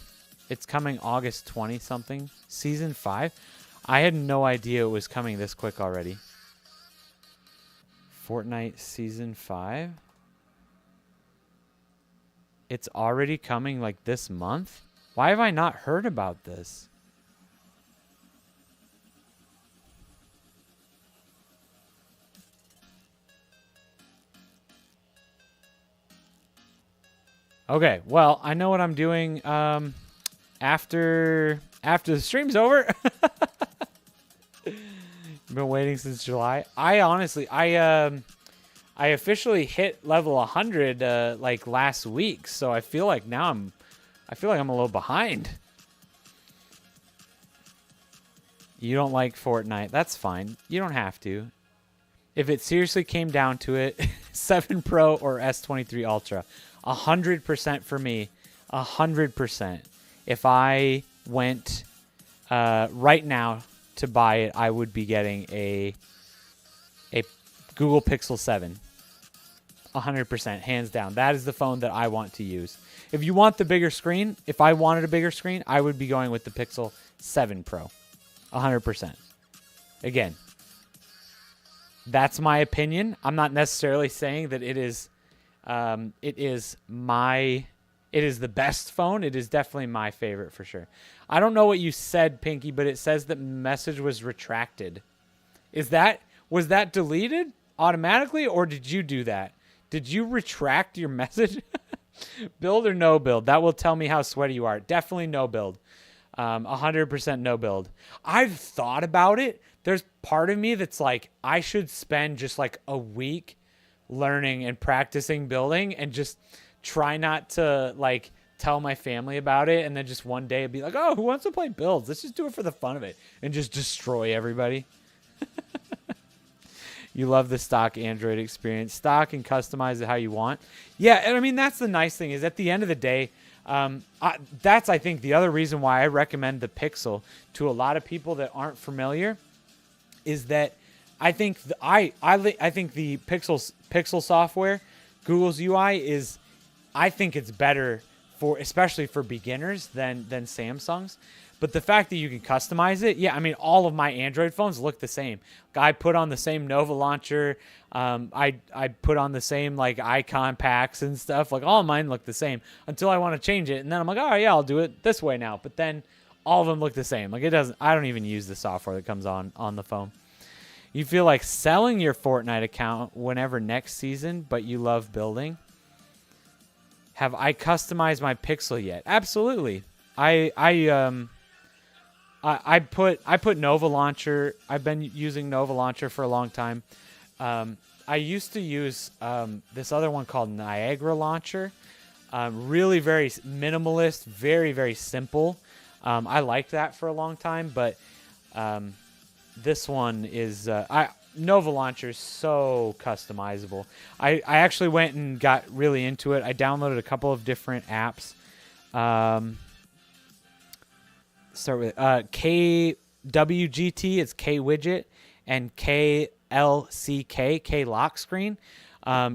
It's coming August 20-something. Season 5? I had no idea it was coming this quick already. Fortnite Season 5? It's already coming like this month? Why have I not heard about this? Okay, well, I know what I'm doing after the stream's over. Been waiting since July. I honestly, I officially hit level 100 like last week, so I feel like now I'm a little behind. You don't like Fortnite. That's fine. You don't have to. If it seriously came down to it, 7 Pro or S23 Ultra, 100% for me. 100%. If I went right now to buy it, I would be getting a A Google Pixel 7. 100%, hands down. That is the phone that I want to use. If you want the bigger screen, if I wanted a bigger screen, I would be going with the Pixel 7 Pro. 100%. Again, that's my opinion. I'm not necessarily saying that it is the best phone. It is definitely my favorite for sure. I don't know what you said, Pinky, but it says that message was retracted. Was that deleted automatically, or did you do that? Did you retract your message? Build or no build? That will tell me how sweaty you are. Definitely no build. 100% no build. I've thought about it. There's part of me that's like, I should spend just like a week learning and practicing building and just try not to like tell my family about it. And then just one day be like, oh, who wants to play builds? Let's just do it for the fun of it and just destroy everybody. You love the stock Android experience. Stock and customize it how you want. Yeah, and I mean, that's the nice thing is at the end of the day, that's, I think, the other reason why I recommend the Pixel to a lot of people that aren't familiar is that I think I think the Pixel software, Google's UI is, I think it's better for, especially for beginners than Samsung's. But the fact that you can customize it, yeah, I mean, all of my Android phones look the same. I put on the same Nova launcher. I put on the same like icon packs and stuff. Like all of mine look the same until I want to change it, and then I'm like, all right, yeah, I'll do it this way now. But then all of them look the same. Like it doesn't. I don't even use the software that comes on the phone. You feel like selling your Fortnite account whenever next season, but you love building. Have I customized my Pixel yet? Absolutely. I put Nova Launcher. I've been using Nova Launcher for a long time. I used to use this other one called Niagara Launcher. Really very minimalist, very, very simple. I liked that for a long time, but this one is Nova Launcher is so customizable. I actually went and got really into it. I downloaded a couple of different apps. Start with KWGT, it's K Widget, and KLCK, K Lock Screen.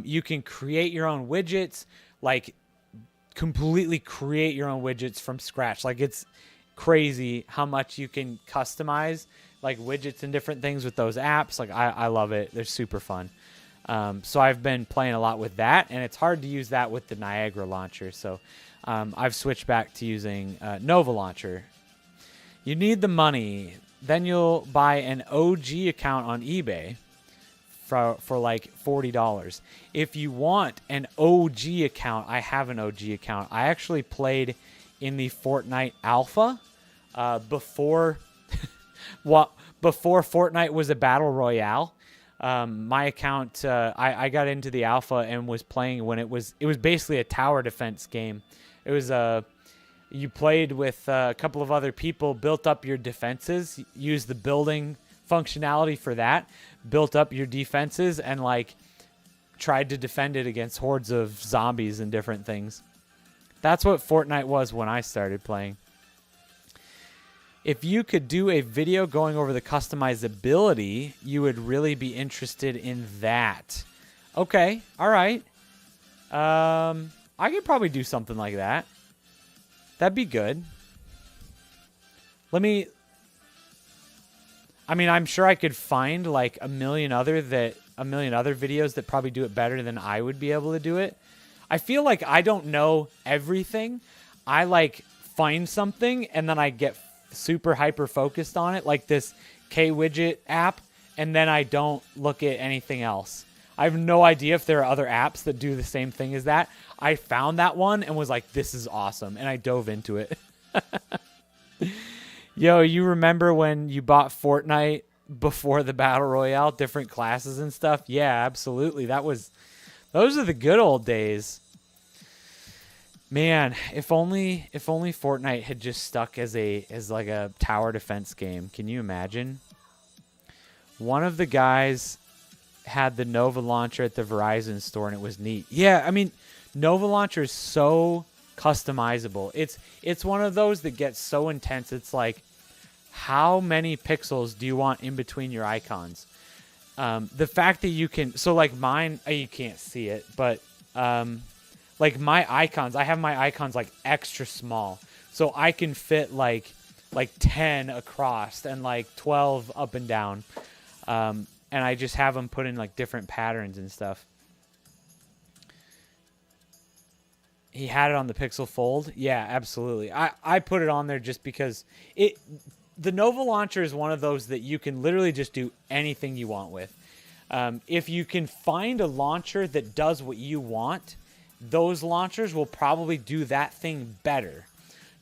You can create your own widgets, like completely create your own widgets from scratch. Like it's crazy how much you can customize like widgets and different things with those apps. Like I love it. They're super fun. So I've been playing a lot with that, and it's hard to use that with the Niagara Launcher. So I've switched back to using Nova Launcher. You need the money. Then you'll buy an OG account on eBay for like $40. If you want an OG account, I have an OG account. I actually played in the Fortnite alpha before Fortnite was a battle royale. My account, I got into the alpha and was playing when it was basically a tower defense game. It was you played with a couple of other people, built up your defenses, used the building functionality for that, built up your defenses, and like tried to defend it against hordes of zombies and different things. That's what Fortnite was when I started playing. If you could do a video going over the customizability, you would really be interested in that. Okay, all right. I could probably do something like that. That'd be good. I'm sure I could find like a million other videos that probably do it better than I would be able to do it. I feel like I don't know everything. I like find something and then I get super hyper focused on it, like this K Widget app, and then I don't look at anything else. I have no idea if there are other apps that do the same thing as that. I found that one and was like, this is awesome, and I dove into it. Yo, you remember when you bought Fortnite before the Battle Royale, different classes and stuff? Yeah, absolutely. Those are the good old days. Man, if only Fortnite had just stuck as like a tower defense game. Can you imagine? One of the guys had the Nova Launcher at the Verizon store, and it was neat. Yeah, I mean, Nova Launcher is so customizable. It's one of those that gets so intense. It's like, how many pixels do you want in between your icons? The fact that you can, so like mine, you can't see it, but like my icons, I have my icons like extra small, so I can fit like 10 across and like 12 up and down, and I just have them put in like different patterns and stuff. He had it on the Pixel Fold. Yeah, absolutely. I put it on there just because the Nova launcher is one of those that you can literally just do anything you want with. If you can find a launcher that does what you want, those launchers will probably do that thing better.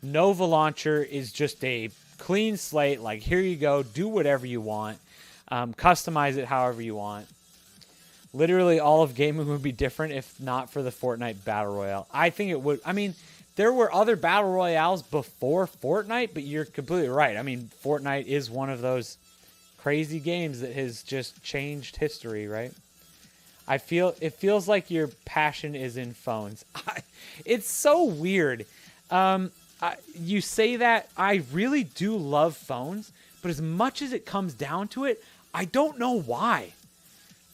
Nova launcher is just a clean slate. Like, here you go. Do whatever you want. Customize it however you want. Literally all of gaming would be different if not for the Fortnite Battle Royale. I think it would. I mean, there were other Battle Royales before Fortnite, but you're completely right. I mean, Fortnite is one of those crazy games that has just changed history, right? It feels like your passion is in phones. It's so weird. You say that, I really do love phones, but as much as it comes down to it, I don't know why.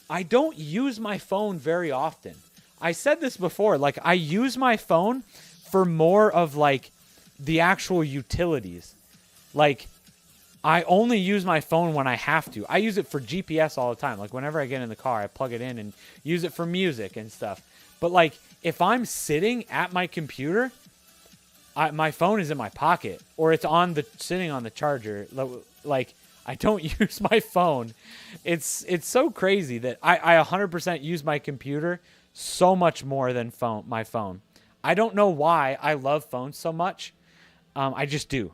I don't use my phone very often. I said this before, like I use my phone for more of like the actual utilities. Like I only use my phone when I have to. I use it for GPS all the time. Like whenever I get in the car, I plug it in and use it for music and stuff. But like if I'm sitting at my computer, my phone is in my pocket or it's sitting on the charger. Like I don't use my phone. It's so crazy that I 100% use my computer so much more than my phone. I don't know why I love phones so much. I just do.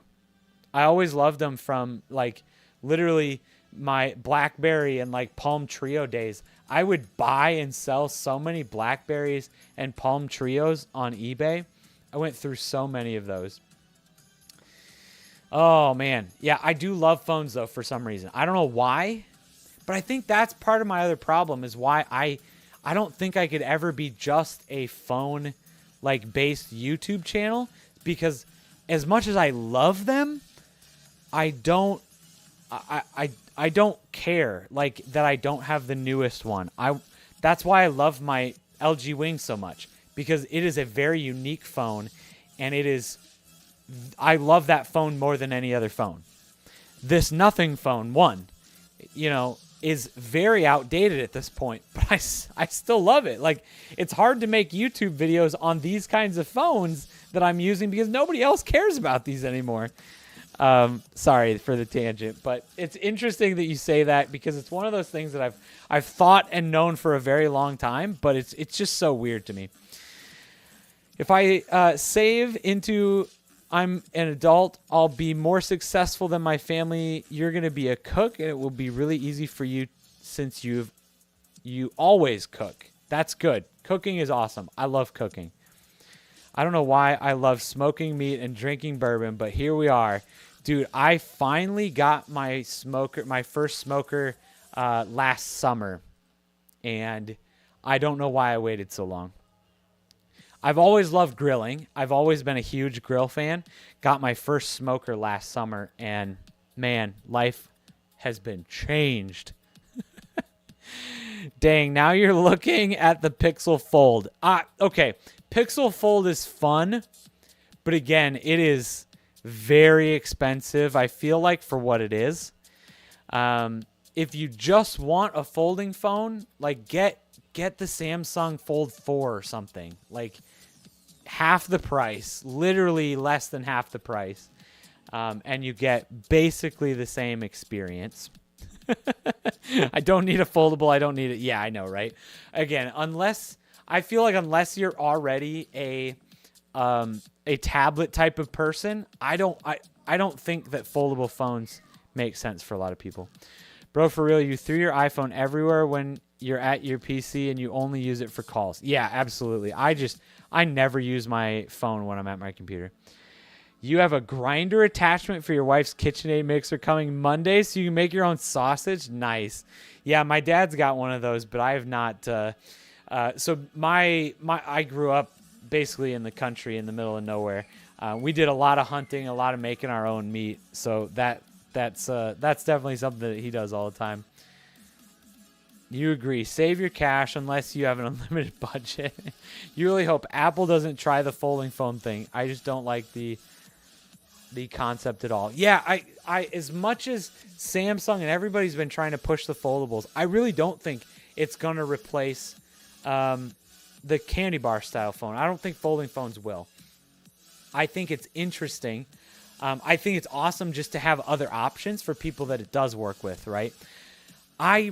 I always loved them from like literally my BlackBerry and like Palm Trio days. I would buy and sell so many Blackberries and Palm Trios on eBay. I went through so many of those. Oh, man. Yeah, I do love phones, though, for some reason. I don't know why, but I think that's part of my other problem is why I don't think I could ever be just a phone, like, based YouTube channel, because as much as I love them, I don't care, like, that I don't have the newest one. That's why I love my LG Wing so much, because it is a very unique phone, and I love that phone more than any other phone. This Nothing phone, is very outdated at this point, but I still love it. Like, it's hard to make YouTube videos on these kinds of phones that I'm using because nobody else cares about these anymore. Sorry for the tangent, but it's interesting that you say that because it's one of those things that I've thought and known for a very long time, but it's just so weird to me. If I save into I'm an adult, I'll be more successful than my family. You're going to be a cook, and it will be really easy for you since you always cook. That's good. Cooking is awesome. I love cooking. I don't know why I love smoking meat and drinking bourbon, but here we are. Dude, I finally got my first smoker last summer, and I don't know why I waited so long. I've always loved grilling. I've always been a huge grill fan. Got my first smoker last summer, and man, life has been changed. Dang, now you're looking at the Pixel Fold. Okay, Pixel Fold is fun, but again, it is very expensive, I feel like, for what it is. If you just want a folding phone, like get the Samsung Fold 4 or something. Like, half the price, literally less than half the price, and you get basically the same experience. I don't need a foldable. I don't need it. Yeah, I know, right? Again, unless you're already a tablet type of person, I don't think that foldable phones make sense for a lot of people. Bro, for real, you threw your iPhone everywhere when you're at your PC and you only use it for calls. Yeah, absolutely. I never use my phone when I'm at my computer. You have a grinder attachment for your wife's KitchenAid mixer coming Monday so you can make your own sausage? Nice. Yeah, my dad's got one of those, but I have not. So I grew up basically in the country in the middle of nowhere. We did a lot of hunting, a lot of making our own meat. So that's definitely something that he does all the time. You agree. Save your cash unless you have an unlimited budget. You really hope Apple doesn't try the folding phone thing. I just don't like the concept at all. Yeah, I as much as Samsung and everybody's been trying to push the foldables, I really don't think it's going to replace the candy bar style phone. I don't think folding phones will. I think it's interesting. I think it's awesome just to have other options for people that it does work with, right? I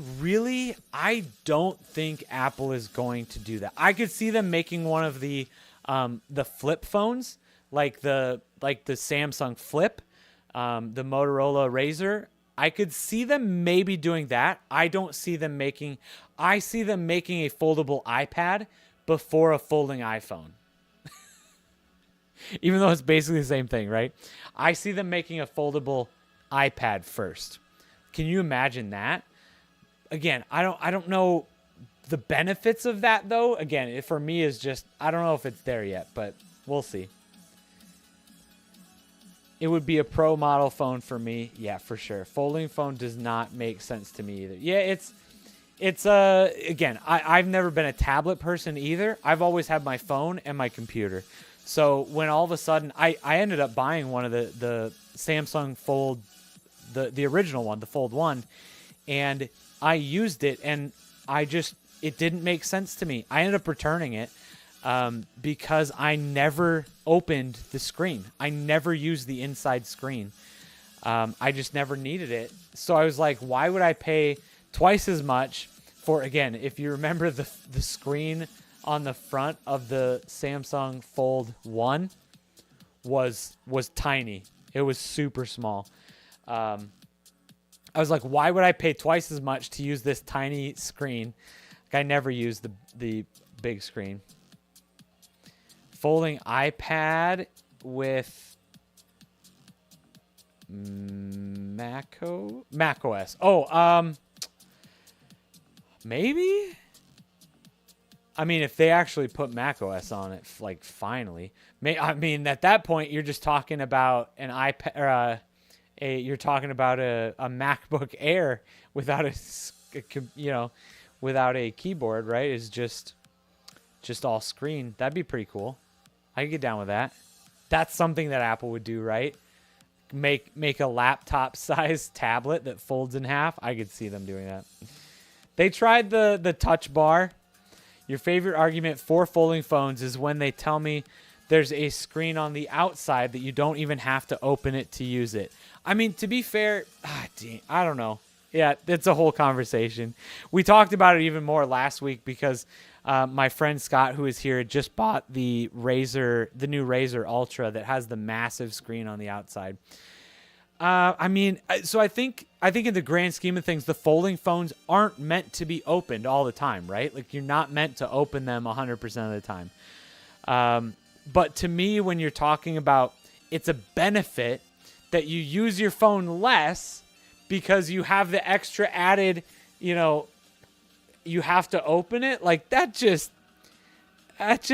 don't think Apple is going to do that. I could see them making one of the flip phones, like the Samsung Flip, the Motorola Razr. I could see them maybe doing that. I see them making a foldable iPad before a folding iPhone. Even though it's basically the same thing, right? I see them making a foldable iPad first. Can you imagine that? Again, I don't know the benefits of that though. Again, it for me is just, I don't know if it's there yet, but we'll see. It would be a pro model phone for me. Yeah, for sure. Folding phone does not make sense to me either. Yeah, it's again, I've never been a tablet person either. I've always had my phone and my computer. So when all of a sudden I ended up buying one of the Samsung Fold, the original one, the Fold 1, and I used it and it didn't make sense to me. I ended up returning it because I never opened the screen. I never used the inside screen. I just never needed it. So I was like, why would I pay twice as much for, again, if you remember the screen on the front of the Samsung Fold 1 was tiny. It was super small. I was like, why would I pay twice as much to use this tiny screen? Like, I never used the big screen. Folding iPad with macOS. Oh, maybe? I mean, if they actually put macOS on it, like, finally. I mean, at that point, you're just talking about an iPad, or you're talking about a MacBook Air without without a keyboard, right? It's just all screen. That'd be pretty cool. I could get down with that. That's something that Apple would do, right? Make a laptop size tablet that folds in half. I could see them doing that. They tried the touch bar. Your favorite argument for folding phones is when they tell me there's a screen on the outside that you don't even have to open it to use it. I mean, to be fair, I don't know. Yeah, it's a whole conversation. We talked about it even more last week because my friend Scott, who is here, just bought the new Razr Ultra that has the massive screen on the outside. I mean, so I think in the grand scheme of things, the folding phones aren't meant to be opened all the time, right? Like, you're not meant to open them 100% of the time. But to me, when you're talking about it's a benefit that you use your phone less because you have the extra added, you have to open it. Like, that just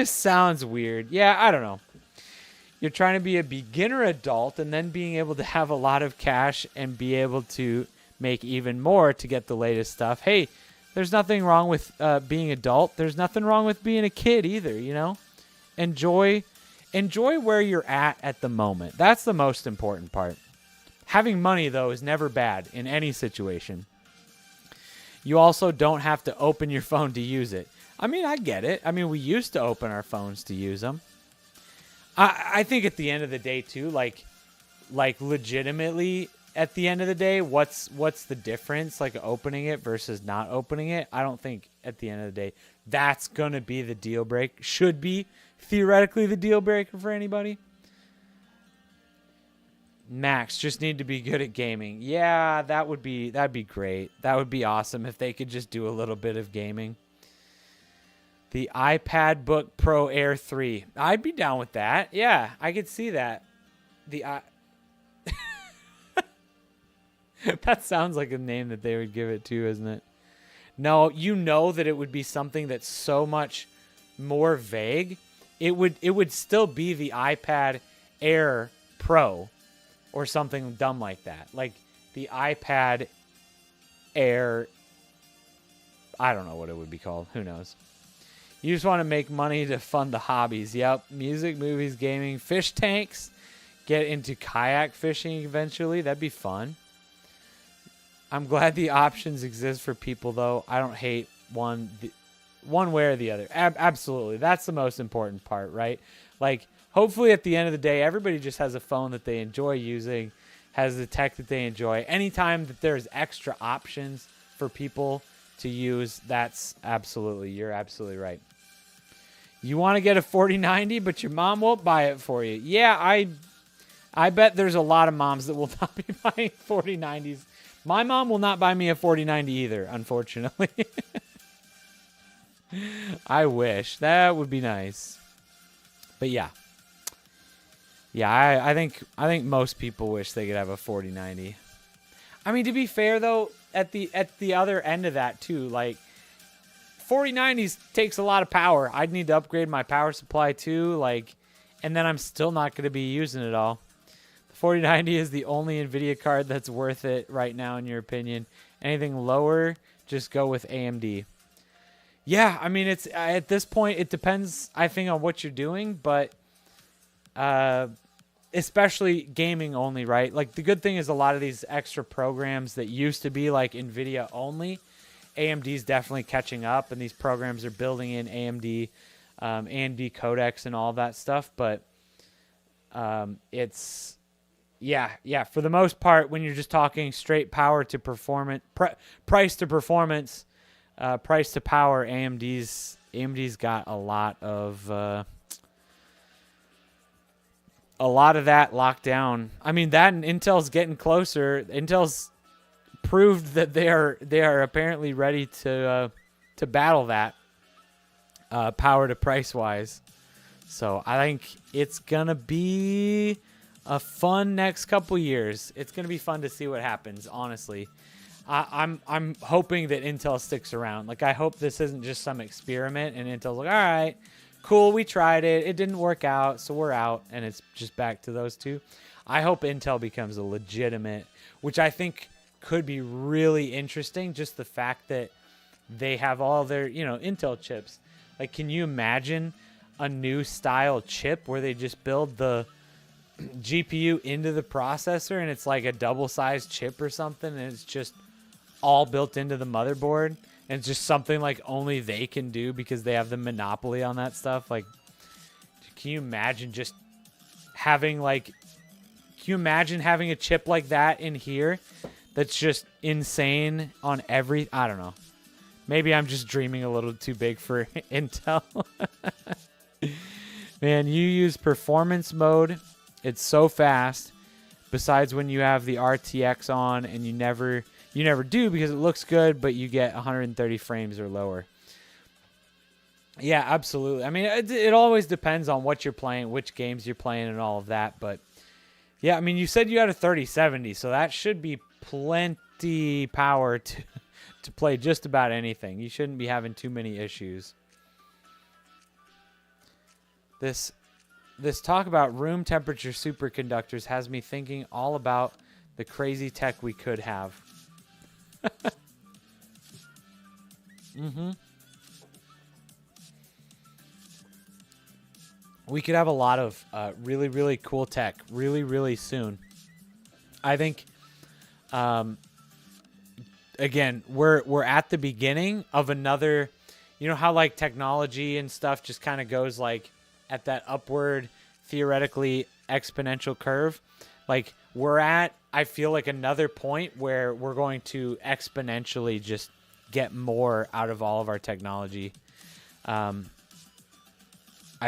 sounds weird. Yeah, I don't know. You're trying to be a beginner adult and then being able to have a lot of cash and be able to make even more to get the latest stuff. Hey, there's nothing wrong with being adult. There's nothing wrong with being a kid either, Enjoy where you're at the moment. That's the most important part. Having money, though, is never bad in any situation. You also don't have to open your phone to use it. I mean, I get it. I mean, we used to open our phones to use them. I think at the end of the day, too, like legitimately at the end of the day, what's the difference, like opening it versus not opening it? I don't think at the end of the day that's going to be the deal breaker. Should be theoretically the deal breaker for anybody. Max just need to be good at gaming. Yeah, that'd be great. That would be awesome if they could just do a little bit of gaming. The iPad Book Pro Air 3. I'd be down with that. Yeah, I could see that. That sounds like a name that they would give it to, isn't it? No, that it would be something that's so much more vague. It would still be the iPad Air Pro or something dumb like that. Like the iPad Air I don't know what it would be called. Who knows? You just want to make money to fund the hobbies. Yep. Music, movies, gaming, fish tanks. Get into kayak fishing eventually. That'd be fun. I'm glad the options exist for people, though. I don't hate one way or the other. Absolutely. That's the most important part, right? Like, hopefully at the end of the day, everybody just has a phone that they enjoy using, has the tech that they enjoy. Anytime that there's extra options for people to use, you're absolutely right. You want to get a 4090, but your mom won't buy it for you. Yeah, I bet there's a lot of moms that will not be buying 4090s. My mom will not buy me a 4090 either, unfortunately. I wish. That would be nice. But yeah. Yeah, I think most people wish they could have a 4090. I mean, to be fair though, at the other end of that too, like 4090s takes a lot of power. I'd need to upgrade my power supply too, like, and then I'm still not going to be using it all. 4090 is the only NVIDIA card that's worth it right now, in your opinion. Anything lower, just go with AMD. Yeah, I mean, it's at this point, it depends, I think, on what you're doing, but especially gaming only, right? Like, the good thing is a lot of these extra programs that used to be like NVIDIA only, AMD's definitely catching up, and these programs are building in AMD codecs and all that stuff, but it's... Yeah. For the most part, when you're just talking straight power to performance, price to performance, price to power, AMD's got a lot of that locked down. I mean, that and Intel's getting closer. Intel's proved that they are apparently ready to battle that power to price wise. So I think it's gonna be a fun next couple years. It's gonna be fun to see what happens. Honestly, I'm hoping that Intel sticks around. Like, I hope this isn't just some experiment and Intel's like, all right, cool, we tried it, it didn't work out, so we're out, and it's just back to those two. I hope Intel becomes a legitimate, which I think could be really interesting. Just the fact that they have all their, Intel chips. Like, can you imagine a new style chip where they just build the GPU into the processor and it's like a double-sized chip or something, and it's just all built into the motherboard, and it's just something like only they can do because they have the monopoly on that stuff? Like, can you imagine just having having a chip like that in here that's just insane on every... I don't know. Maybe I'm just dreaming a little too big for Intel. Man, you use performance mode. It's so fast. Besides when you have the RTX on, and you never do because it looks good, but you get 130 frames or lower. Yeah, absolutely. I mean, it always depends on what you're playing, which games you're playing, and all of that. But yeah, I mean, you said you had a 3070, so that should be plenty power to play just about anything. You shouldn't be having too many issues. This talk about room temperature superconductors has me thinking all about the crazy tech we could have. We could have a lot of really, really cool tech really, really soon. I think, again, we're at the beginning of another, how like technology and stuff just kind of goes like at that upward, theoretically exponential curve. Like, we're at, I feel like, another point where we're going to exponentially just get more out of all of our technology. I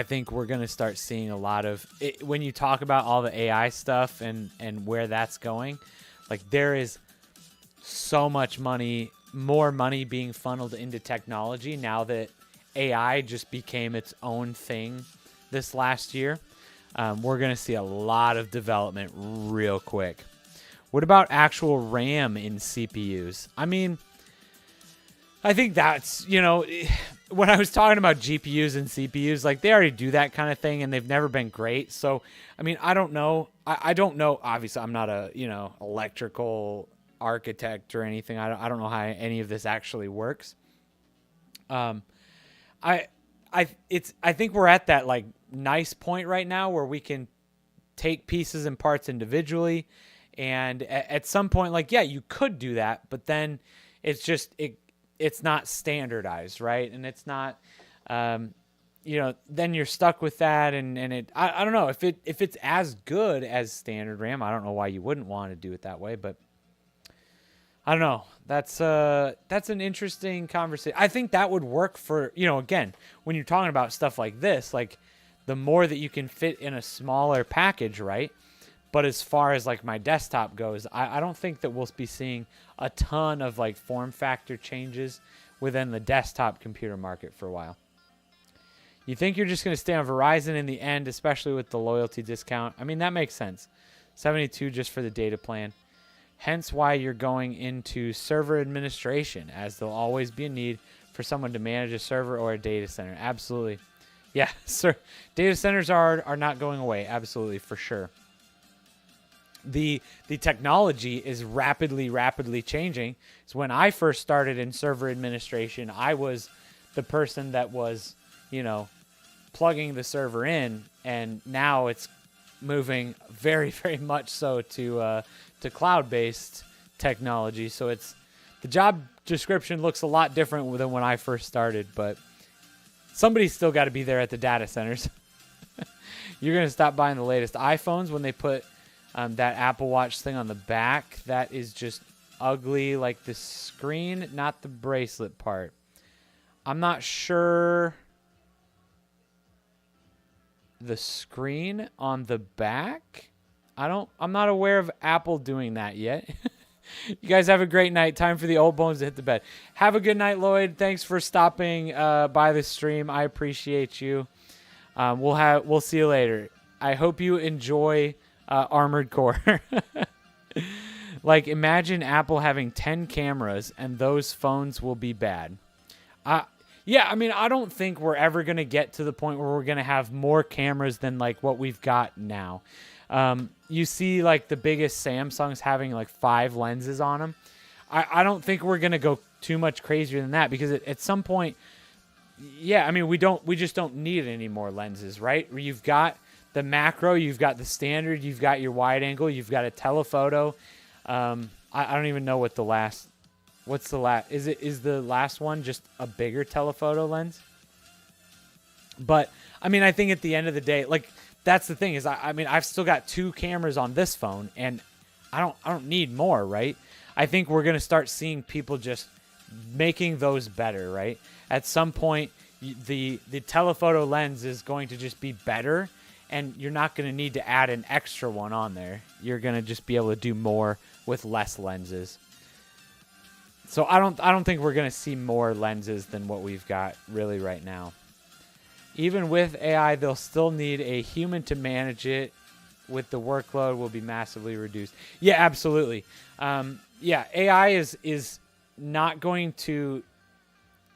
think we're going to start seeing a lot of it, when you talk about all the AI stuff and where that's going. Like, there is so much money, more money being funneled into technology now that AI just became its own thing this last year. We're going to see a lot of development real quick. What about actual RAM in CPUs? I mean, I think that's, when I was talking about GPUs and CPUs, like, they already do that kind of thing, and they've never been great. So, I mean, I don't know. I don't know. Obviously, I'm not a, electrical architect or anything. I don't know how any of this actually works. Um, I think we're at that like nice point right now where we can take pieces and parts individually, and at some point, like, yeah, you could do that, but then it's not standardized, right? And it's not, then you're stuck with that, and I don't know if it's as good as standard RAM. I don't know why you wouldn't want to do it that way, but I don't know. That's an interesting conversation. I think that would work for, again, when you're talking about stuff like this, like the more that you can fit in a smaller package, right? But as far as like my desktop goes, I don't think that we'll be seeing a ton of like form factor changes within the desktop computer market for a while. You think you're just going to stay on Verizon in the end, especially with the loyalty discount? I mean, that makes sense. 72 just for the data plan. Hence why you're going into server administration, as there'll always be a need for someone to manage a server or a data center. Absolutely. Yeah, sir. Data centers are not going away. Absolutely, for sure. The technology is rapidly changing. So when I first started in server administration, I was the person that was, plugging the server in, and now it's moving very, very much so to cloud-based technology. So the job description looks a lot different than when I first started, but somebody's still got to be there at the data centers. You're going to stop buying the latest iPhones when they put that Apple Watch thing on the back. That is just ugly, like the screen, not the bracelet part. I'm not sure. The screen on the back? I'm not aware of Apple doing that yet. You guys have a great night. Time for the old bones to hit the bed. Have a good night, Lloyd. Thanks for stopping by the stream. I appreciate you. We'll see you later. I hope you enjoy Armored Core. Like, imagine Apple having 10 cameras and those phones will be bad. Yeah, I mean, I don't think we're ever going to get to the point where we're going to have more cameras than, like, what we've got now. You see, like, the biggest Samsungs having, like, 5 lenses on them. I don't think we're going to go too much crazier than that, because at some point, yeah, I mean, we just don't need any more lenses, right? You've got the macro, you've got the standard, you've got your wide angle, you've got a telephoto. I don't even know what the last... What's the last? Is the last one just a bigger telephoto lens? But I mean, I think at the end of the day, like, that's the thing is, I mean, I've still got 2 cameras on this phone, and I don't need more, right? I think we're gonna start seeing people just making those better, right? At some point, the telephoto lens is going to just be better, and you're not gonna need to add an extra one on there. You're gonna just be able to do more with less lenses. So I don't think we're going to see more lenses than what we've got really right now. Even with AI, they'll still need a human to manage it. With the workload will be massively reduced. Yeah, absolutely. Yeah, AI is not going to...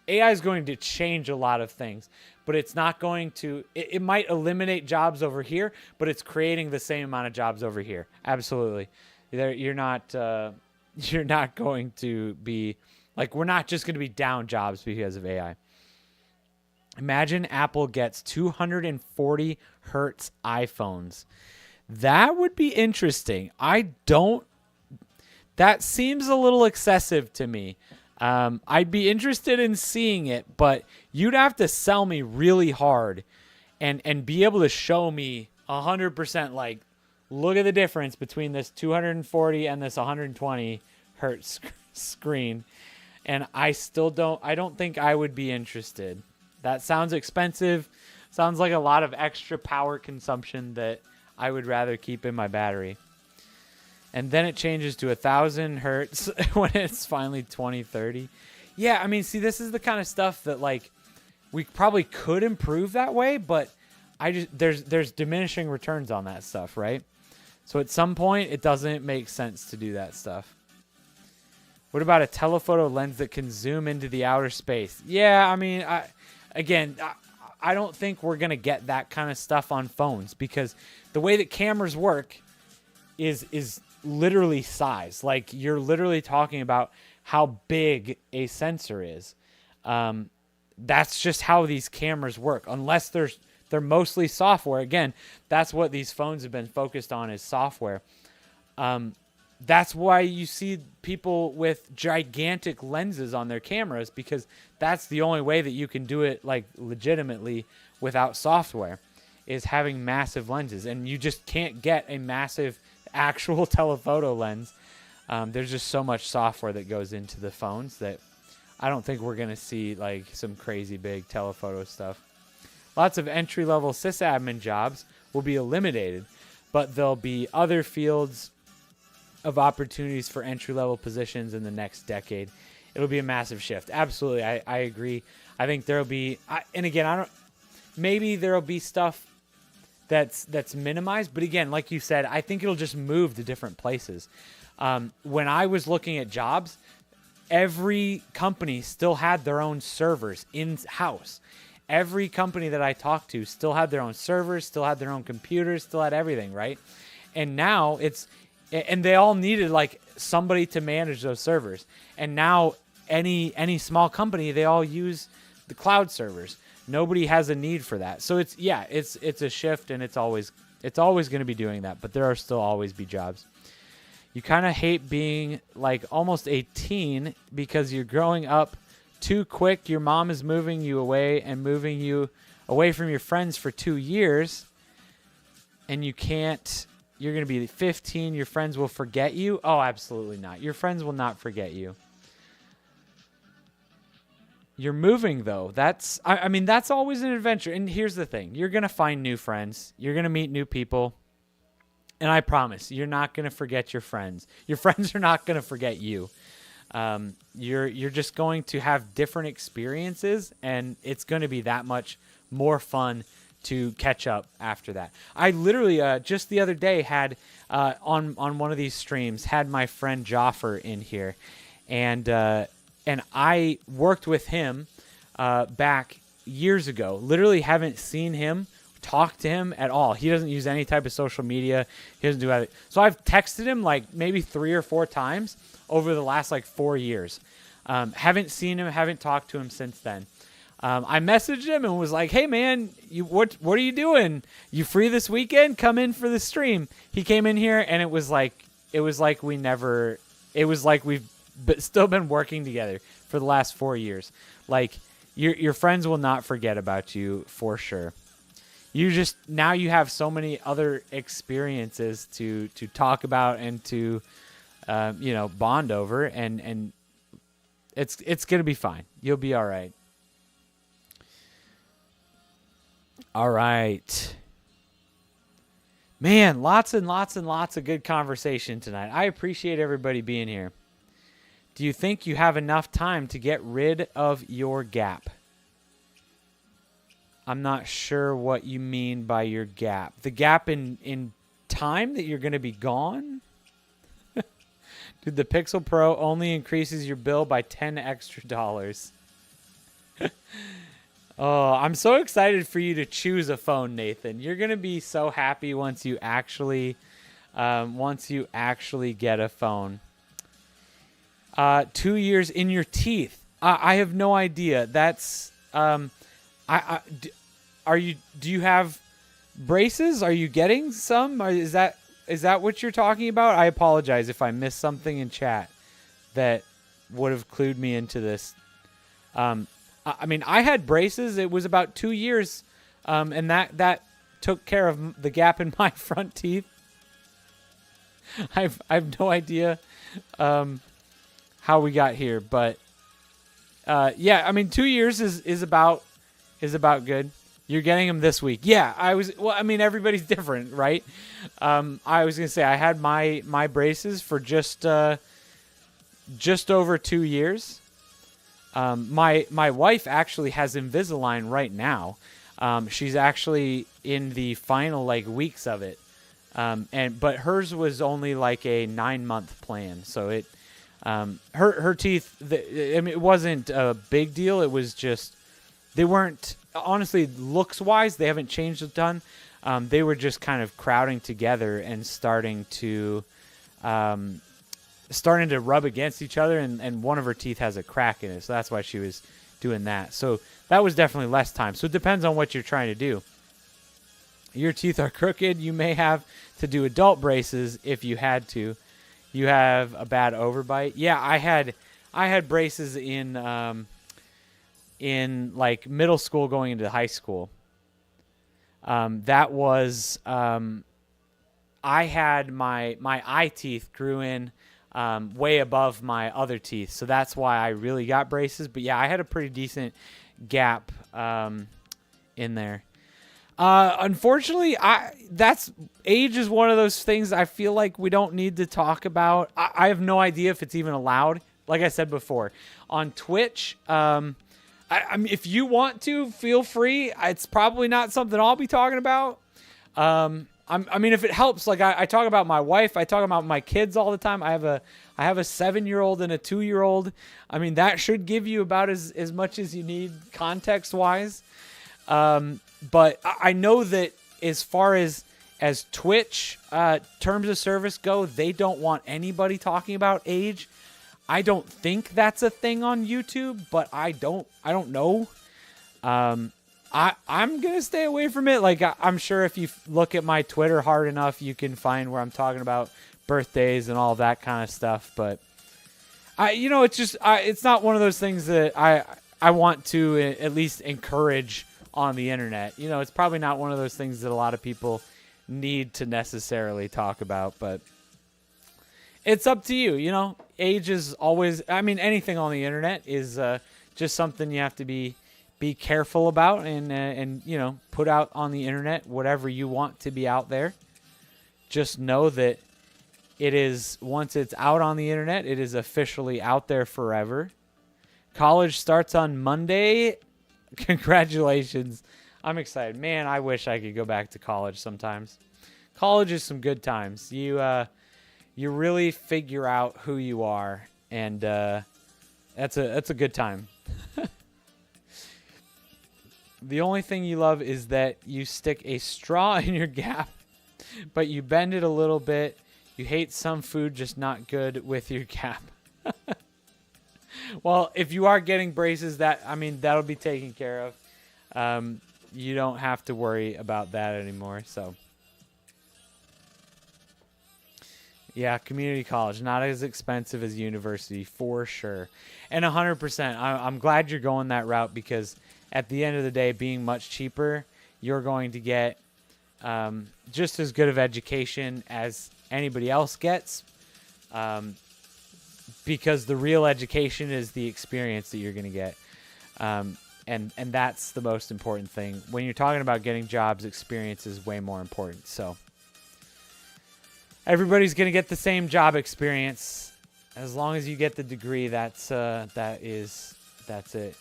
AI is going to change a lot of things, but it's not going to... It might eliminate jobs over here, but it's creating the same amount of jobs over here. Absolutely. You're not going to be, like, we're not just going to be down jobs because of AI. Imagine Apple gets 240 hertz iPhones. That would be interesting. That seems a little excessive to me. I'd be interested in seeing it, but you'd have to sell me really hard and be able to show me 100%, like, look at the difference between this 240 and this 120 hertz screen. And I don't think I would be interested. That sounds expensive. Sounds like a lot of extra power consumption that I would rather keep in my battery. And then it changes to 1,000 hertz when it's finally 2030. Yeah, I mean, see, this is the kind of stuff that, like, we probably could improve that way, but there's diminishing returns on that stuff, right? So at some point, it doesn't make sense to do that stuff. What about a telephoto lens that can zoom into the outer space? Yeah, I mean, I don't think we're going to get that kind of stuff on phones, because the way that cameras work is literally size. Like, you're literally talking about how big a sensor is. that's just how these cameras work. Unless they're mostly software. Again, that's what these phones have been focused on, is software. That's why you see people with gigantic lenses on their cameras, because that's the only way that you can do it like legitimately without software, is having massive lenses. And you just can't get a massive actual telephoto lens. There's just so much software that goes into the phones that I don't think we're going to see like some crazy big telephoto stuff. Lots of entry-level sysadmin jobs will be eliminated, but there'll be other fields of opportunities for entry-level positions in the next decade. It'll be a massive shift. Absolutely, I agree. I think there'll be, and again, maybe there'll be stuff that's minimized, but again, like you said, I think it'll just move to different places. When I was looking at jobs, every company still had their own servers in-house. Every company that I talked to still had their own servers, still had their own computers, still had everything, right? And now and they all needed like somebody to manage those servers. And now any small company, they all use the cloud servers. Nobody has a need for that. So it's a shift, and it's always going to be doing that, but there are still always be jobs. You kind of hate being like almost a teen because you're growing up too quick. Your mom is moving you away from your friends for 2 years, and you're going to be 15. Your friends will forget you. Oh, absolutely not. Your friends will not forget you. You're moving though. That's always an adventure. And here's the thing. You're going to find new friends. You're going to meet new people. And I promise you're not going to forget your friends. Your friends are not going to forget you. You're just going to have different experiences, and it's going to be that much more fun to catch up after that. I literally just the other day had on one of these streams had my friend Joffer in here, and I worked with him back years ago. Literally haven't seen him, talk to him at all. He doesn't use any type of social media. He doesn't do anything. So I've texted him like maybe 3 or 4 times over the last like 4 years. Haven't seen him, haven't talked to him since then. I messaged him and was like, "Hey man, what are you doing? You free this weekend? Come in for the stream." He came in here, and it was like we've still been working together for the last 4 years. Like your friends will not forget about you for sure. Now you have so many other experiences to talk about and to bond over, and it's gonna be fine. You'll be all right. All right. Man, lots and lots and lots of good conversation tonight. I appreciate everybody being here. Do you think you have enough time to get rid of your gap? I'm not sure what you mean by your gap. The gap in time that you're going to be gone? Dude, the Pixel Pro only increases your bill by $10 extra. Oh, I'm so excited for you to choose a phone, Nathan. You're going to be so happy once you actually get a phone. 2 years in your teeth. I have no idea. That's do you have braces? Are you getting some? Is that what you're talking about? I apologize if I missed something in chat that would have clued me into this. I had braces. It was about 2 years, and that took care of the gap in my front teeth. I've no idea how we got here, but 2 years is about good. You're getting them this week. Yeah, everybody's different, right? I was gonna say I had my braces for just over 2 years. My wife actually has Invisalign right now. She's actually in the final weeks of it. But hers was only like a 9-month plan. So it, her teeth, it wasn't a big deal. It was just, they weren't, honestly, looks wise, they haven't changed a ton. They were just kind of crowding together and starting to rub against each other, and one of her teeth has a crack in it, so that's why she was doing that. So that was definitely less time. So it depends on what you're trying to do. Your teeth are crooked. You may have to do adult braces if you had to. You have a bad overbite. Yeah, I had braces in like middle school going into high school. That was I had my eye teeth grew in way above my other teeth, so that's why I really got braces. But yeah, I had a pretty decent gap in there. Unfortunately, age is one of those things I feel like we don't need to talk about. I have no idea if it's even allowed. Like I said before, on Twitch, I mean, if you want to, feel free. It's probably not something I'll be talking about. I mean, if it helps, like I talk about my wife, I talk about my kids all the time. I have a 7-year-old and a 2-year-old. I mean, that should give you about as much as you need context-wise. But I know that as far as Twitch terms of service go, they don't want anybody talking about age. I don't think that's a thing on YouTube, but I don't know. I'm gonna stay away from it. Like I'm sure if you look at my Twitter hard enough, you can find where I'm talking about birthdays and all that kind of stuff. But it's just it's not one of those things that I want to at least encourage on the internet. It's probably not one of those things that a lot of people need to necessarily talk about, but it's up to you. Age is always, I mean, anything on the internet is just something you have to be careful about and put out on the internet whatever you want to be out there. Just know that it is, once it's out on the internet, it is officially out there forever. College starts on Monday. Congratulations. I'm excited. Man, I wish I could go back to college sometimes. College is some good times. You really figure out who you are, and that's a good time. The only thing you love is that you stick a straw in your gap, but you bend it a little bit. You hate some food, just not good with your gap. Well, if you are getting braces, that'll be taken care of. You don't have to worry about that anymore. So, yeah, community college, not as expensive as university for sure. And 100%, I'm glad you're going that route, because at the end of the day, being much cheaper, you're going to get just as good of education as anybody else gets. Because the real education is the experience that you're going to get. And that's the most important thing. When you're talking about getting jobs, experience is way more important. So everybody's going to get the same job experience. As long as you get the degree, that's it.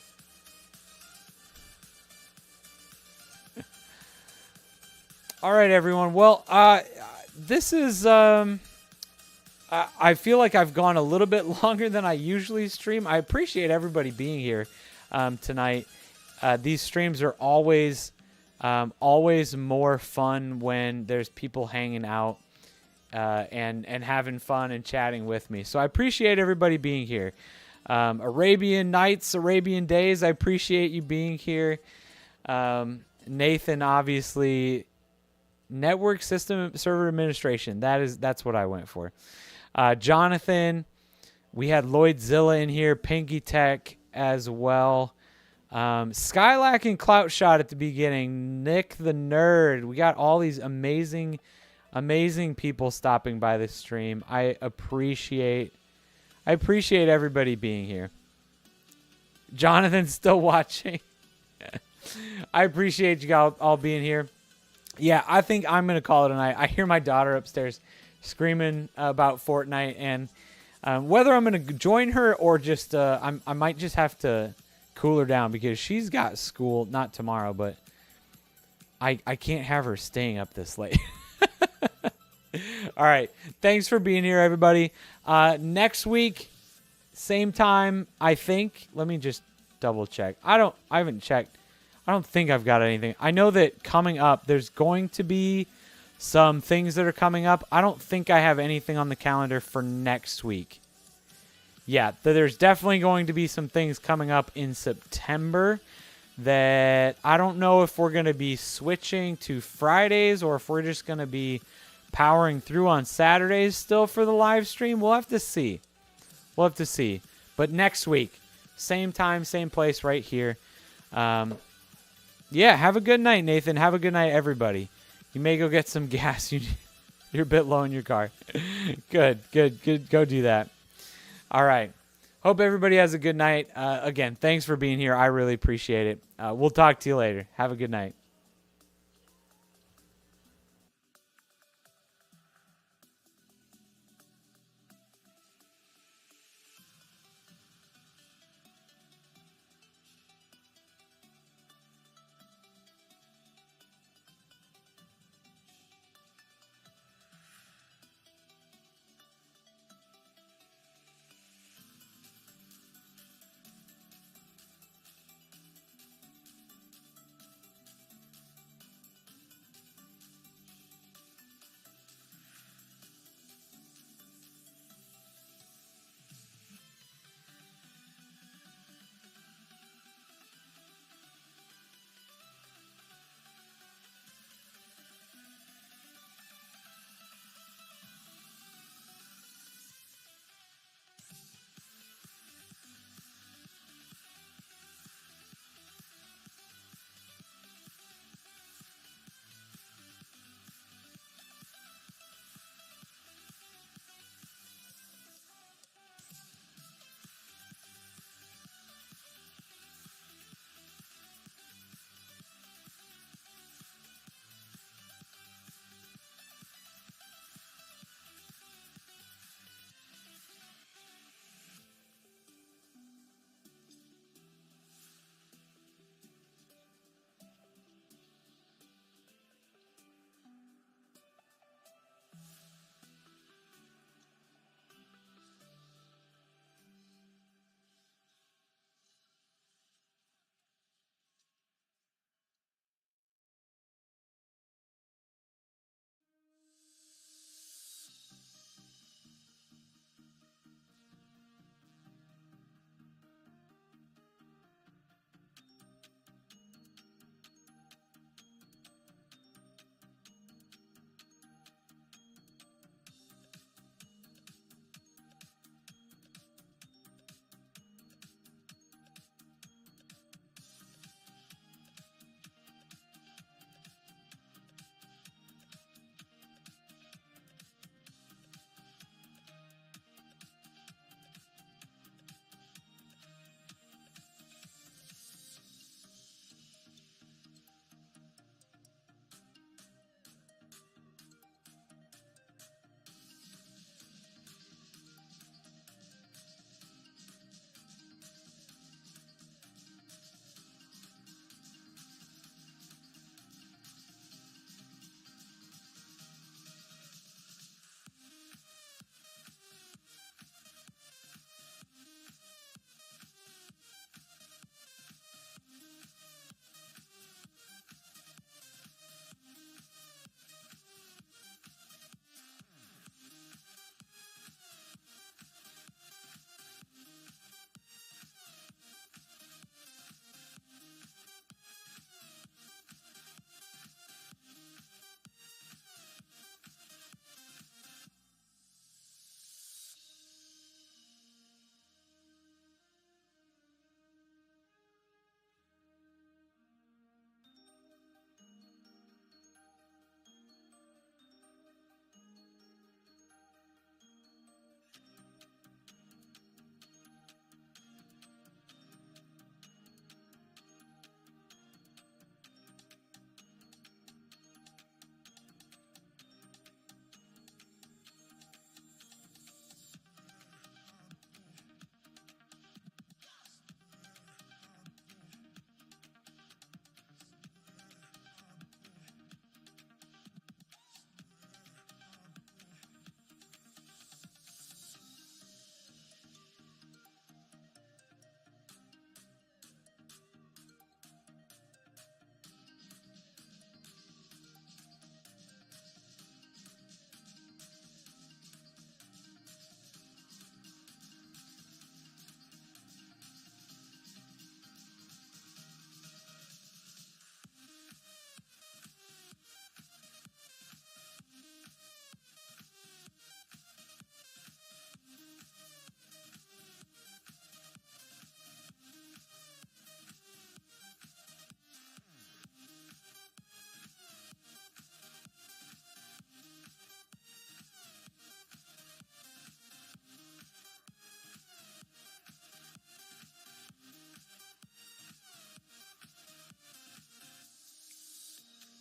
All right, everyone. Well, this is... I feel like I've gone a little bit longer than I usually stream. I appreciate everybody being here tonight. These streams are always more fun when there's people hanging out and having fun and chatting with me. So I appreciate everybody being here. Arabian Nights, Arabian Days, I appreciate you being here. Nathan, obviously, Network System Server Administration. That's what I went for. Jonathan, we had Lloydzilla in here, Pinky Tech as well. Skylack and Cloutshot at the beginning. Nick the Nerd. We got all these amazing people stopping by this stream. I appreciate everybody being here. Jonathan's still watching. I appreciate you all being here. Yeah, I think I'm going to call it a night. I hear my daughter upstairs screaming about Fortnite, and whether I'm going to join her or just I might just have to cool her down, because she's got school, not tomorrow, but I can't have her staying up this late. All right. Thanks for being here, everybody. Next week, same time, I think. Let me just double check. I haven't checked. I don't think I've got anything. I know that coming up, there's going to be some things that are coming up. I don't think I have anything on the calendar for next week. yeah, there's definitely going to be some things coming up in September that I don't know if we're going to be switching to Fridays or if we're just going to be powering through on Saturdays still for the live stream. We'll have to see. We'll have to see. But next week, same time, same place right here. Yeah, have a good night, Nathan. Have a good night, everybody. You may go get some gas. You're a bit low in your car. Good. Go do that. All right. Hope everybody has a good night. Again, thanks for being here. I really appreciate it. We'll talk to you later. Have a good night.